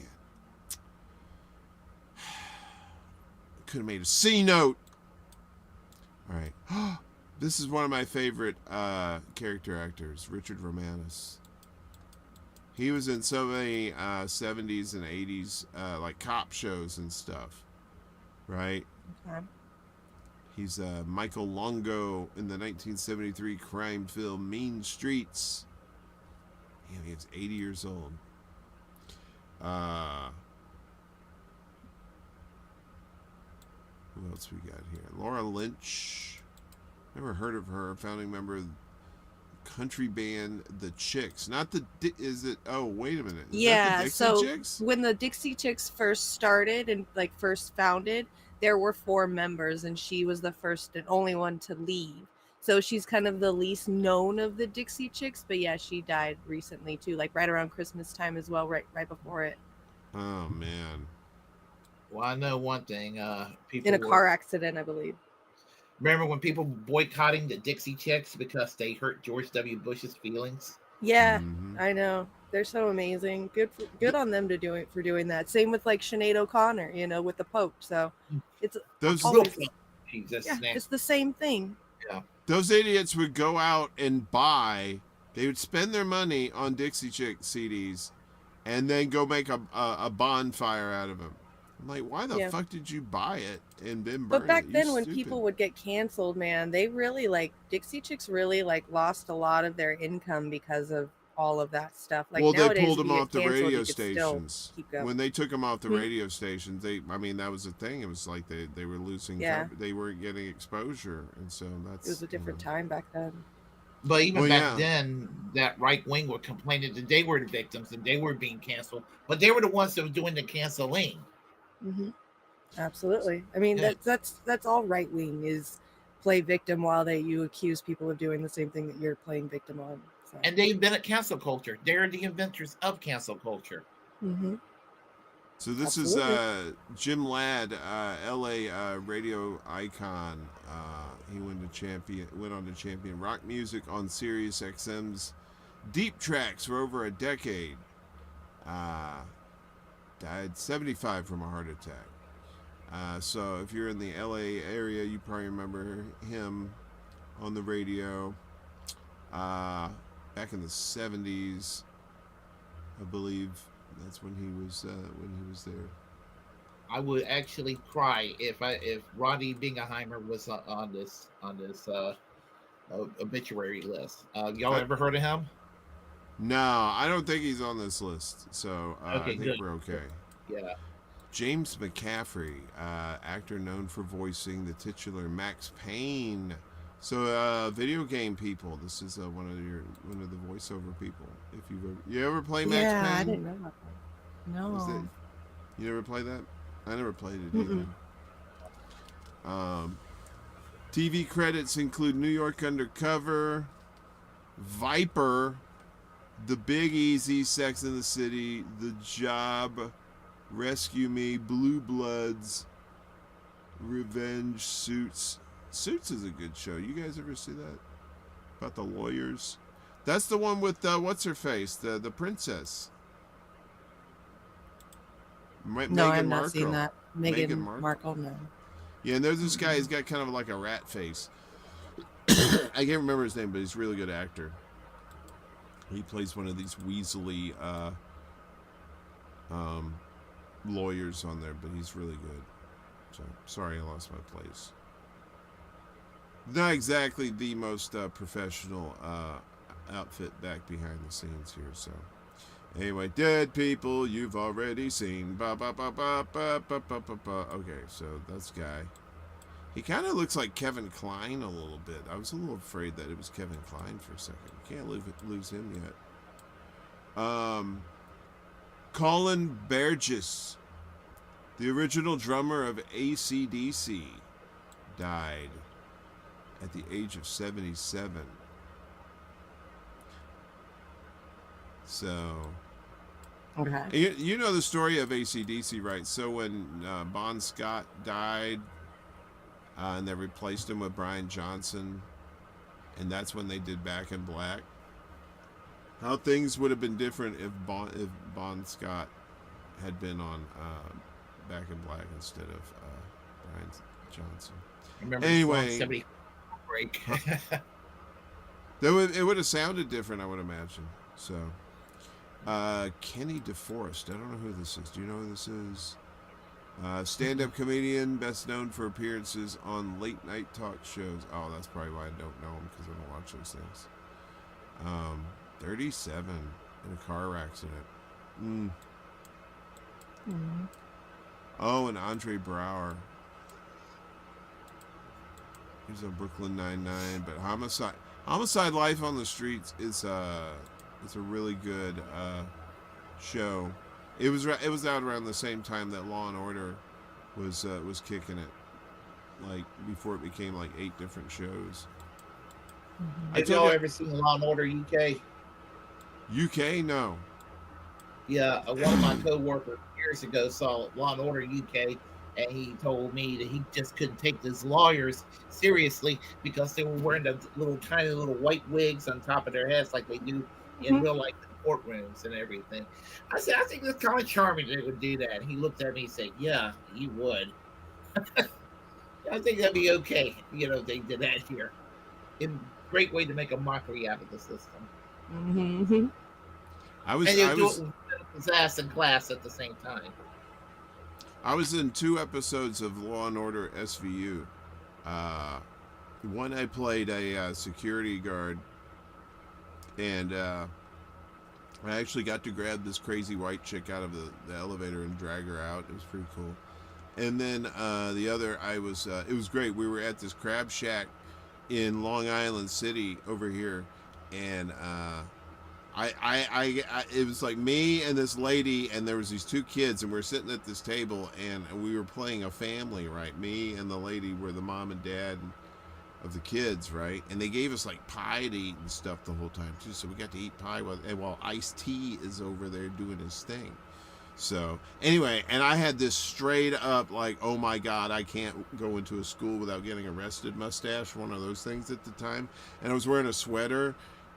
could have made a C note. All right. This is one of my favorite character actors, Richard Romanus. He was in so many 70s and 80s like cop shows and stuff, right? Okay. He's Michael Longo in the 1973 crime film Mean Streets. Yeah, he's 80 years old. Who else we got here? Laura Lynch. Never heard of her. Founding member of the country band The Chicks. Not the... Is it... Oh, wait a minute. Is that the Dixie Chicks? When the Dixie Chicks first started and first founded, there were 4 members, and she was the first and only one to leave. So she's kind of the least known of the Dixie Chicks, but yeah, she died recently too, right around Christmas time as well, right before it. Oh man. Well, I know one thing. People in a car accident, I believe. Remember when people were boycotting the Dixie Chicks because they hurt George W. Bush's feelings? Yeah, I know. They're so amazing. Good on them for doing that. Same with Sinead O'Connor, with the Pope. So it's it's the same thing. Yeah. Those idiots would go out and buy. They would spend their money on Dixie Chick CDs, and then go make a bonfire out of them. I'm like, why the fuck did you buy it and then burn it? But back then, when people would get canceled, man, they really Dixie Chicks really lost a lot of their income because of all of that stuff. Well, they nowadays, pulled them off the canceled, radio stations. When they took them off the Hmm. radio stations, that was the thing. It was like they were losing. They weren't getting exposure, and so that's. It was a different time back then. But even back then, that right wing were complaining that they were the victims and they were being canceled, but they were the ones that were doing the canceling. Mm-hmm. Absolutely. I mean, that's all right wing is play victim while you accuse people of doing the same thing that you're playing victim on. So. And they've been at cancel culture. They're the inventors of cancel culture. Mm-hmm. So this is Jim Ladd, LA radio icon. He went on to champion rock music on Sirius XM's Deep Tracks for over a decade. Died 75 from a heart attack. So if you're in the LA area, you probably remember him on the radio back in the 70s, I believe. That's when he was there. I would actually cry if Roddy Bingenheimer was on this obituary list. Y'all ever heard of him? No, I don't think he's on this list. So I think good. we're okay. Yeah. James McCaffrey, actor known for voicing the titular Max Payne. So video game people, this is one of the voiceover people. If you ever play Max Payne? Yeah, I didn't know about that. No. You never played that? I never played it either. TV credits include New York Undercover, Viper, The Big Easy, Sex and the City, The Job, Rescue Me, Blue Bloods, Revenge, Suits. Suits is a good show. You guys ever see that? About the lawyers? That's the one with what's her face, the princess. No, I've not seen that. Meghan Markle, no. Yeah, and there's this guy. He's got kind of like a rat face. I can't remember his name, but he's a really good actor. He plays one of these weaselly lawyers on there, but he's really good. So sorry, I lost my place. Not exactly the most professional outfit back behind the scenes here. So anyway, dead people you've already seen. Ba ba ba ba ba ba ba ba ba. Okay, so that's guy. He kind of looks like Kevin Kline a little bit. I was a little afraid that it was Kevin Kline for a second. Can't lose him yet. Colin Burgess, the original drummer of AC/DC, died at the age of 77. So, okay. You know the story of AC/DC, right? So when Bon Scott died, and they replaced him with Brian Johnson, and that's when they did Back in Black. How things would have been different if Bon Scott had been on Back in Black instead of Brian Johnson. Anyway, break. It would have sounded different, I would imagine. So, Kenny DeForest. I don't know who this is. Do you know who this is? Stand-up comedian, best known for appearances on late-night talk shows. Oh, that's probably why I don't know him, because I don't watch those things. 37 in a car accident. Oh, and Andre Brower. He's on Brooklyn Nine-Nine, but Homicide Life on the Streets is it's a really good show. It was out around the same time that Law and Order was kicking it, like before it became like 8 different shows. Have y'all ever seen Law and Order UK? UK, no. Yeah, one of my coworkers years ago saw Law and Order UK, and he told me that he just couldn't take his lawyers seriously because they were wearing the tiny little white wigs on top of their heads like they do in real life courtrooms and everything. I said, I think it's kind of charming they would do that. And he looked at me and said, yeah, you would. I think that'd be okay, if they did that here. It's a great way to make a mockery out of the system. I was class and class at the same time. I was in 2 episodes of Law and Order SVU. One I played a security guard, and I actually got to grab this crazy white chick out of the elevator and drag her out. It was pretty cool. And then the other, it was great. We were at this crab shack in Long Island City over here, and it was like me and this lady, and there was these 2 kids, and we were sitting at this table, and we were playing a family, right? Me and the lady were the mom and dad of the kids, right? And they gave us like pie to eat and stuff the whole time too, so we got to eat pie while Ice-T is over there doing his thing. So anyway, and I had this straight up like, oh my god, I can't go into a school without getting arrested mustache, one of those things at the time. And I was wearing a sweater.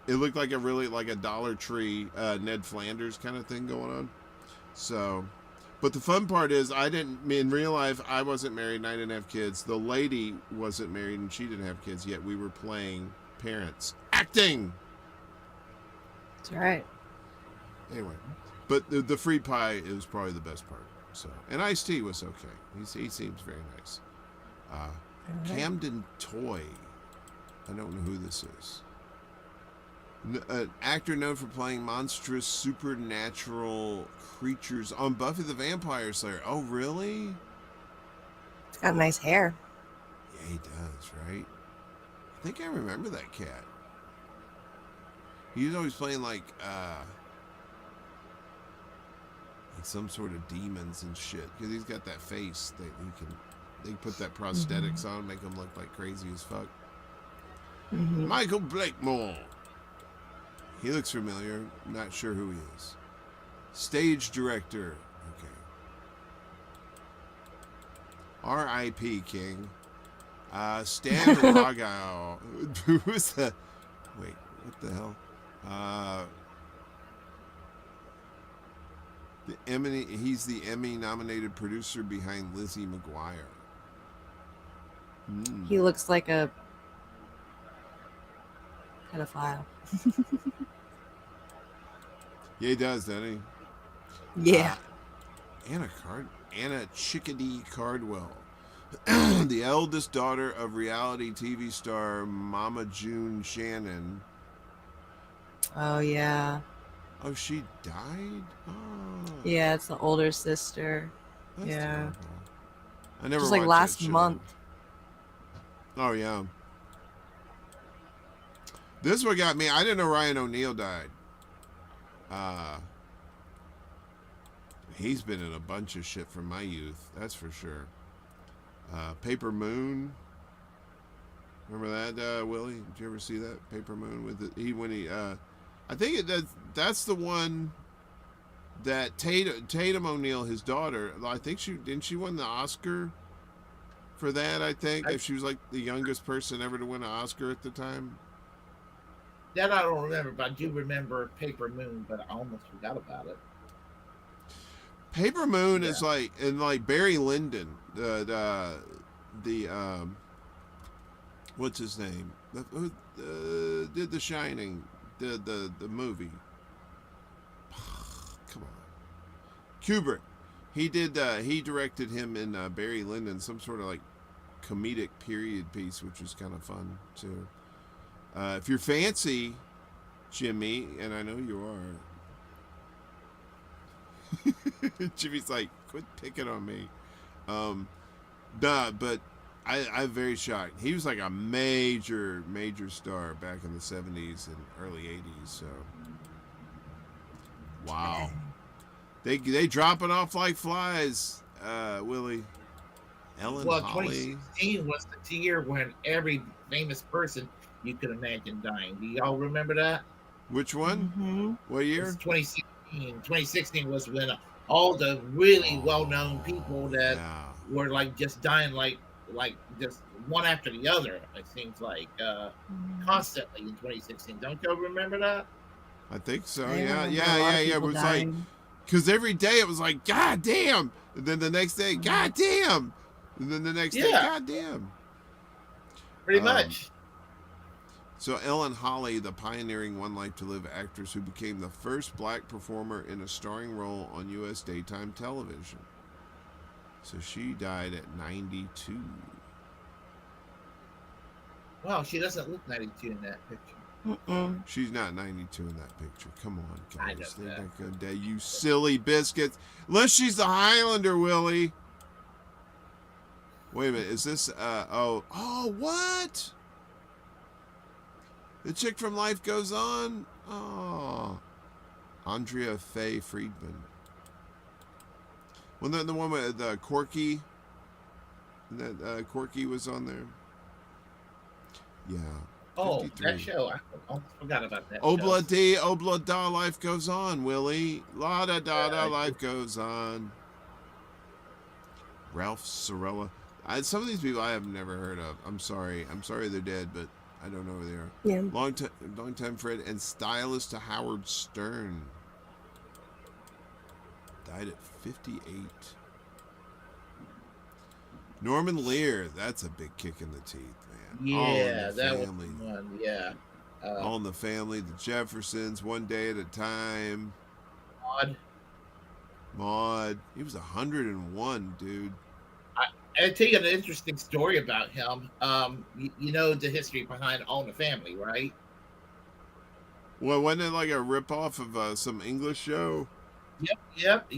It looked like a Dollar Tree Ned Flanders kind of thing going on. So, but the fun part is in real life, I wasn't married and I didn't have kids. The lady wasn't married and she didn't have kids, yet we were playing parents. Acting! That's right. Anyway, but the free pie is probably the best part. So, and Ice-T was okay. He seems very nice. Camden Toy. I don't know who this is. An actor known for playing monstrous supernatural creatures on Buffy the Vampire Slayer. Oh, really? He's got nice hair. Yeah, he does, right? I think I remember that cat. He was always playing like some sort of demons and shit, because he's got that face that they put that prosthetics on, make him look like crazy as fuck. Michael Blakemore. He looks familiar. Not sure who he is. Stage director. Okay. R.I.P. King. Stan Ragao. Who's the... Wait, what the hell? He's the Emmy-nominated producer behind Lizzie McGuire. He looks like a pedophile. Yeah, he does, doesn't he? Yeah. Anna Chickadee Cardwell, the eldest daughter of reality TV star Mama June Shannon. Oh, yeah. Oh, she died? Oh. Yeah, it's the older sister. That's yeah. terrible. I never just like watched last that show. month. Oh, yeah. This one got me. I didn't know Ryan O'Neal died. He's been in a bunch of shit from my youth, that's for sure. Paper Moon. Remember that, Willie? Did you ever see that Paper Moon with it? I think that's the one that Tatum O'Neal, his daughter. I think she won the Oscar for that. I think if she was like the youngest person ever to win an Oscar at the time. That I don't remember, but I do remember Paper Moon, but I almost forgot about it. Paper Moon is like, and like Barry Lyndon, the what's his name? Did The Shining, the movie. Come on, Kubrick. He did. He directed him in Barry Lyndon, some sort of like comedic period piece, which was kind of fun too. If you're fancy, Jimmy, and I know you are. Jimmy's like, quit picking on me. But I'm very shocked. He was like a major star back in the 70s and early 80s. So, wow. They dropping off like flies, Willie. Ellen Holly. 2016 was the year when every famous person you could imagine dying. Do y'all remember that? Which one? Mm-hmm. What year? 2016. 2016 was when all the really well-known people that were like just dying like just one after the other. It seems like constantly in 2016. Don't y'all remember that? I think so. Yeah, Yeah. It was like, because every day it was like, God damn, and then the next day, God damn, and then the next day, God damn. Pretty much. So Ellen Holly, the pioneering One Life to Live actress who became the first black performer in a starring role on U.S. daytime television. So she died at 92. Wow, she doesn't look 92 in that picture. She's not 92 in that picture. Come on, guys. I know that. Good day, you silly biscuits. Unless she's the Highlander, Willie. Wait a minute. Is this, what? The chick from Life Goes On? Oh. Andrea Faye Friedman. Wasn't that the one with Corky? That Corky was on there? Yeah. Oh, 53. that show. I forgot about that. Obla dee, obla da, life goes on, Willie. La da da da, life goes on. Ralph Sorella. Some of these people I have never heard of. I'm sorry. I'm sorry they're dead, but I don't know who they are. Yeah. Long time Fred and stylist to Howard Stern. Died at 58. Norman Lear. That's a big kick in the teeth, man. Yeah, that was one. Yeah. All in the Family, the Jeffersons, One Day at a Time. Maude. He was 101, dude. I'll tell you an interesting story about him. You know the history behind All in the Family, right? Well, wasn't it like a ripoff of some English show? Yep.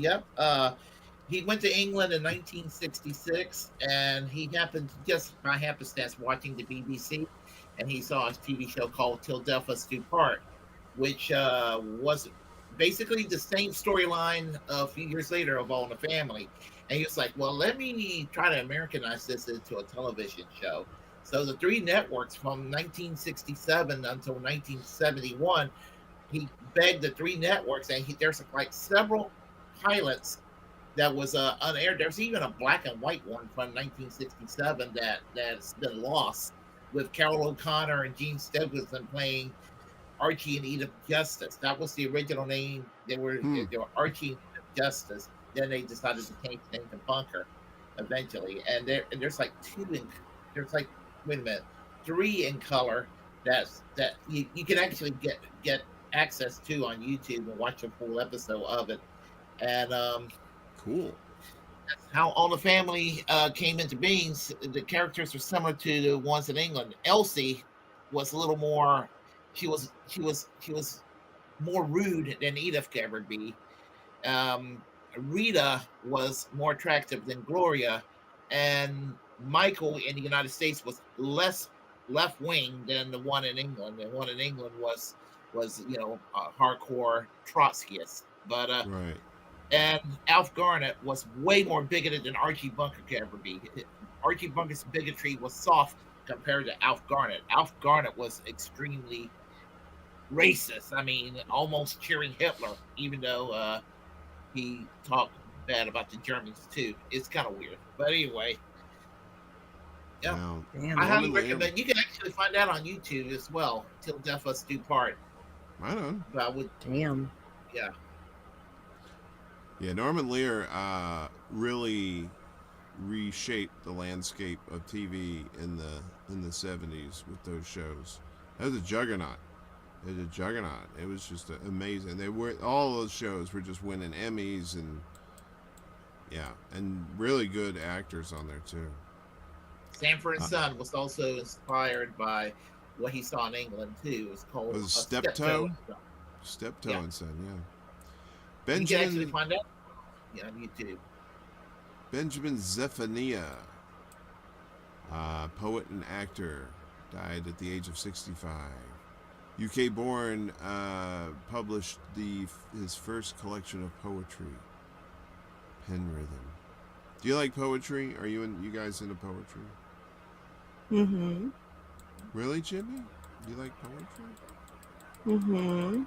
He went to England in 1966, and he happened to, just by happenstance, watching the BBC, and he saw a TV show called Till Death Us Do Part, which was basically the same storyline a few years later of All in the Family. And he was like, well, let me try to Americanize this into a television show. So the three networks from 1967 until 1971, he begged the three networks, and there's like several pilots that was unaired. There's even a black and white one from 1967 that's been lost, with Carol O'Connor and Gene Stephenson playing Archie and Edith Justice. That was the original name. They were Archie and Edith Justice. Then they decided to change the name to Bunker eventually. And there's like three in color that you can actually get access to on YouTube and watch a full episode of it. And cool. That's how All the Family came into being. The characters were similar to the ones in England. Elsie was a little more. She was more rude than Edith could ever be. Rita was more attractive than Gloria, and Michael in the United States was less left wing than the one in England. The one in England was a hardcore Trotskyist, but right. And Alf Garnett was way more bigoted than Archie Bunker could ever be. Archie Bunker's bigotry was soft compared to Alf Garnett. Alf Garnett was extremely racist. I mean, almost cheering Hitler, even though he talked bad about the Germans too. It's kind of weird, but anyway. Yeah, I highly recommend. You can actually find that on YouTube as well. Till Death Us Do Part. Right on. But I would. Damn. Yeah. Yeah, Norman Lear really reshaped the landscape of TV in the 70s with those shows. That was a juggernaut. It was just amazing. All those shows were just winning Emmys, and Yeah, and really good actors on there too. Sanford and Son was also inspired by what he saw in England too. It's called Was Steptoe. Steptoe and Son, yeah. You can actually find out on YouTube. Benjamin Zephaniah, poet and actor, died at the age of 65. UK-born, published his first collection of poetry, Penrhythm. Do you like poetry? Are you guys into poetry? Mm-hmm. Really, Jimmy? Do you like poetry? Mm-hmm.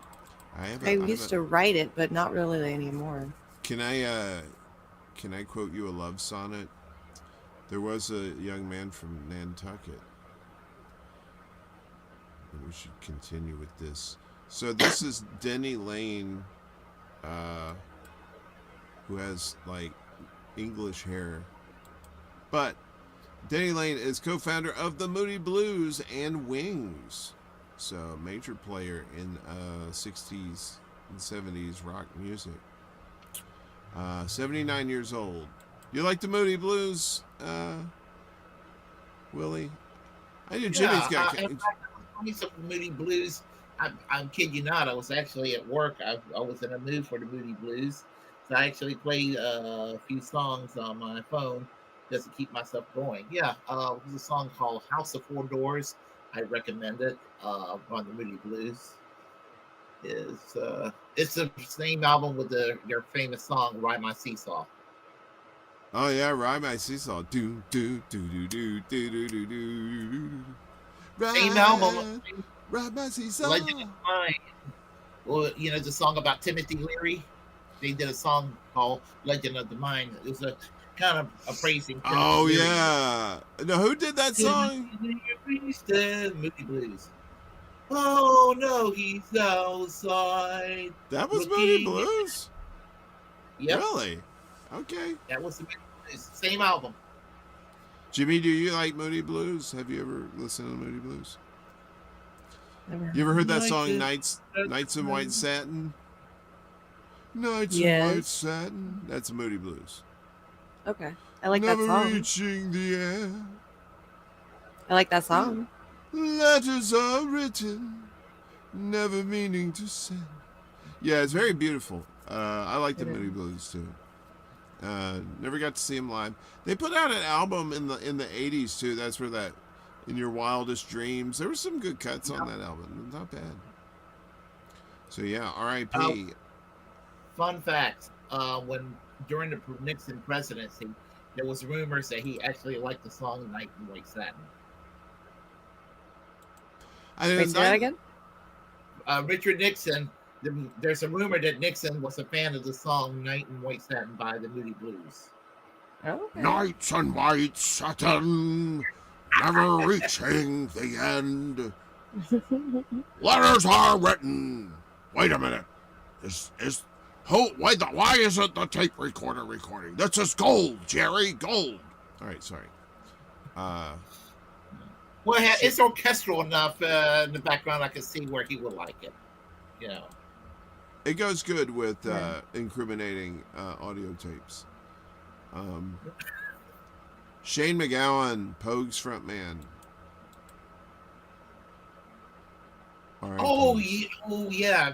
I used to write it, but not really anymore. Can I quote you a love sonnet? There was a young man from Nantucket. And we should continue with this. So this is Denny Lane, who has like English hair. But Denny Lane is co-founder of the Moody Blues and Wings. So a major player in 60s and 70s rock music. 79 years old. You like the Moody Blues, Willie? I knew Jimmy's got... Some Moody Blues. I'm kidding you not. I was actually at work. I was in a mood for the Moody Blues. So I actually played a few songs on my phone just to keep myself going. Yeah, there's a song called House of Four Doors. I recommend it on the Moody Blues. It's the same album with their famous song "Ride My Seesaw." Oh yeah, "Ride My Seesaw." Do do do do do do do do do. Same album. Ride My Seesaw. Legend of Mine. Well, you know the song about Timothy Leary. They did a song called "Legend of the Mind." It was a kind of appraising. Oh yeah. No, who did that song? Moody Blues. Oh no, he's outside. That was Moody Blues? Yep. Really? Okay. That was the same album. Jimmy, do you like Moody Blues? Have you ever listened to Moody Blues? Never. You ever heard that song, Nights in White Satin? Nights in White Satin. That's Moody Blues. Okay. I like that song. Never reaching the air. I like that song. Letters are written, never meaning to send. Yeah, it's very beautiful. I like the Moody Blues too. Never got to see them live. They put out an album in the 80s too. That's where that In Your Wildest Dreams. There were some good cuts on that album. Not bad. So yeah, R.I.P. Fun fact: when during the Nixon presidency, there was rumors that he actually liked the song "Night in White Satin." Wait, say that again? Richard Nixon. There's a rumor that Nixon was a fan of the song "Night in White Satin" by the Moody Blues. Okay. Nights in white satin, never reaching the end. Letters are written. Wait a minute. Why isn't the tape recorder recording? This is gold, Jerry, gold. All right, sorry. Well, it's orchestral enough in the background. I can see where he would like it. You know, it goes good with incriminating audio tapes. Shane MacGowan, Pogue's frontman. Right, oh yeah,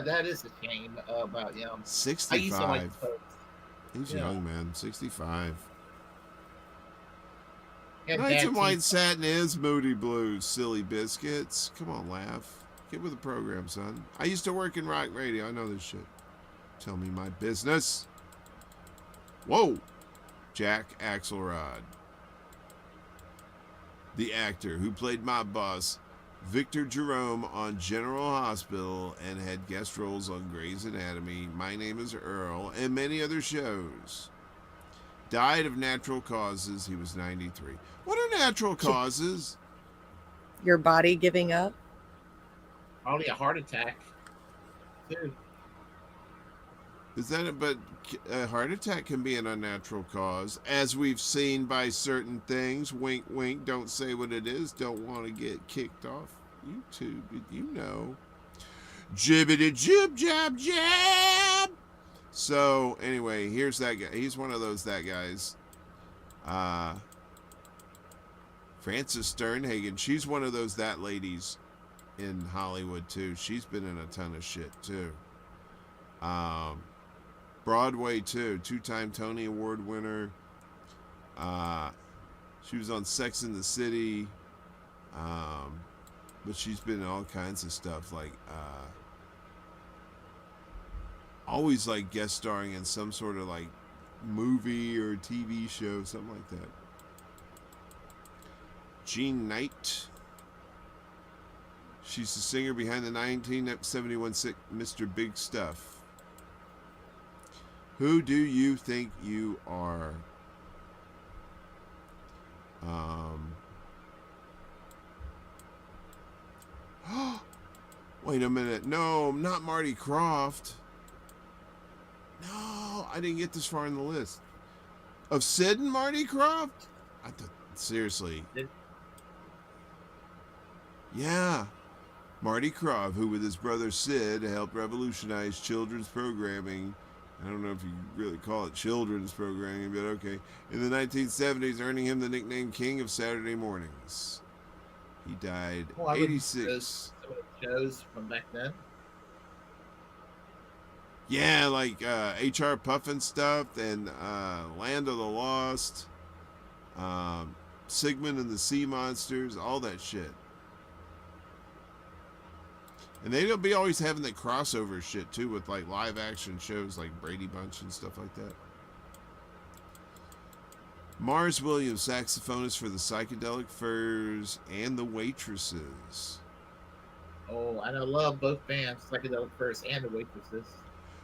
that is a shame about 65. I used to like Pogue. He's young, man. 65. Yeah, Nights in White Satin is Moody Blues, silly biscuits. Come on, laugh. Get with the program, son. I used to work in rock radio. I know this shit. Tell me my business. Whoa. Jack Axelrod. The actor who played my boss, Victor Jerome, on General Hospital and had guest roles on Grey's Anatomy, My Name is Earl, and many other shows. Died of natural causes. He was 93. What are natural causes? Your body giving up? Probably a heart attack. Dude. Is that it? But a heart attack can be an unnatural cause, as we've seen by certain things. Wink, wink. Don't say what it is. Don't want to get kicked off YouTube. You know. Jibbity jib jab jab. So anyway, here's that guy. He's one of that guys. Frances Sternhagen. She's one of that ladies in Hollywood too. She's been in a ton of shit too. Broadway too. 2-time Tony Award winner. She was on Sex and the City. But she's been in all kinds of stuff, like always like guest starring in some sort of like movie or TV show, something like that. Jean Knight. She's the singer behind the 1971 Mr. Big Stuff. Who do you think you are? Wait a minute. No, not Marty Krofft. No, I didn't get this far in the list. Of Sid and Marty Krofft? Seriously. Yeah. Marty Krofft, who with his brother Sid helped revolutionize children's programming. I don't know if you really call it children's programming, but okay. In the 1970s, earning him the nickname King of Saturday Mornings. He died 86. Some of the shows from back then. Yeah, like HR Puffin stuff and Land of the Lost, Sigmund and the Sea Monsters, all that shit. And they'll be always having that crossover shit too with like live action shows like Brady Bunch and stuff like that. Mars Williams, saxophonist for the Psychedelic Furs and the Waitresses. Oh, and I love both bands, Psychedelic Furs and the Waitresses.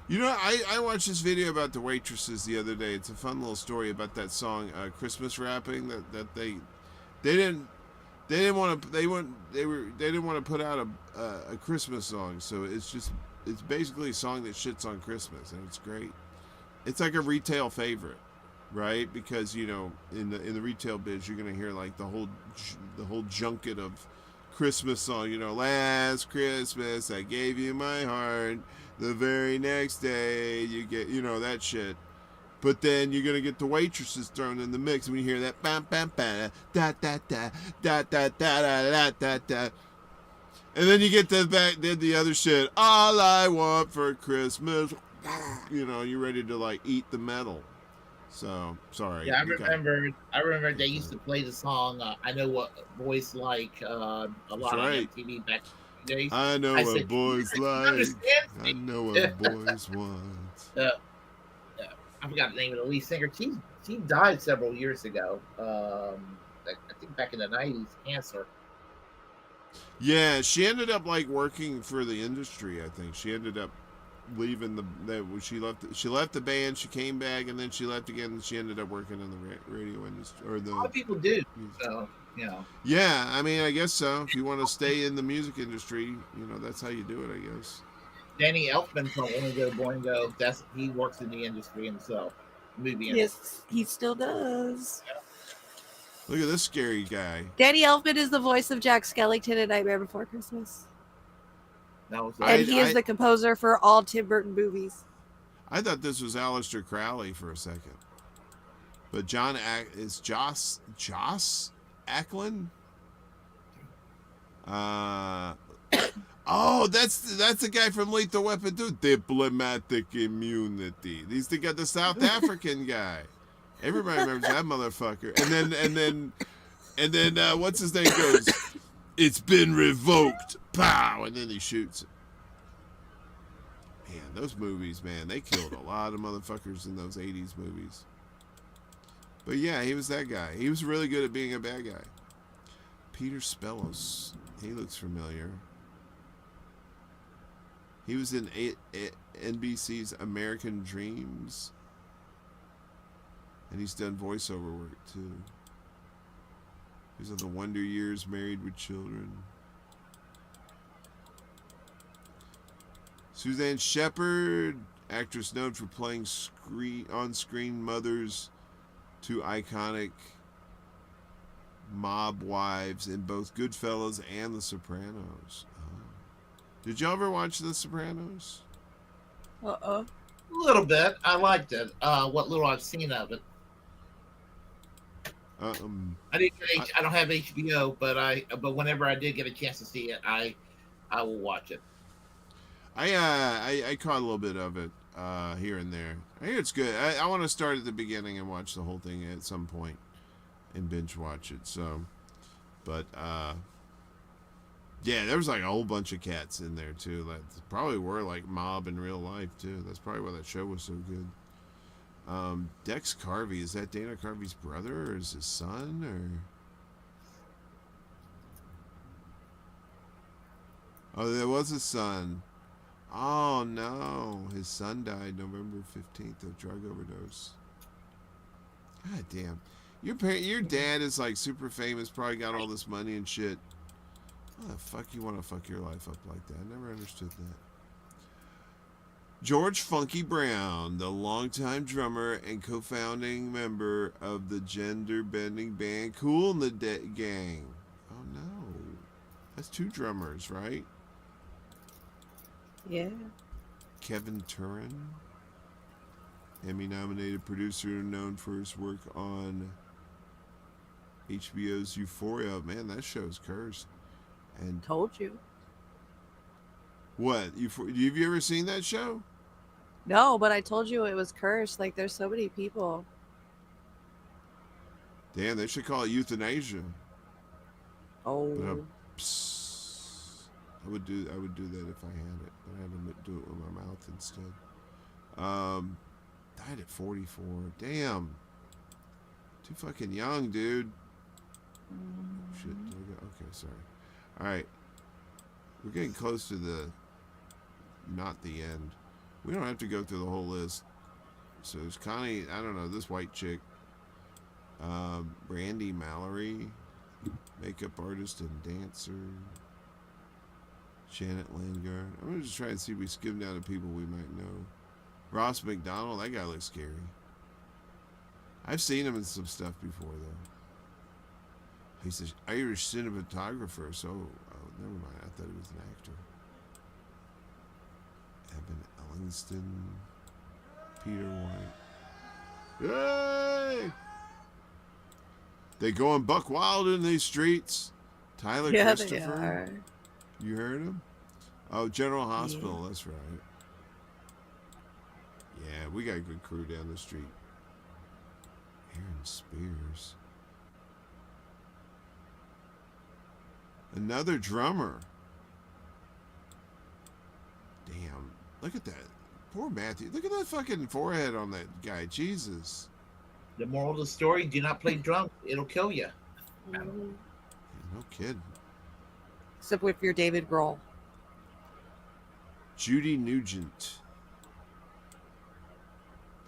You know, I watched this video about the Waitresses the other day. It's a fun little story about that song, Christmas Wrapping, that they didn't want to put out a Christmas song. So it's basically a song that shits on Christmas, and it's great. It's like a retail favorite, right? Because you know, in the retail biz, you're gonna hear like the whole junket of Christmas song. You know, last Christmas I gave you my heart. The very next day you get, you know, that shit. But then you're gonna get the Waitresses thrown in the mix, and when you hear that bam bam bam da da da da da da da da da, and then you get the other shit. All I want for Christmas, you know, you're ready to like eat the metal. So sorry. Yeah, I remember they used to play the song "I Know What Boys Like" a lot on MTV back in the days. I know what boys like. I know what boys want. I forgot the name of the lead singer. She died several years ago. I think back in the 90s, cancer. Yeah, she ended up like working for the industry. I think she ended up leaving she left the band. She came back and then she left again. And she ended up working in the radio industry. Or a lot of people do. So you know. Yeah, I mean, I guess so. If you want to stay in the music industry, you know, that's how you do it, I guess. Danny Elfman from Oingo Boingo, he works in the industry himself. Movie industry. Yes, he still does. Yeah. Look at this scary guy. Danny Elfman is the voice of Jack Skellington in Nightmare Before Christmas. He is the composer for all Tim Burton movies. I thought this was Aleister Crowley for a second. But Joss Ackland? Oh, that's the guy from Lethal Weapon 2. Diplomatic immunity. He's the South African guy. Everybody remembers that motherfucker. And then what's his name goes, it's been revoked. Pow! And then he shoots it. Man, those movies, man, they killed a lot of motherfuckers in those 80s movies. But yeah, he was that guy. He was really good at being a bad guy. Peter Spellos. He looks familiar. He was in NBC's American Dreams. And he's done voiceover work too. He's on The Wonder Years, Married with Children. Suzanne Shepard, actress known for playing on-screen mothers to iconic mob wives in both Goodfellas and The Sopranos. Oh. Did y'all ever watch The Sopranos? A little bit. I liked it. What little I've seen of it. I don't have HBO, but whenever I did get a chance to see it, I will watch it. I caught a little bit of it here and there. I hear it's good. I want to start at the beginning and watch the whole thing at some point and binge watch it. So, but yeah, there was like a whole bunch of cats in there too. That probably were like mob in real life too. That's probably why that show was so good. Dex Carvey, is that Dana Carvey's brother or is his son or? Oh, there was a son. Oh no, his son died November 15th of drug overdose. God damn. Your dad is like super famous, probably got all this money and shit. How the fuck you want to fuck your life up like that? I never understood that. George Funky Brown, the longtime drummer and co-founding member of the gender-bending band Kool in the Gang. Oh no. That's two drummers, right? Yeah. Kevin Turin, Emmy-nominated producer known for his work on HBO's Euphoria. Man, that show's cursed. And told you. What? Have you ever seen that show? No, but I told you it was cursed. Like, there's so many people. Damn, they should call it euthanasia. Oh. But, I would do that if I had it, but I had to do it with my mouth instead. Died at 44. Damn. Too fucking young, dude. Oh, shit. Okay, sorry. All right. We're getting close to not the end. We don't have to go through the whole list. So there's Connie, I don't know, this white chick. Brandy Mallory, makeup artist and dancer. Janet Landgard. I'm going to just try and see if we skim down to people we might know. Ross McDonald, that guy looks scary. I've seen him in some stuff before, though. He's an Irish cinematographer, so... Oh, never mind. I thought he was an actor. Evan Ellingston. Peter White. Yay! They going buck wild in these streets. Tyler Christopher. They are. You heard him? Oh, General Hospital. Yeah. That's right. Yeah, we got a good crew down the street. Aaron Spears. Another drummer. Damn. Look at that. Poor Matthew. Look at that fucking forehead on that guy. Jesus. The moral of the story, do not play drunk. It'll kill you. No kidding. Except if you're David Grohl. Judy Nugent.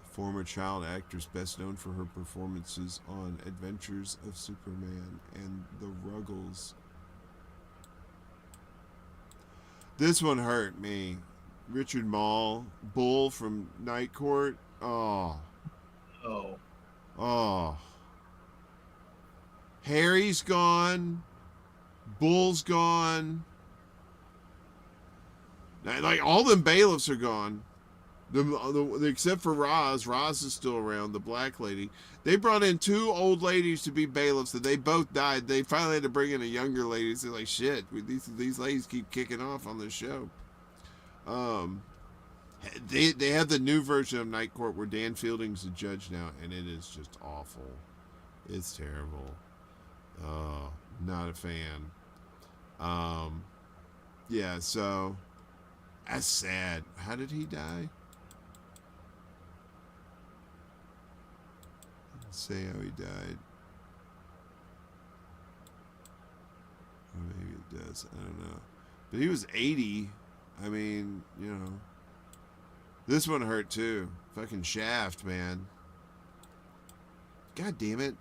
The former child actress best known for her performances on Adventures of Superman and The Ruggles. This one hurt me. Richard Mall, Bull from Night Court. Oh. Oh. Oh. Harry's gone. Bull's gone. Like, all them bailiffs are gone. Except for Roz. Roz is still around, the black lady. They brought in two old ladies to be bailiffs, and they both died. They finally had to bring in a younger lady. So they're like, shit, these ladies keep kicking off on this show. They have the new version of Night Court where Dan Fielding's the judge now, and it is just awful. It's terrible. Oh, not a fan. Yeah, so that's sad. How did he die? Let's say how he died. Or maybe it does. I don't know. But he was 80. I mean, you know. This one hurt too. Fucking Shaft, man. God damn it.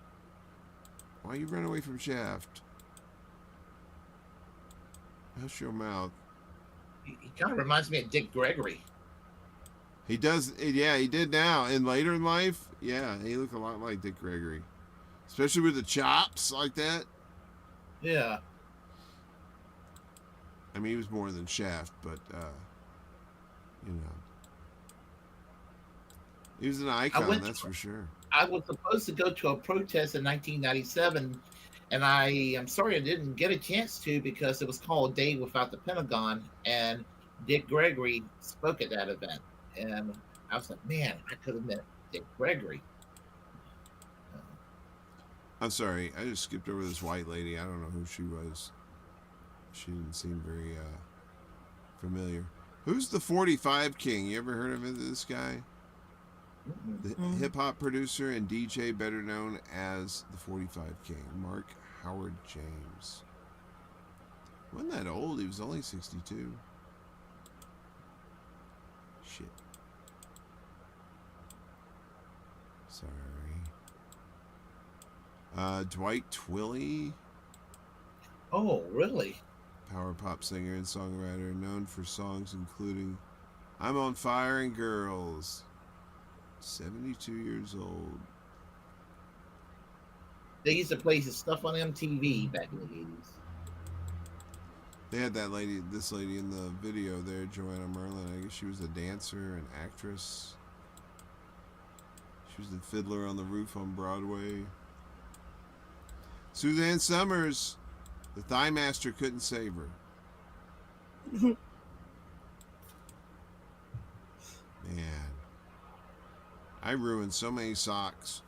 Why you run away from Shaft? Hush your mouth. He kind of reminds me of Dick Gregory. He does. Yeah, he did now. And later in life, yeah, he looked a lot like Dick Gregory. Especially with the chops like that. Yeah. I mean, he was more than Shaft, but, you know. He was an icon, that's for sure. I was supposed to go to a protest in 1997, and I'm sorry I didn't get a chance to because it was called Day Without the Pentagon, and Dick Gregory spoke at that event. And I was like, man, I could have met Dick Gregory. I'm sorry, I just skipped over this white lady. I don't know who she was. She didn't seem very familiar. Who's the 45 King? You ever heard of this guy? The hip-hop producer and DJ better known as the 45 King, Mark Howard James. Wasn't that old? He was only 62. Shit. Sorry. Dwight Twilley. Oh, really? Power pop singer and songwriter, known for songs including I'm on Fire and Girls. 72 years old. They used to play his stuff on MTV back in the 80s. They had this lady in the video there, Joanna Merlin. I guess she was a dancer and actress. She was the Fiddler on the Roof on Broadway. Suzanne Summers. The Thigh Master couldn't save her. Man. I ruined so many socks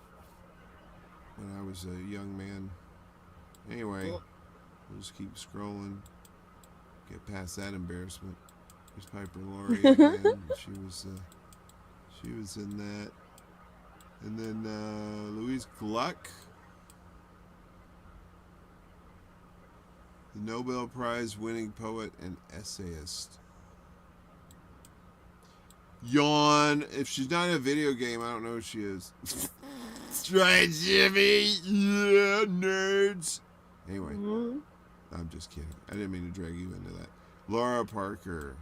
when I was a young man. Anyway, we'll just keep scrolling. Get past that embarrassment. There's Piper Laurie again. She was in that. And then Louise Gluck. The Nobel Prize winning poet and essayist. Yawn. If she's not in a video game, I don't know who she is. Try Jimmy. Yeah, nerds. Anyway, I'm just kidding. I didn't mean to drag you into that. Laura Parker.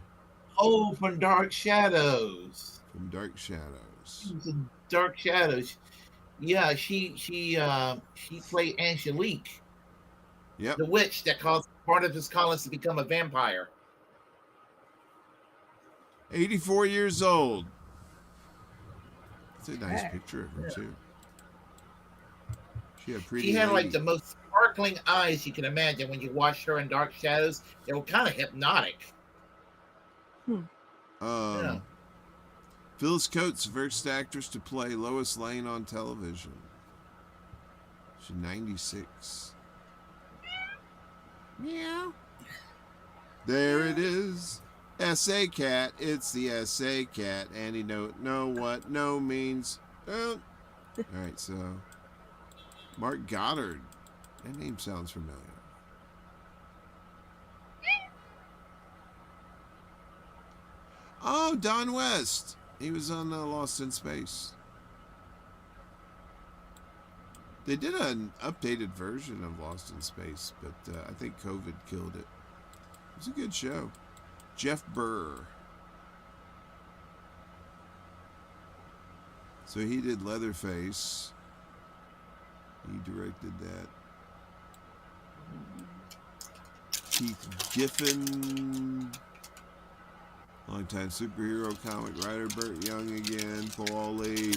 Oh, from Dark Shadows. From Dark Shadows. Dark Shadows. Yeah, she played Angelique. Yep. The witch that caused Barnabas Collins to become a vampire. 84 years old. That's a nice picture of her, too. She had pretty. She had like the most sparkling eyes you can imagine when you watched her in Dark Shadows. They were kind of hypnotic. Phyllis Coates, first actress to play Lois Lane on television. She's 96. Meow. There it is. SA cat. It's the SA cat. Andy know what no means. All right, so Mark Goddard. That name sounds familiar. Oh, Don West. He was on Lost in Space. They did an updated version of Lost in Space, but I think COVID killed it. It was a good show. Jeff Burr. So he did Leatherface. He directed that. Keith Giffen. Longtime superhero comic writer. Burt Young again. Paul Lee.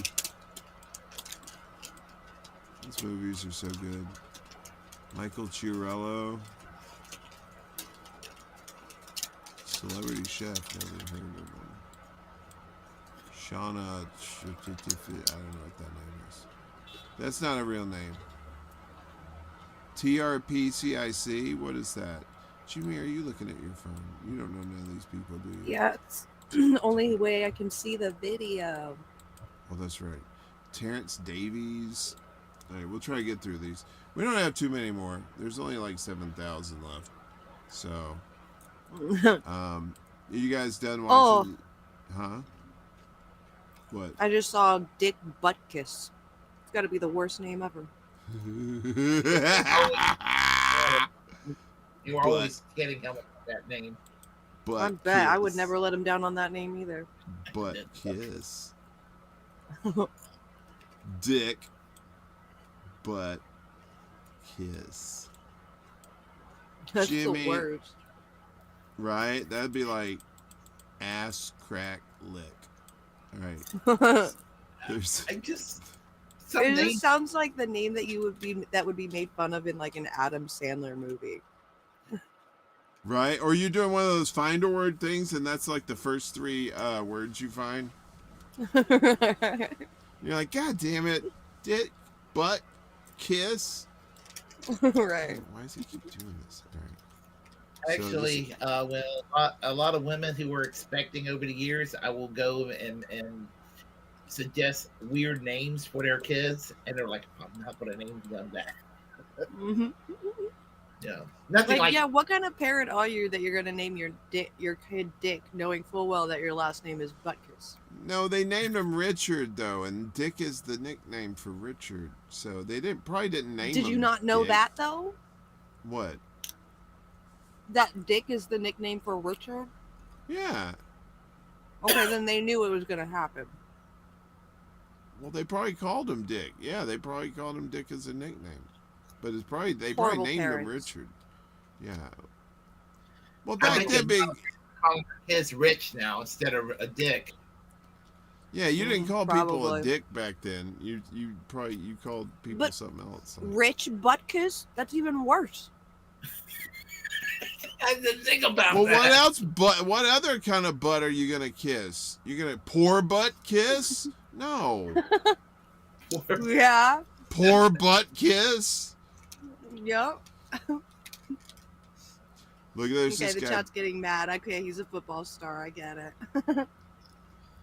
These movies are so good. Michael Chiarello. Celebrity Chef. Never heard of him. Shauna. I don't know what that name is. That's not a real name. TRPCIC. What is that? Jimmy, are you looking at your phone? You don't know none of these people, do you? Yeah, it's the only way I can see the video. Oh, that's right. Terrence Davies. All right, we'll try to get through these. We don't have too many more. There's only like 7,000 left. So, you guys done watching? Huh? What? I just saw Dick Butkus. It's got to be the worst name ever. You are always getting him with that name. But I bet I would never let him down on that name either. But kiss. Dick. But kiss. That's Jimmy, the worst. Right? That'd be like ass crack lick. All right. There's. It just sounds like the name that would be made fun of in like an Adam Sandler movie. Right? Or you're doing one of those find a word things, and that's like the first 3 words you find. You're like, God damn it. Dick, butt, kiss. Right. Why does he keep doing this? All right. Actually, well, a lot of women who were expecting over the years, I will go and suggest weird names for their kids, and they're like, I'm not going to name them that. Mm-hmm. Yeah, nothing like. Yeah, what kind of parent are you that you're going to name your kid Dick, knowing full well that your last name is Butkus? No, they named him Richard though, and Dick is the nickname for Richard. So they probably didn't name him. Did you not know Dick. that though? What? That Dick is the nickname for Richard? Yeah. Okay, then they knew it was going to happen. Well, they probably called him Dick. Yeah, they probably called him Dick as a nickname. But they Horrible probably named parents. him Richard. Yeah. Well, back then, calling kids Rich now instead of a Dick. Yeah, you didn't call people a Probably. dick back then. You called people But something else. Rich Butkus? That's even worse. I didn't think about Well, that. what else? What other kind of butt are you gonna kiss? You gonna poor butt kiss? No. Yeah. Poor butt kiss. Yep. Look at this. Okay, This the guy, chat's getting mad. Okay, he's a football star. I get it.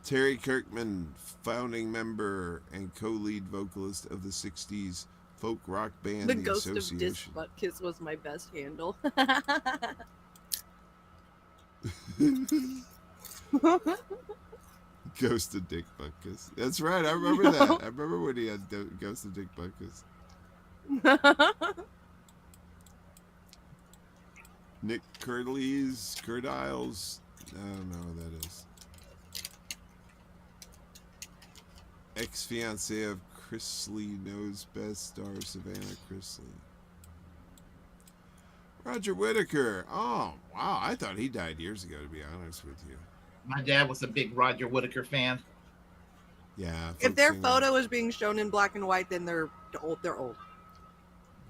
Terry Kirkman, founding member and co-lead vocalist of the '60s folk rock band The The Ghost of Association. Disc Butkus was my best handle. Ghost of Dick Butkus. That's right. I remember that. I remember when he had Ghost of Dick Butkus. Nick Curdiles. I don't know who that is. Ex-fiance of Chrisley knows best star Savannah Chrisley. Roger Whittaker. Oh, wow. I thought he died years ago, to be honest with you. My dad was a big Roger Whittaker fan. Yeah. If their photo is being shown in black and white, then they're old. They're old.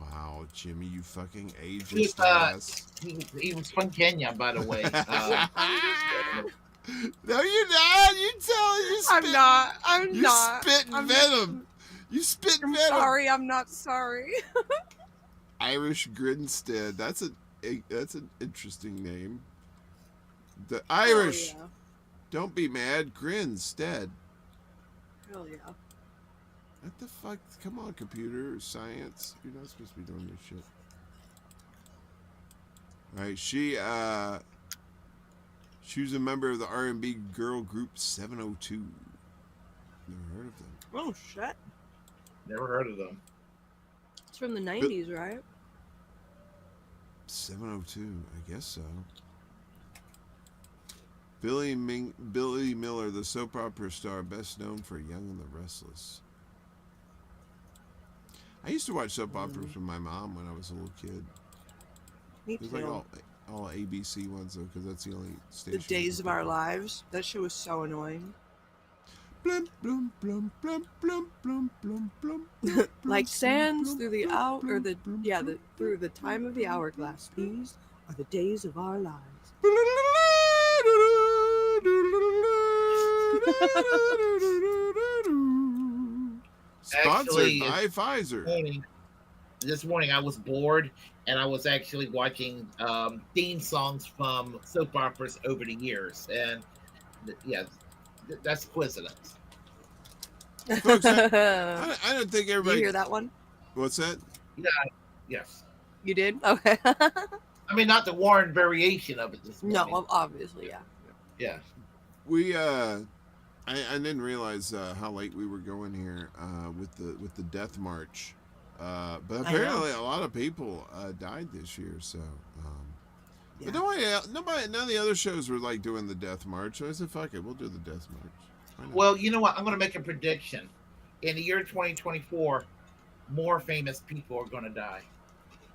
Wow, Jimmy, you fucking He, ageist ass. he was from Kenya, by the way. No, you're not. You tell you spit. I'm not. I'm not. You spit venom. You spit I'm venom. sorry. I'm not sorry. Irish Grinstead. That's an interesting name. The Irish. Hell Don't be mad. Grinstead. yeah. Hell yeah. What the fuck? Come on, computer science. You're not supposed to be doing this shit. All right, she was a member of the R&B girl group 702. Never heard of them. Oh shit. Never heard of them. It's from the 90s, right? 702, I guess so. Billy Miller, the soap opera star, best known for Young and the Restless. I used to watch soap operas with my mom when I was a little kid. Me It was too. like all ABC ones though, because that's the only station. The Days of Our Lives. That shit was so annoying. Blum, blum, blum, blum, blum, blum, blum, blum, Like sands through the through the time of the hourglass. These are the days of our lives. Sponsored by Pfizer. This morning I was bored and I was actually watching theme songs from soap operas over the years, and that's coincidence. Folks, I don't think everybody. You hear that one? What's that? Yeah. Yes. You did? Okay. I mean, not the Warren variation of it this morning. No, obviously, yeah. Yeah. We I didn't realize how late we were going here with the death march, but apparently a lot of people died this year. So, but none of the other shows were like doing the death march. So I said, "Fuck it, we'll do the death march." Well, you know what? I'm going to make a prediction. In the year 2024, more famous people are going to die.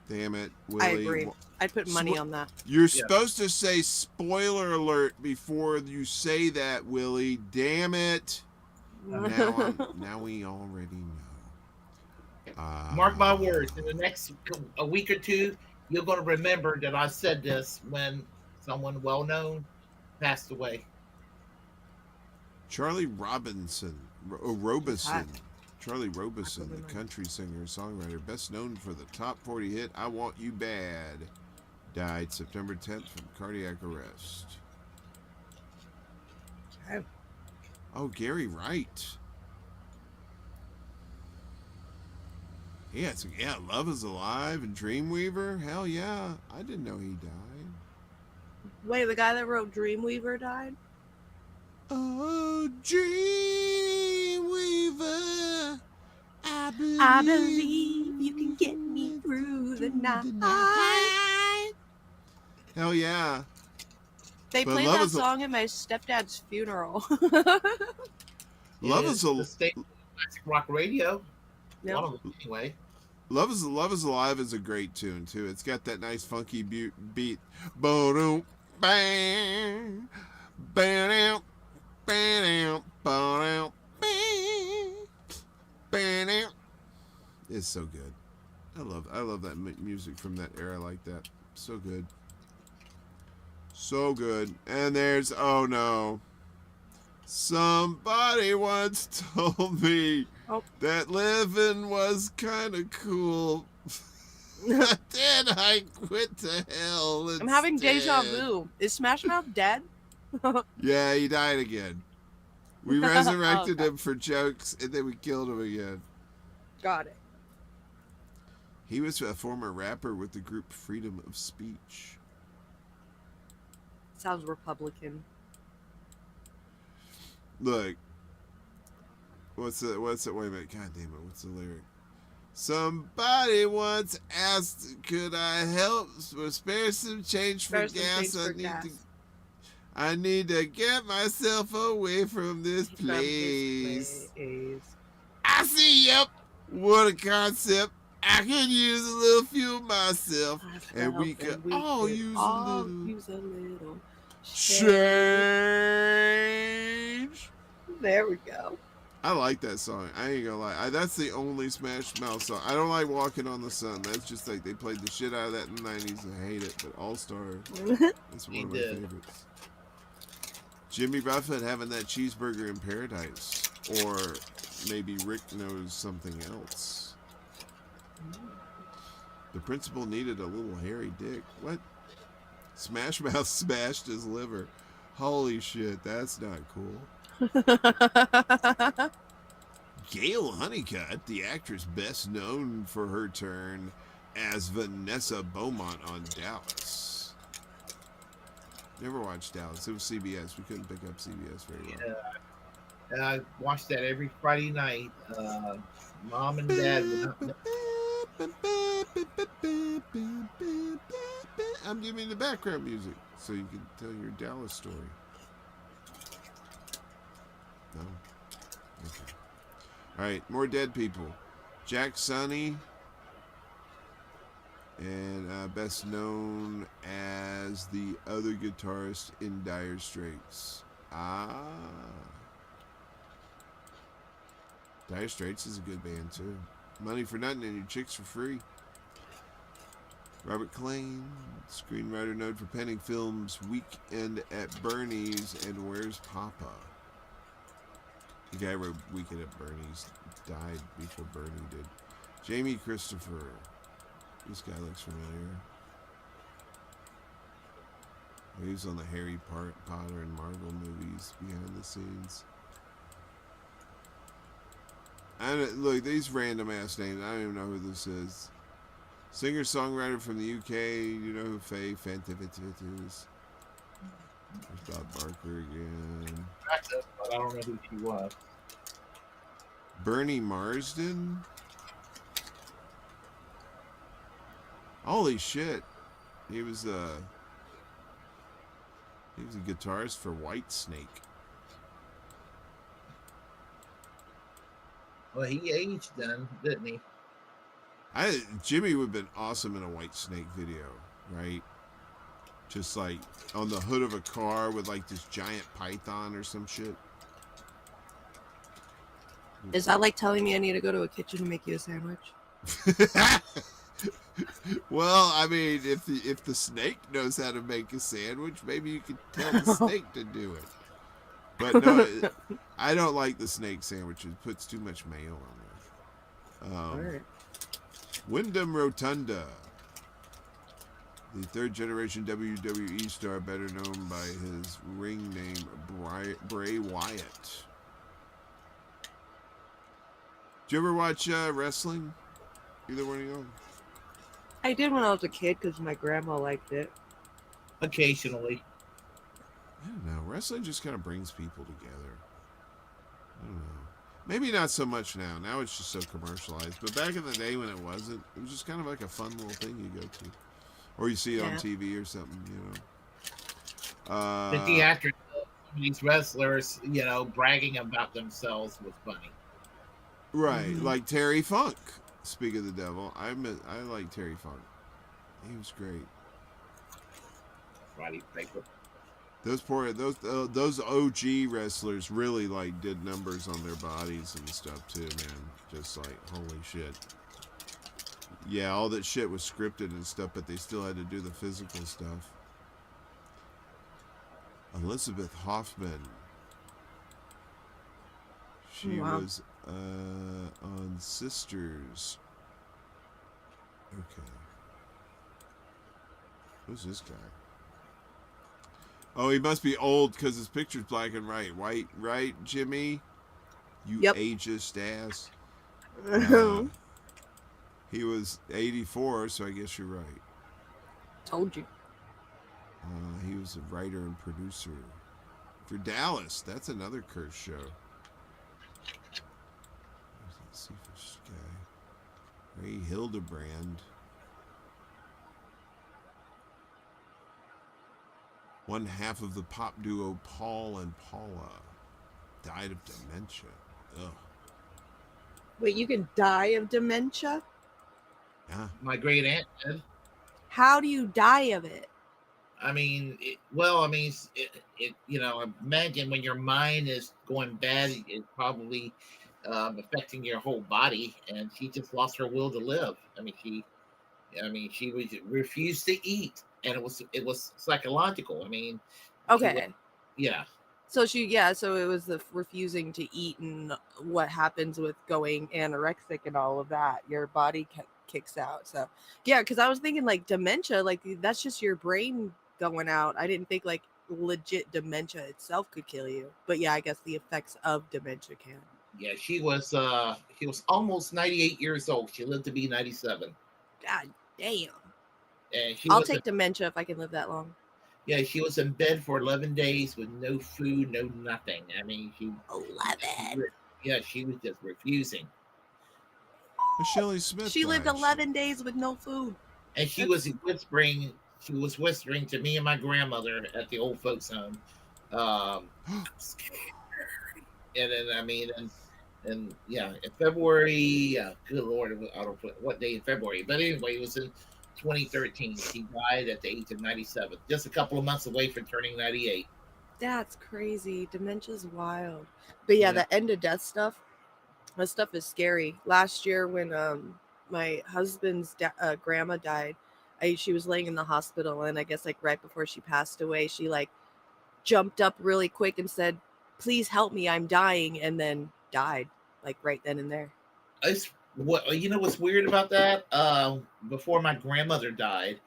Damn it, Willie. I agree. I'd put money on that. You're supposed to say spoiler alert before you say that, Willie. Damn it. Now we already know. Mark my words. In the next a week or two, you're going to remember that I said this when someone well known passed away. Charlie Robinson. Charlie Robinson, the country singer songwriter, best known for the top 40 hit "I Want You Bad," died September 10th from cardiac arrest. Okay. Oh, Gary Wright. Yeah, Love Is Alive and Dreamweaver. Hell yeah. I didn't know he died. Wait, the guy that wrote Dreamweaver died? Oh, Dreamweaver, I believe you can get me through the night. Hell yeah. They But played Love that Is song at my stepdad's funeral. Love Is the state classic rock radio. Yep. One of them, anyway. Love is Alive is a great tune too. It's got that nice funky beat. Boom, bang, bang, bang, bang, bang. It's so good. I love that music from that era like that. So good. So good. And there's, oh no. Somebody once told me that living was kind of cool. Then I quit to hell. I'm having deja vu. Is Smash Mouth dead? Yeah, he died again. We resurrected him for jokes, and then we killed him again. Got it. He was a former rapper with the group Freedom of Speech. Sounds Republican. Look. What's it? Wait a minute. God damn it. What's the lyric? Somebody once asked, could I help spare some change for gas? I need to get myself away from this place. I see, yep. What a concept. I could use a little fuel myself. And we could all use a little change. There we go. I like that song. I ain't gonna lie. That's the only Smash Mouth song. I don't like Walking on the Sun. That's just like they played the shit out of that in the 90s. I hate it. But All Star, that's one of my favorites. Jimmy Buffett having that cheeseburger in paradise. Or maybe Rick knows something else. The principal needed a little hairy dick. What? Smash Mouth smashed his liver. Holy shit, that's not cool. Gail Honeycutt, the actress best known for her turn as Vanessa Beaumont on Dallas. Never watched Dallas. It was CBS. We couldn't pick up CBS very well. Yeah. I watched that every Friday night. Mom and Dad would not... I'm giving you the background music so you can tell your Dallas story. No? Okay. Alright, more dead people. Jack Sonny, and best known as the other guitarist in Dire Straits. Dire Straits is a good band too. Money for Nothing and Your Chicks for Free. Robert Klein, screenwriter known for penning films Weekend at Bernie's and Where's Papa. The guy who wrote Weekend at Bernie's died before Bernie did. Jamie Christopher. This guy looks familiar. He was on the Harry Potter and Marvel movies behind the scenes. Look, these random ass names. I don't even know who this is. Singer-songwriter from the UK. You know who Faye Fantivit is? There's Bob Barker again. But I don't know who she was. Bernie Marsden? Holy shit. He was a guitarist for Whitesnake. Well, he aged then, didn't he? Jimmy would have been awesome in a Whitesnake video, right? Just like on the hood of a car with like this giant python or some shit. Is that like telling me I need to go to a kitchen to make you a sandwich? Well, I mean, if the snake knows how to make a sandwich, maybe you could tell the snake to do it. But no, I don't like the snake sandwiches. It puts too much mayo on there. Wyndham Rotunda, the third generation WWE star, better known by his ring name Bray Wyatt. Did you ever watch wrestling? Either one of you? I did when I was a kid because my grandma liked it. Occasionally. I don't know. Wrestling just kind of brings people together. I don't know. Maybe not so much now. Now it's just so commercialized. But back in the day when it wasn't, it was just kind of like a fun little thing you go to. Or you see it on TV or something, you know. The theatrics of these wrestlers, you know, bragging about themselves was funny. Right. Like Terry Funk. Speak of the devil. I like Terry Funk. He was great. Roddy Piper. Those OG wrestlers really like did numbers on their bodies and stuff too, man. Just like holy shit. Yeah, all that shit was scripted and stuff, but they still had to do the physical stuff. Elizabeth Hoffman. She was on Sisters. Okay. Who's this guy? Oh, he must be old because his picture's black and white, right, Jimmy? You ageist ass. He was 84, so I guess you're right. Told you. He was a writer and producer for Dallas. That's another curse show. Let's see for this guy. Ray Hildebrand. One half of the pop duo Paul and Paula died of dementia. Ugh. Wait, you can die of dementia? Yeah. My great aunt did. How do you die of it? I mean, you know, imagine when your mind is going bad, it's probably affecting your whole body, and she just lost her will to live. She refused to eat, and it was psychological. Okay. Yeah. So so it was the refusing to eat and what happens with going anorexic and all of that. Your body kicks out. So yeah, because I was thinking like dementia, like that's just your brain going out. I didn't think like legit dementia itself could kill you. But yeah, I guess the effects of dementia can. Yeah, she was almost 98 years old. She lived to be 97. God damn. And I'll take dementia if I can live that long. Yeah, she was in bed for 11 days with no food, no nothing. 11. Yeah, she was just refusing. Shelley Smith. She lived 11 days with no food. And she was whispering to me and my grandmother at the old folks' home. And then in February, good Lord, I don't know what day in February, but anyway, it was in 2013. She died at the age of 97, just a couple of months away from turning 98. That's crazy. Dementia's wild. But yeah, the end of death stuff, that stuff is scary. Last year when my husband's grandma died, she was laying in the hospital, and I guess like right before she passed away, she like jumped up really quick and said, "Please help me, I'm dying," and then died like right then and there. What's weird about that? Before my grandmother died,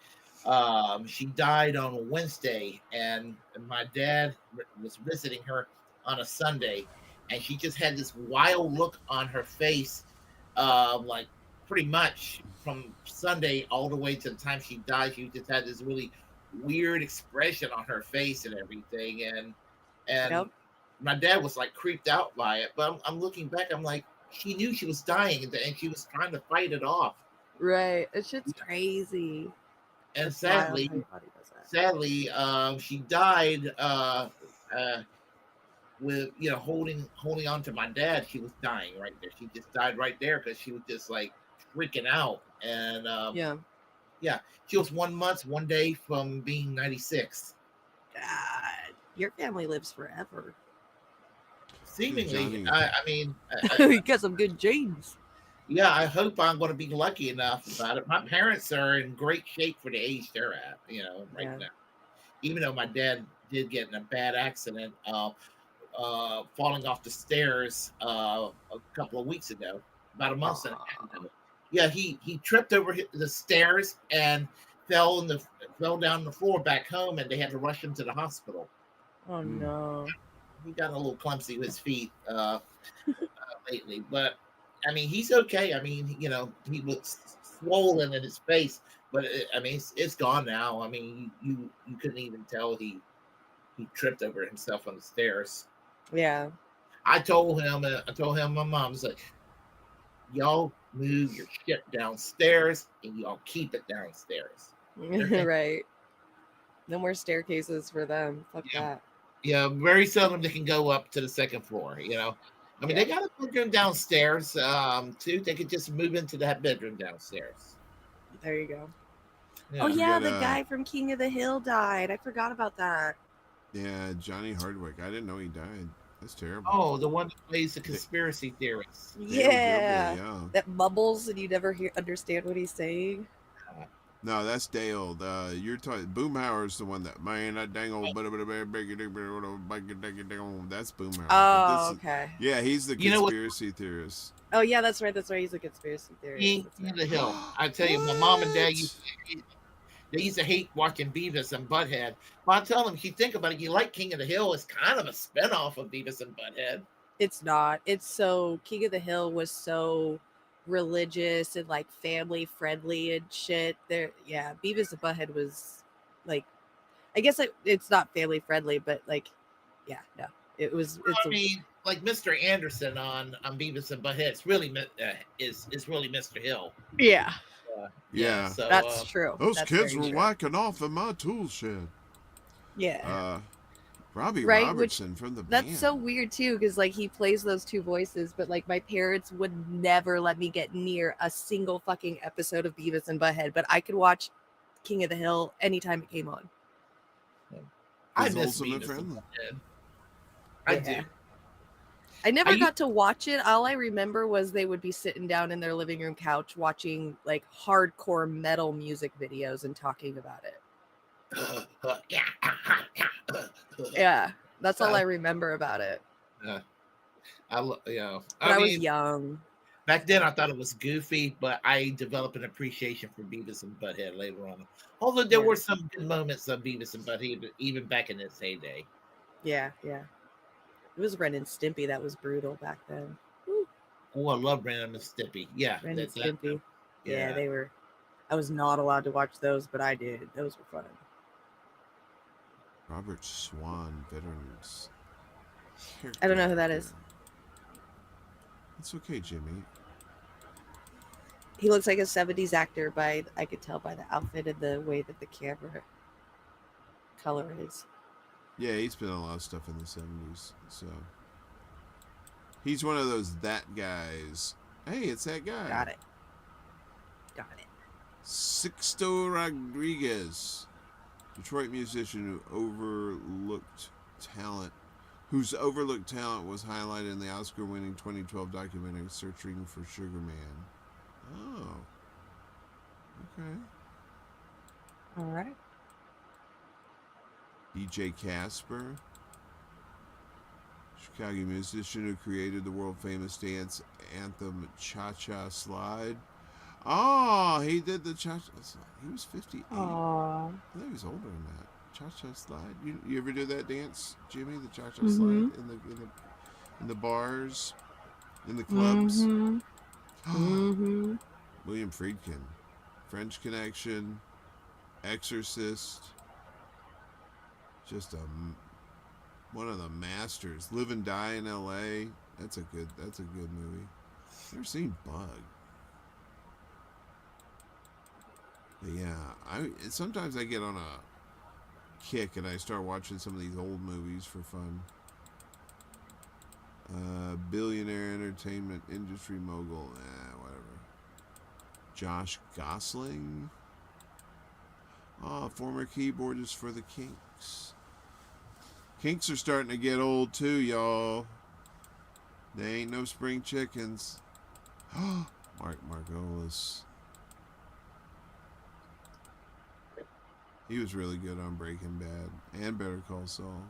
she died on Wednesday, and my dad was visiting her on a Sunday, and she just had this wild look on her face, like pretty much from Sunday all the way to the time she died. She just had this really weird expression on her face and everything, and my dad was like creeped out by it. But I'm looking back, I'm like, she knew she was dying, and she was trying to fight it off. Right. It's just crazy. And That's sadly, she died with holding on to my dad. She was dying right there. She just died right there because she was just like freaking out. And she was 1 month, 1 day from being 96. God, your family lives forever. Seemingly, Johnny. I mean, He got some good genes. yeah, I hope I'm going to be lucky enough about it. My parents are in great shape for the age they're at, right now. Even though my dad did get in a bad accident, falling off the stairs a couple of weeks ago, about a month and a half ago. Yeah, he tripped over the stairs and fell down the floor back home, and they had to rush him to the hospital. Oh no. He got a little clumsy with his feet lately, but I mean, he's okay. I mean, he was swollen in his face, but I mean, it's gone now. I mean, you couldn't even tell he tripped over himself on the stairs. Yeah. I told him, my mom's like, y'all move your shit downstairs and y'all keep it downstairs. Right. No more staircases for them. Fuck that. Yeah, very seldom they can go up to the second floor, I mean, they got a bedroom downstairs, too. They could just move into that bedroom downstairs. There you go. Yeah. Oh, yeah, the guy from King of the Hill died. I forgot about that. Yeah, Johnny Hardwick. I didn't know he died. That's terrible. Oh, the one that plays the conspiracy theorist. Yeah. Yeah. That mumbles and you never understand what he's saying. No, that's Dale. You're talking. Boomhauer's the one that that dang old that's Boomhauer. Oh, okay. Yeah, he's the conspiracy theorist. Oh yeah, that's right. He's a conspiracy theorist. King of the Hill. I tell you, my mom and dad used to hate watching Beavis and Butthead. But I tell them, if you think about it, you like King of the Hill. It's kind of a spinoff of Beavis and Butthead. It's not. It's so King of the Hill was so religious and like family friendly and shit. Yeah, Beavis and Butthead was like, I guess it's not family friendly, but like, yeah, no, it was. I mean, like Mr. Anderson on Beavis and Butthead, it's really is really Mr. Hill. Yeah. Yeah, so, that's true. Those that's kids were true. whacking off in my tool shed. Yeah. Robbie Robertson from the band. That's so weird too, because like he plays those two voices, but like my parents would never let me get near a single fucking episode of Beavis and Butthead, but I could watch King of the Hill anytime it came on. I miss Beavis and Butthead. I do. I never got to watch it. All I remember was they would be sitting down in their living room couch watching like hardcore metal music videos and talking about it. Yeah, that's all I remember about it. I was young. Back then, I thought it was goofy, but I developed an appreciation for Beavis and Butthead later on. Although there were some good moments of Beavis and Butthead, even back in its heyday. Yeah. It was Ren and Stimpy that was brutal back then. Woo. Oh, I love Ren and Stimpy. Yeah, Ren and Stimpy. Yeah, they were. I was not allowed to watch those, but I did. Those were fun. Robert Swan, veterans. I don't know who that is. It's okay, Jimmy. He looks like a 70s actor I could tell by the outfit and the way that the camera color is. Yeah, he's been in a lot of stuff in the 70s, so he's one of those guys. Hey, it's that guy. Got it. Sixto Rodriguez, Detroit musician whose overlooked talent was highlighted in the Oscar-winning 2012 documentary Searching for Sugar Man. Oh, okay. All right. DJ Casper, Chicago musician who created the world-famous dance anthem Cha-Cha Slide. Oh, he did the Cha-Cha Slide. He was 58. Aww. I think he was older than that. Cha-Cha Slide. You ever do that dance, Jimmy? The Cha-Cha Slide in the bars, in the clubs? William Friedkin, French Connection, Exorcist. Just one of the masters. Live and Die in L.A. That's a good movie. Never seen Bug. But yeah, sometimes I get on a kick and I start watching some of these old movies for fun. Billionaire entertainment industry mogul. Whatever. Josh Gosling. Former keyboardist for the Kinks. Kinks are starting to get old too, y'all. They ain't no spring chickens. Mark Margolis. He was really good on Breaking Bad and Better Call Saul.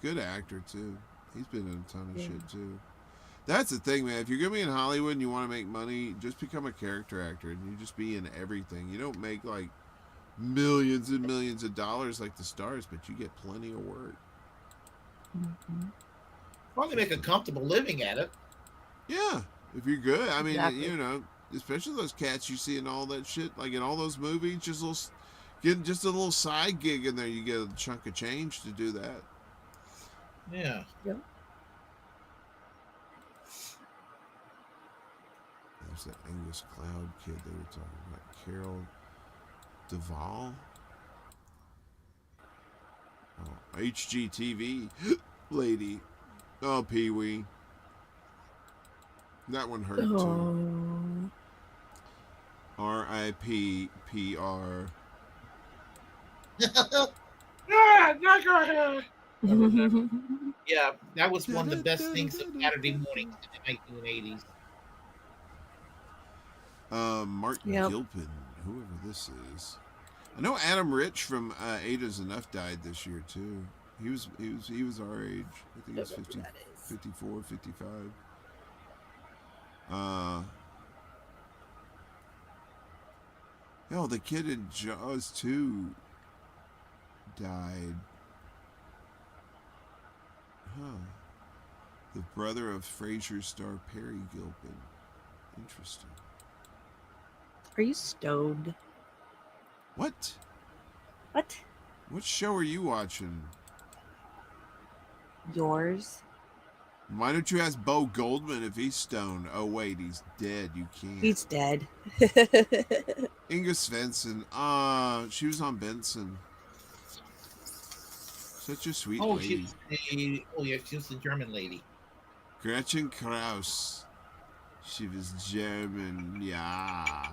Good actor too. He's been in a ton of shit too. That's the thing, man. If you're gonna be in Hollywood and you want to make money, just become a character actor and you just be in everything. You don't make like millions and millions of dollars like the stars, but you get plenty of work. Well, they make a comfortable living at it. Yeah, if you're good. I mean, Exactly. you know, especially those cats you see in all that shit, like in all those movies, getting just a little side gig in there, you get a chunk of change to do that. Yeah. Yep. There's that Angus Cloud kid they were talking about. Carol Duvall. Oh, HGTV lady. Oh, Pee Wee. That one hurt too. R.I.P.P.R. Yeah, that was one of the best things of Saturday mornings in the 1980s. Mark Gilpin, whoever this is. I know Adam Rich from Ada's Enough died this year too. He was our age. I think he was 50, 54, 55. Hell, the kid in Jaws 2 died. Huh. The brother of Frasier star Perry Gilpin. Interesting. Are you stoned? What? What? What show are you watching? Yours? Why don't you ask Bo Goldman if he's stoned? Oh, wait, he's dead. You can't. He's dead. Inga Svensson. She was on Benson. Such a sweet lady. She was the German lady. Gretchen Kraus. She was German. Yeah.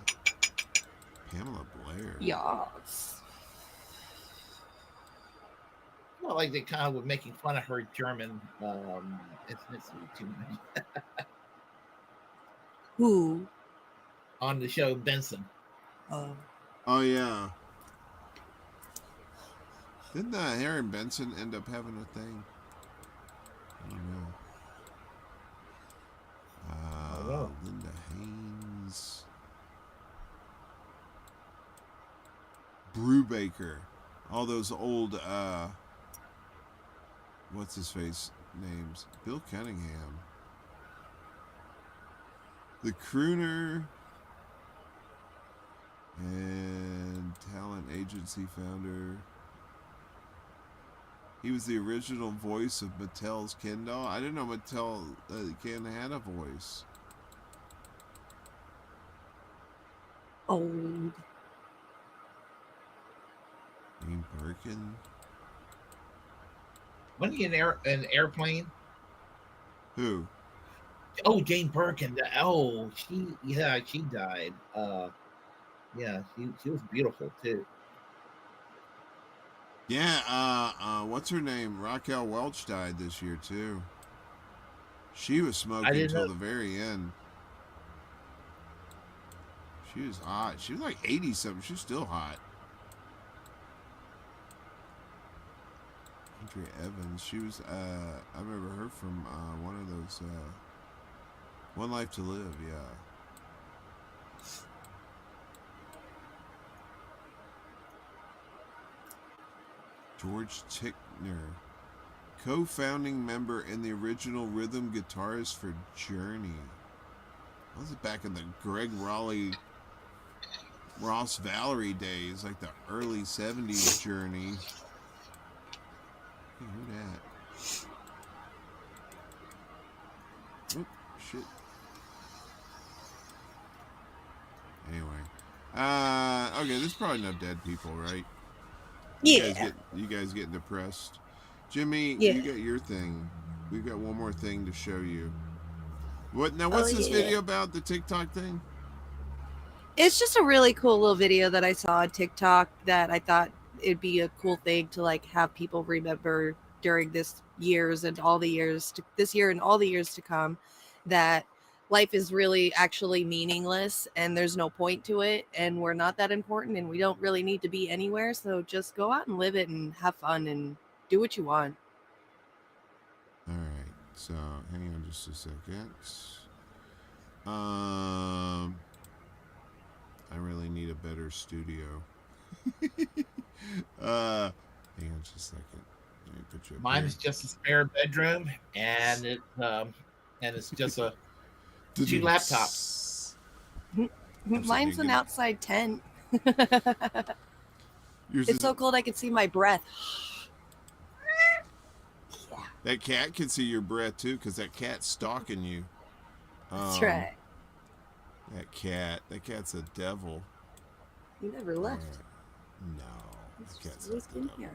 Pamela Blair. Yes. Well, like they kind of were making fun of her German ethnicity too much. Who? On the show Benson. Oh, yeah. Didn't Harry Benson end up having a thing? I don't know. Linda Haynes. Brubaker. All those old, what's his face names? Bill Cunningham. The Crooner. And talent agency founder. He was the original voice of Mattel's Ken doll. I didn't know Mattel Ken had a voice. Old. Jane Birkin. Wasn't he an airplane? Who? Oh, Jane Birkin. She died. Yeah, she was beautiful too. Yeah, what's her name? Raquel Welch died this year too. She was smoking until the very end. She was hot. She was like 80 something. She's still hot. Andrea Evans. She was I remember her from one of those One Life to Live, yeah. George Tickner, co-founding member and the original rhythm guitarist for Journey. Was it back in the Greg Raleigh, Ross Valerie days, like the early 70s Journey? Hey, who that? Oop, shit. Anyway. Okay, there's probably no dead people, right? Yeah. You guys getting depressed? Jimmy, Yeah. you got your thing. We've got one more thing to show you. What's this video about, the TikTok thing? It's just a really cool little video that I saw on TikTok that I thought it'd be a cool thing to like have people remember during this year and all the years to come, that life is really actually meaningless and there's no point to it, and we're not that important, and we don't really need to be anywhere. So just go out and live it and have fun and do what you want. All right. So hang on just a second. I really need a better studio. Hang on just a second. Let me put you up Mine here. is just a spare bedroom, and it's just a 2 laptops. Mine's an outside tent. It's so cold I can see my breath. That cat can see your breath too, because that cat's stalking you. That's right. That cat's a devil. You never left. No, that cat's Always been here.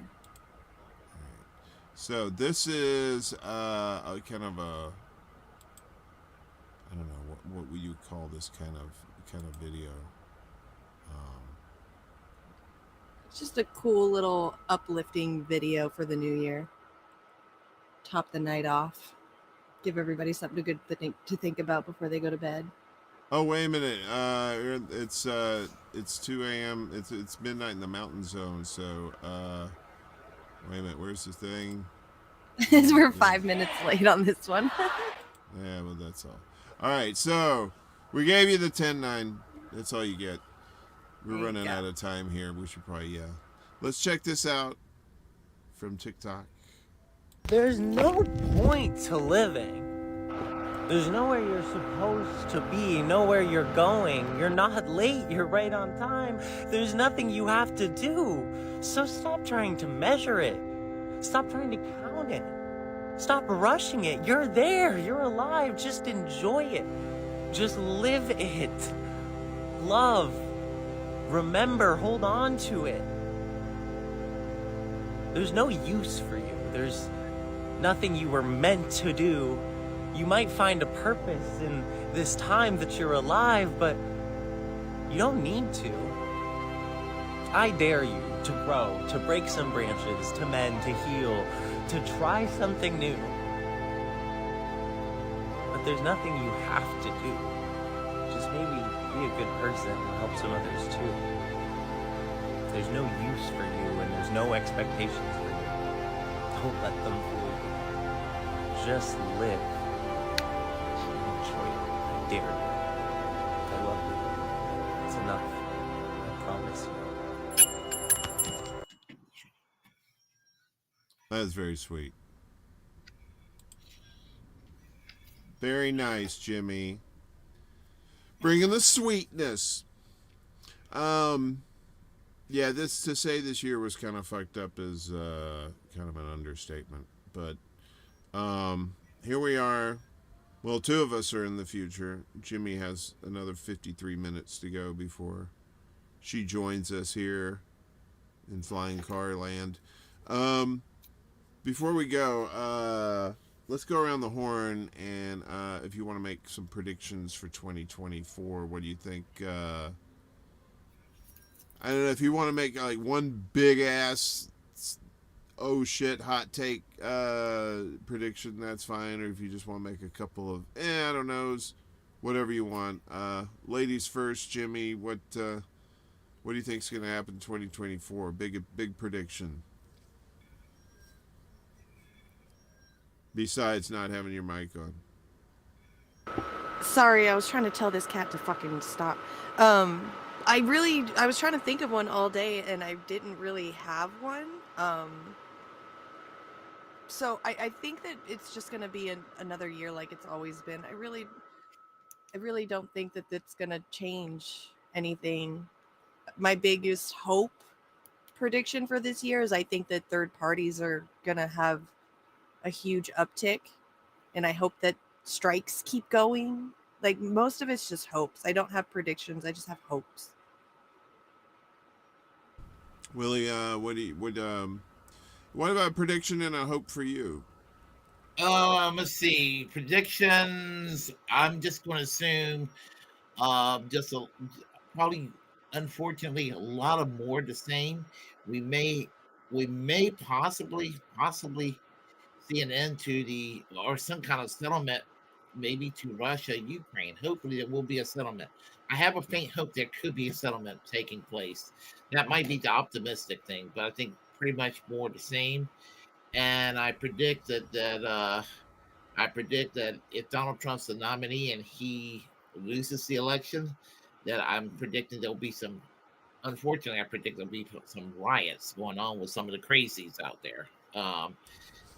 So this is a kind of a, I don't know what would you call this kind of video. It's just a cool little uplifting video for the new year. Top the night off. Give everybody something good to think about before they go to bed. Oh, wait a minute. It's 2 a.m. It's midnight in the mountain zone. So wait a minute. Where's the thing? We're 5 minutes late on this one. Yeah, well, that's all. All right. So we gave you the 10-9. That's all you get. We're running out of time here. We should probably, let's check this out from TikTok. There's no point to living. There's nowhere you're supposed to be, nowhere you're going. You're not late, you're right on time. There's nothing you have to do. So stop trying to measure it. Stop trying to count it. Stop rushing it. You're there, you're alive. Just enjoy it. Just live it. Love. Remember, hold on to it. There's no use for you. There's nothing you were meant to do. You might find a purpose in this time that you're alive, but you don't need to. I dare you to grow, to break some branches, to mend, to heal, to try something new. But there's nothing you have to do. Just maybe be a good person and help some others too. There's no use for you and there's no expectations for you. Don't let them fool you. Just live. Enjoy it. I dare you. I love you. It's enough. I promise you. That is very sweet. Very nice, Jimmy. Bringing the sweetness. Yeah, to say this year was kind of fucked up is kind of an understatement. But here we are. Well, 2 of us are in the future. Jimmy has another 53 minutes to go before she joins us here in Flying Car Land. Before we go, let's go around the horn, and if you want to make some predictions for 2024, what do you think? I don't know if you want to make like one big ass oh shit hot take prediction, that's fine. Or if you just want to make a couple of I don't knows, whatever you want. Ladies first, Jimmy. What do you think's going to happen in 2024? Big prediction. Besides not having your mic on. Sorry, I was trying to tell this cat to fucking stop. I was trying to think of one all day and I didn't really have one. So I think that it's just going to be another year like it's always been. I really don't think that it's going to change anything. My biggest hope prediction for this year is I think that third parties are going to have a huge uptick, and I hope that strikes keep going. Like, most of it's just hopes. I don't have predictions. I just have hopes. Willie, what about a prediction and a hope for you? Let's see. Predictions. I'm just going to assume probably, unfortunately, a lot of more the same. We may possibly see an end to or some kind of settlement, maybe to Russia, Ukraine. Hopefully, there will be a settlement. I have a faint hope there could be a settlement taking place. That might be the optimistic thing, but I think pretty much more the same. And I predict that if Donald Trump's the nominee and he loses the election, that I'm predicting there'll be some. Unfortunately, I predict there'll be some riots going on with some of the crazies out there.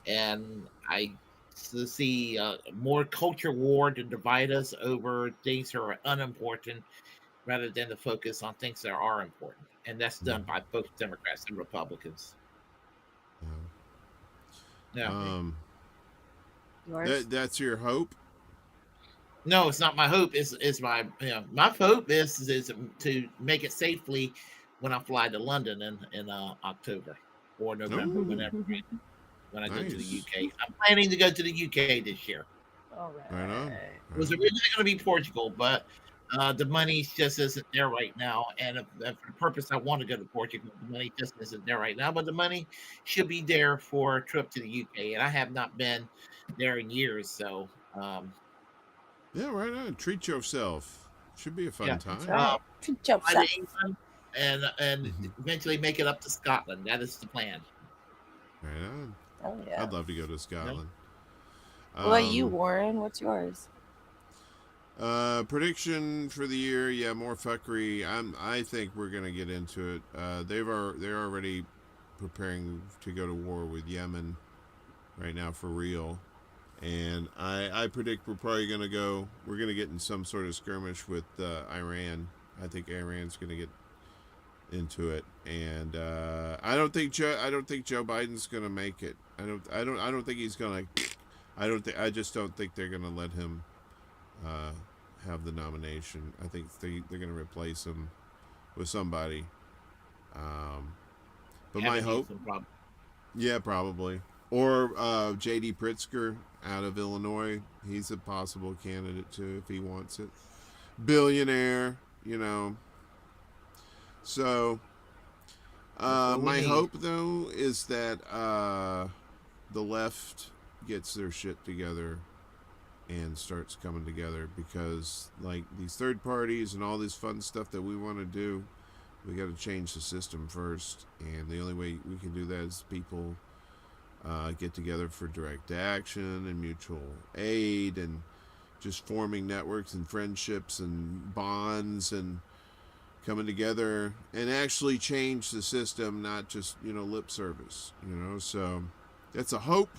And I see more culture war to divide us over things that are unimportant rather than to focus on things that are important. And that's done by both Democrats and Republicans. Yeah. That's your hope? No, it's not my hope. It's my my hope is to make it safely when I fly to London in October or November, whenever when I go to the UK. I'm planning to go to the UK this year. All right. Right on. It was originally going to be Portugal, but the money just isn't there right now. And for the purpose I want to go to Portugal, the money just isn't there right now. But the money should be there for a trip to the UK, and I have not been there in years. So. Yeah, right on. Treat yourself. Should be a fun time. Right. Treat yourself. And eventually make it up to Scotland. That is the plan. Right on. Oh yeah. I'd love to go to Scotland. What about you, Warren? What's yours? Prediction for the year, yeah, more fuckery. I think we're gonna get into it. They're already preparing to go to war with Yemen right now for real. And I predict we're going to get in some sort of skirmish with Iran. I think Iran's going to get into it, and I don't think Joe Biden's going to make it. I don't think he's going to. I just don't think they're going to let him have the nomination. I think they're going to replace him with somebody. But my hope, yeah, probably. Or J.D. Pritzker out of Illinois. He's a possible candidate, too, if he wants it. Billionaire, So, my hope, though, is that the left gets their shit together and starts coming together. Because, like, these third parties and all this fun stuff that we want to do, we got to change the system first. And the only way we can do that is people... get together for direct action and mutual aid and just forming networks and friendships and bonds and coming together and actually change the system, not just, lip service, So that's a hope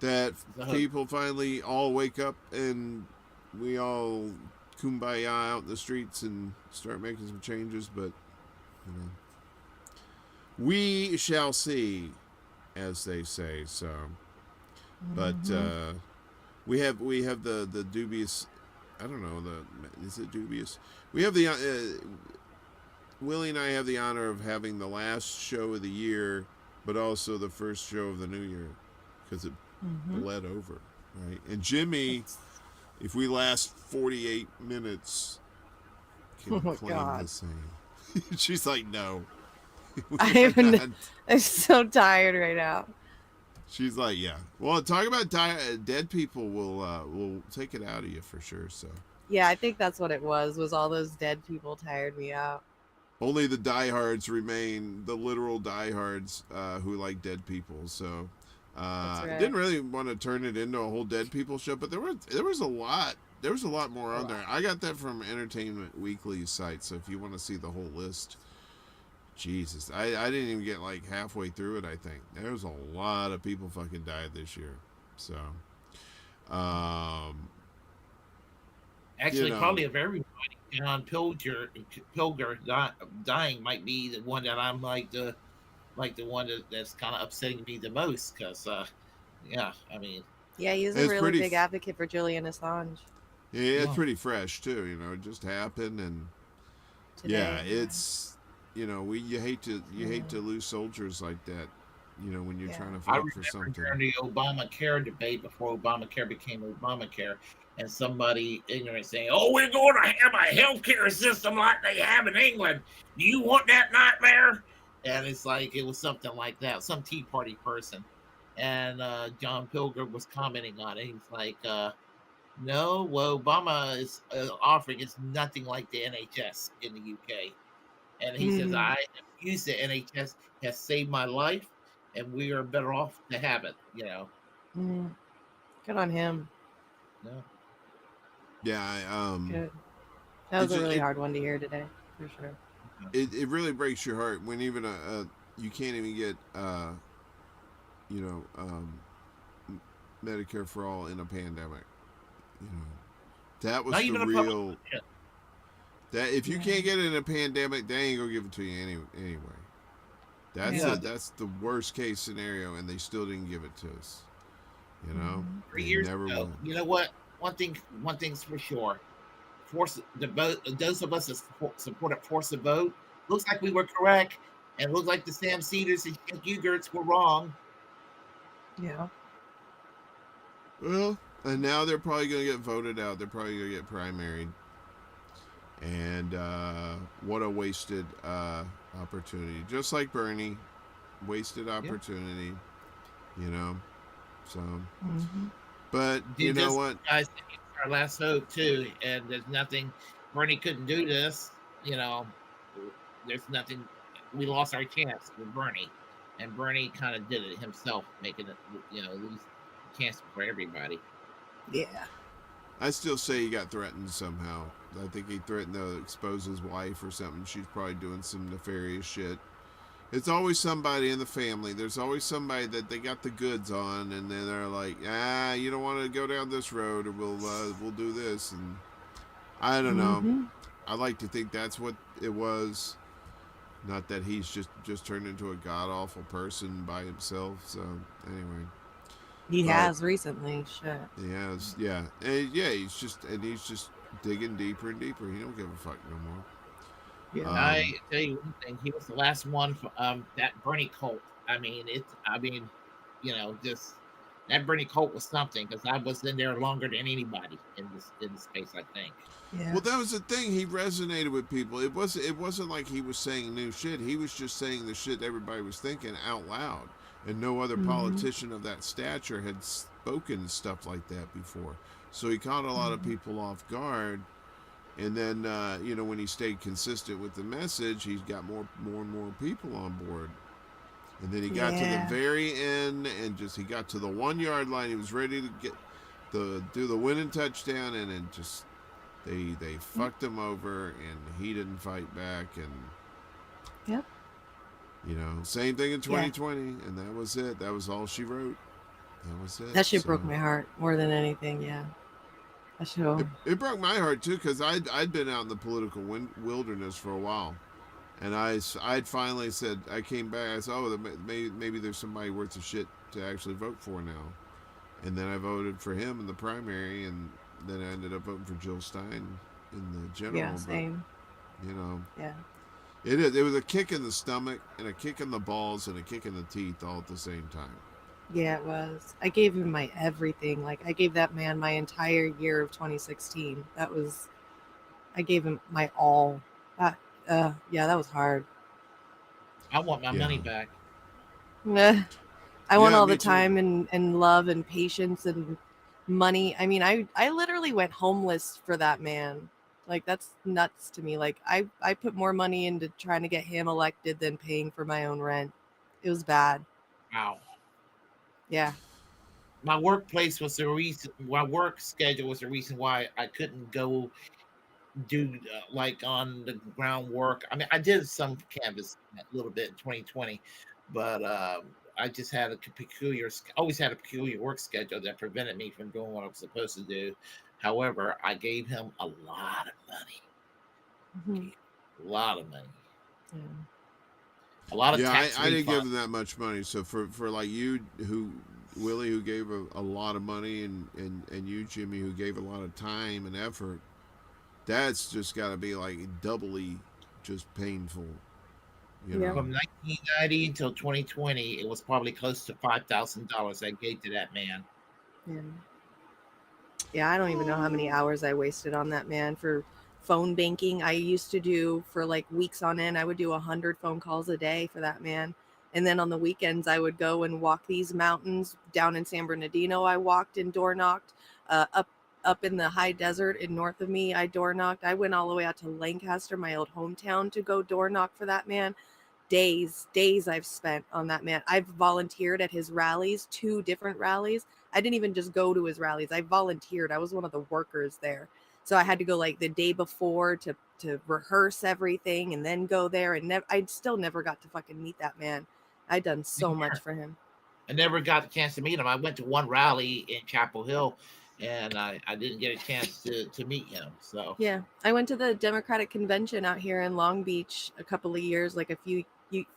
that people finally all wake up and we all kumbaya out in the streets and start making some changes, but, we shall see, as they say. So, but we have the dubious. I don't know. Is it dubious? We have the Willie and I have the honor of having the last show of the year, but also the first show of the new year, because it bled over, right? And Jimmy, if we last 48 minutes, can claim the same. She's like, no. I'm so tired right now. She's like, yeah. Well, talk about dead people will take it out of you for sure. So yeah, I think that's what it was all those dead people tired me out. Only the diehards remain, the literal diehards who like dead people. So right. Didn't really want to turn it into a whole dead people show, but there was a lot. There was a lot more on there. I got that from Entertainment Weekly's site. So if you want to see the whole list. Jesus, I didn't even get like halfway through it. I think there was a lot of people fucking died this year. So, actually, probably of everybody, John Pilger dying might be the one that I'm like the one that's kind of upsetting me the most. Because, yeah, he was a really big advocate for Julian Assange. Yeah, it's pretty fresh too. It just happened, and today, it's. You hate to lose soldiers like that, when you're trying to fight for something. During the Obamacare debate before Obamacare became Obamacare, and somebody ignorant saying, "Oh, we're going to have a healthcare system like they have in England. Do you want that nightmare?" And it's like it was something like that. Some Tea Party person and John Pilgrim was commenting on it. He's like, no, what Obama is offering is nothing like the NHS in the UK. And he says, I have used the NHS, has saved my life, and we are better off to have it, you know. Good on him. Yeah. Yeah, Good. That was a really hard one to hear today, for sure. It really breaks your heart when even you can't even get Medicare for all in a pandemic. You know, that was the real. That if you can't get it in a pandemic, they ain't gonna give it to you anyway. That's the worst case scenario, and they still didn't give it to us. You know, 3 years ago. You know what? One thing's for sure. Those of us that supported force the vote, looks like we were correct, and looks like the Sam Cedars and Ugerts were wrong. Yeah. Well, and now they're probably going to get voted out. They're probably going to get primaried. And what a wasted opportunity. Just like Bernie, wasted opportunity. You know, so. But you know what? Guys, our last hope too, and there's nothing. Bernie couldn't do this. You know, there's nothing. We lost our chance with Bernie, and Bernie kind of did it himself, making it, lose chance for everybody. Yeah. I still say he got threatened somehow. I think he threatened to expose his wife or something. She's probably doing some nefarious shit. It's always somebody in the family. There's always somebody that they got the goods on, and then they're like, you don't want to go down this road, or we'll do this. And I don't know. I like to think that's what it was. Not that he's just turned into a god awful person by himself. So anyway, he has recently. Shit. He has, yeah, he's just digging deeper and deeper. He don't give a fuck no more. Yeah, I tell you one thing. He was the last one for that Bernie cult. I mean, just that Bernie cult was something, because I was in there longer than anybody in this space, I think. Yeah. Well, that was the thing. He resonated with people. It wasn't like he was saying new shit. He was just saying the shit everybody was thinking out loud, and no other politician of that stature had spoken stuff like that before. So he caught a lot of people off guard. And then, when he stayed consistent with the message, he's got more and more people on board. And then he got to the very end, and he got to the 1 yard line. He was ready to do the winning touchdown, and then just they fucked him over, and he didn't fight back. And same thing in 2020, and that was it. That was all she wrote. That was it. That shit broke my heart more than anything. Yeah. It broke my heart too, because I'd been out in the political wilderness for a while, and I'd finally said, I came back, I said, maybe there's somebody worth of shit to actually vote for now, and then I voted for him in the primary, and then I ended up voting for Jill Stein in the general. Yeah, same. Yeah. It was a kick in the stomach and a kick in the balls and a kick in the teeth all at the same time. Yeah, it was. I gave him my everything. Like, I gave that man my entire year of 2016. I gave him my all. That was hard. I want my money back. I want all the time and love and patience and money. I mean, I literally went homeless for that man. Like, that's nuts to me. Like, I put more money into trying to get him elected than paying for my own rent. It was bad. Wow. Yeah. My workplace was the reason. My work schedule was the reason why I couldn't go do like on the ground work. I mean, I did some canvas a little bit in 2020, but I just had always had a peculiar work schedule that prevented me from doing what I was supposed to do. However, I gave him a lot of money. A lot of money. Yeah. A lot of tax I didn't give him that much money. So for like you, Willie, who gave a lot of money, and you, Jimmy, who gave a lot of time and effort, that's just got to be like doubly just painful. From 1990 until 2020, it was probably close to $5,000 I gave to that man. Yeah, I don't even know how many hours I wasted on that man for phone banking. I used to do for like weeks on end. I would do 100 phone calls a day for that man. And then on the weekends, I would go and walk these mountains down in San Bernardino. I walked and door knocked. Up in the high desert in north of me, I door knocked. I went all the way out to Lancaster, my old hometown, to go door knock for that man. Days I've spent on that man. I've volunteered at his rallies, 2 different rallies. I didn't even just go to his rallies. I volunteered. I was one of the workers there. So I had to go like the day before to rehearse everything and then go there. And I still never got to fucking meet that man. I'd done so much for him. I never got the chance to meet him. I went to one rally in Chapel Hill, and I didn't get a chance to meet him. So yeah, I went to the Democratic convention out here in Long Beach a couple of years, like a few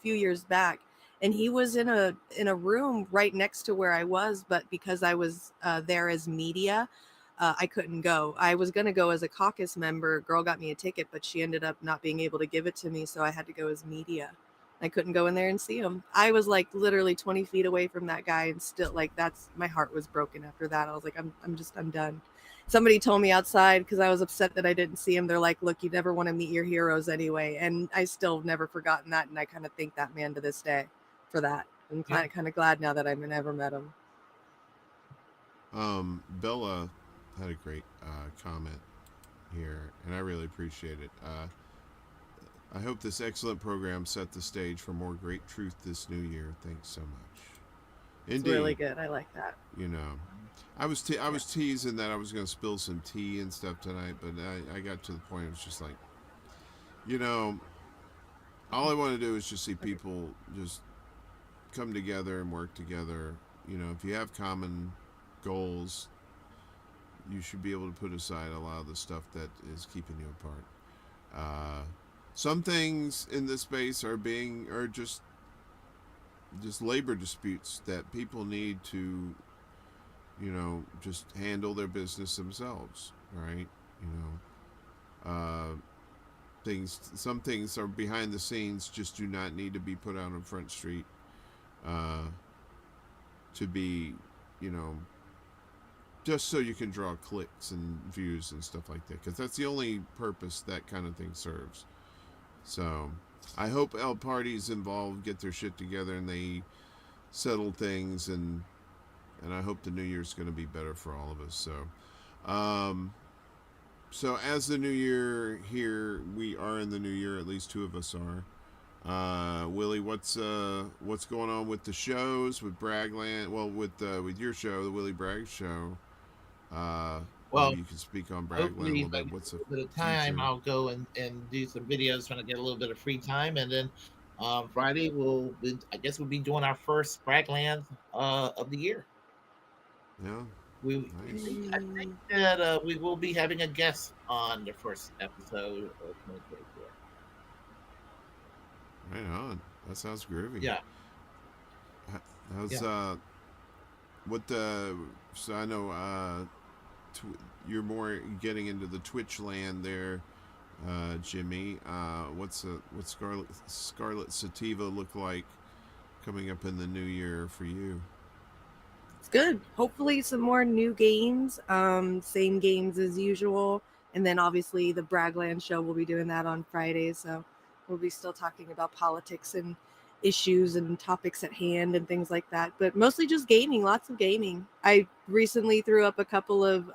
years back, and he was in a room right next to where I was, but because I was there as media, I couldn't go. I was gonna go as a caucus member. Girl got me a ticket, but she ended up not being able to give it to me, so I had to go as media. I couldn't go in there and see him. I was like literally 20 feet away from that guy, and still like my heart was broken after that. I was like, I'm done. Somebody told me outside, because I was upset that I didn't see him. They're like, look, you never want to meet your heroes anyway. And I still never forgotten that. And I kind of thank that man to this day for that. I'm kind of glad now that I've never met him. Bulla had a great comment here, and I really appreciate it. I hope this excellent program set the stage for more great truth this new year. Thanks so much. It's really good. I like that. You know, I was teasing that I was going to spill some tea and stuff tonight, but I got to the point it was just like, you know, all I want to do is just see people just come together and work together. You know, if you have common goals, you should be able to put aside a lot of the stuff that is keeping you apart. Some things in this space are just labor disputes that people need to, you know, just handle their business themselves, right? You know, some things are behind the scenes, just do not need to be put out on Front Street to be, you know, just so you can draw clicks and views and stuff like that, because that's the only purpose that kind of thing serves. So I hope all parties involved get their shit together and they settle things, and I hope the new year's going to be better for all of us. So as the new year here, we are in the new year, at least 2 of us are. Willie, what's going on with the shows, with Bragland? Well, with your show, the Willie Bragg show. Well, you can speak on Bragland a little bit. What's a bit of time? future? I'll go and do some videos when I get a little bit of free time, and then Friday I guess we'll be doing our first Bragland of the year. Yeah, I think that we will be having a guest on the first episode of 2024. Right on. That sounds groovy. Yeah. How's so I know you're more getting into the Twitch land there, Jimmy. What's Scarlet Sativa look like coming up in the new year for you? It's good. Hopefully some more new games, same games as usual. And then obviously the Bragland show, we'll be doing that on Friday. So we'll be still talking about politics and issues and topics at hand and things like that, but mostly just gaming, lots of gaming. I recently threw up a couple of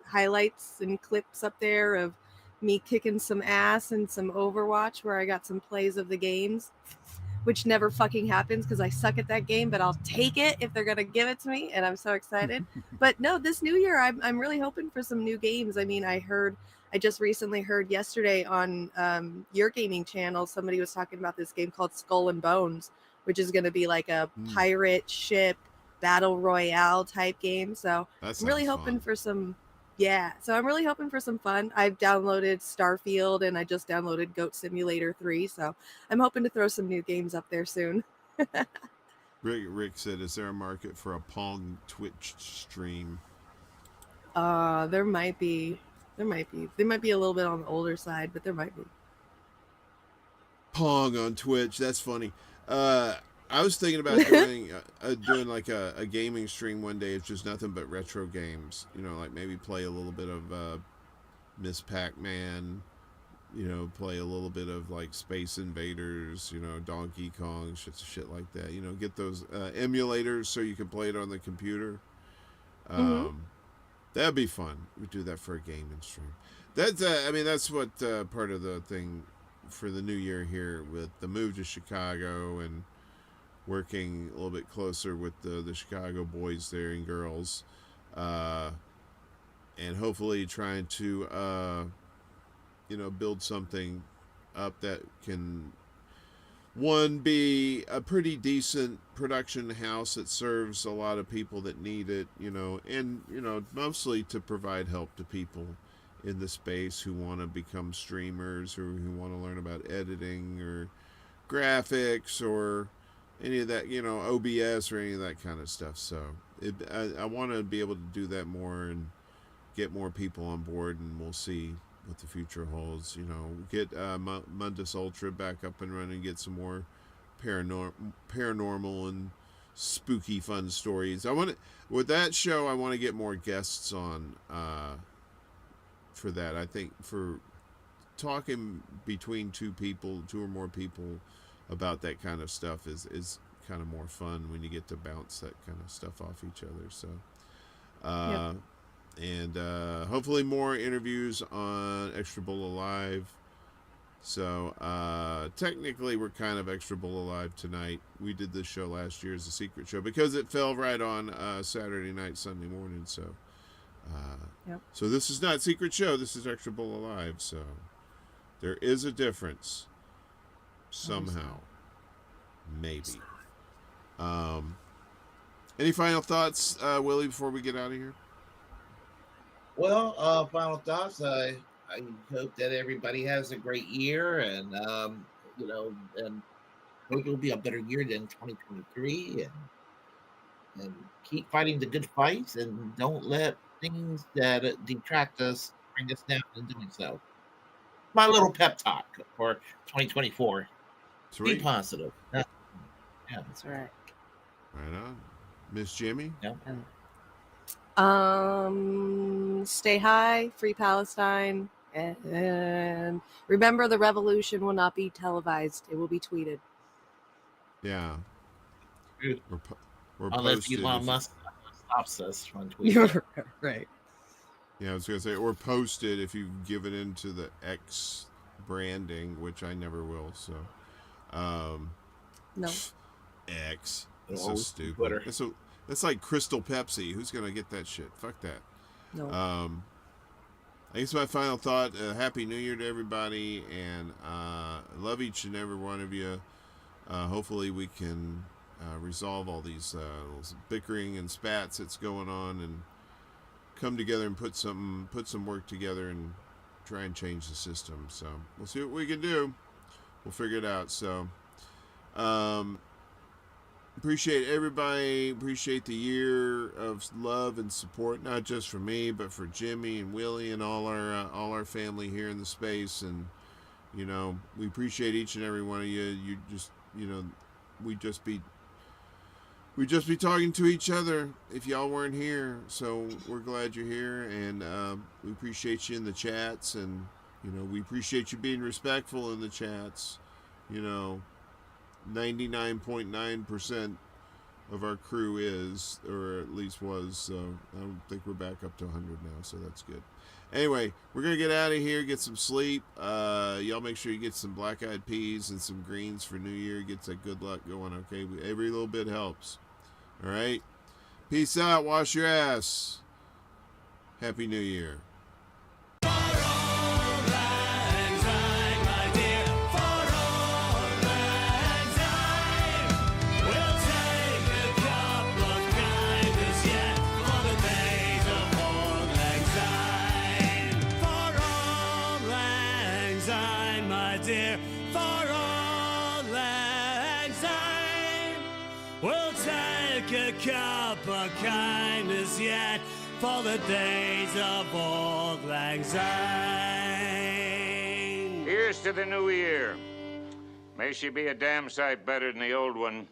highlights and clips up there of me kicking some ass and some Overwatch, where I got some plays of the games, which never fucking happens because I suck at that game, but I'll take it if they're gonna give it to me, and I'm so excited. But no, this new year I'm really hoping for some new games. I mean, I just recently heard yesterday on your gaming channel, somebody was talking about this game called Skull and Bones, which is going to be like a pirate ship battle royale type game. So I'm really hoping for some, so I'm really hoping for some fun. I've downloaded Starfield and I just downloaded Goat Simulator 3. So I'm hoping to throw some new games up there soon. Rick said, is there a market for a Pong Twitch stream? There might be. They might be a little bit on the older side, but there might be. Pong on Twitch. That's funny. I was thinking about doing like a gaming stream one day. It's just nothing but retro games. You know, like maybe play a little bit of Miss Pac-Man, you know, play a little bit of like Space Invaders, you know, Donkey Kong, shit like that. You know, get those emulators so you can play it on the computer. That'd be fun. We do that for a gaming stream. That's I mean, that's what part of the thing for the new year here with the move to Chicago and working a little bit closer with the Chicago boys there and girls, and hopefully trying to you know, build something up that can, one, be a pretty decent production house that serves a lot of people that need it, you know, and, you know, mostly to provide help to people in the space who want to become streamers or who want to learn about editing or graphics or any of that, you know, OBS or any of that kind of stuff. So I want to be able to do that more and get more people on board, and we'll see what the future holds. You know, get Mundus Ultra back up and running, get some more paranormal and spooky fun stories. With that show, I want to get more guests on for that. I think for talking between two or more people about that kind of stuff is kind of more fun when you get to bounce that kind of stuff off each other. So Yep. and hopefully more interviews on ExtraBulla Live. So technically we're kind of ExtraBulla Live tonight. We did this show last year as a secret show because it fell right on Saturday night, Sunday morning. So so this is not secret show, this is ExtraBulla Live. So there is a difference somehow, maybe. Any final thoughts, Willie, before we get out of here? Well, final thoughts. I hope that everybody has a great year, and you know, and hope it'll be a better year than 2023, and keep fighting the good fights, and don't let things that detract us bring us down in doing so. My little pep talk for 2024. Sweet. Be positive. Yeah, That's right. Right on. Miss Jimmy? Yeah. Stay high, free Palestine, and remember the revolution will not be televised. It will be tweeted. Yeah. Or Unless posted. Elon Musk stops us from tweeting. Right. Yeah, I was going to say, or posted if you give it into the X branding, which I never will. So, No. X. That's so stupid. That's like Crystal Pepsi. Who's going to get that shit? Fuck that. No. I guess my final thought, Happy New Year to everybody, and I love each and every one of you. Hopefully we can resolve all these bickering and spats that's going on and come together and put some work together and try and change the system. So we'll see what we can do. We'll figure it out. So appreciate everybody. Appreciate the year of love and support, not just for me, but for Jimmy and Willie and all our family here in the space. And you know, we appreciate each and every one of you. You just, you know, we'd just be talking to each other if y'all weren't here. So we're glad you're here, and we appreciate you in the chats, and you know, we appreciate you being respectful in the chats. You know, 99.9% of our crew is, or at least was, so I don't think we're back up to 100 now, so that's good. Anyway, we're gonna get out of here, get some sleep. Y'all make sure you get some black-eyed peas and some greens for New Year. Gets that good luck going, okay? Every little bit helps. All right? Peace out. Wash your ass. Happy New Year. Cup of kindness yet for the days of Auld Lang Syne. Here's to the new year. May she be a damn sight better than the old one.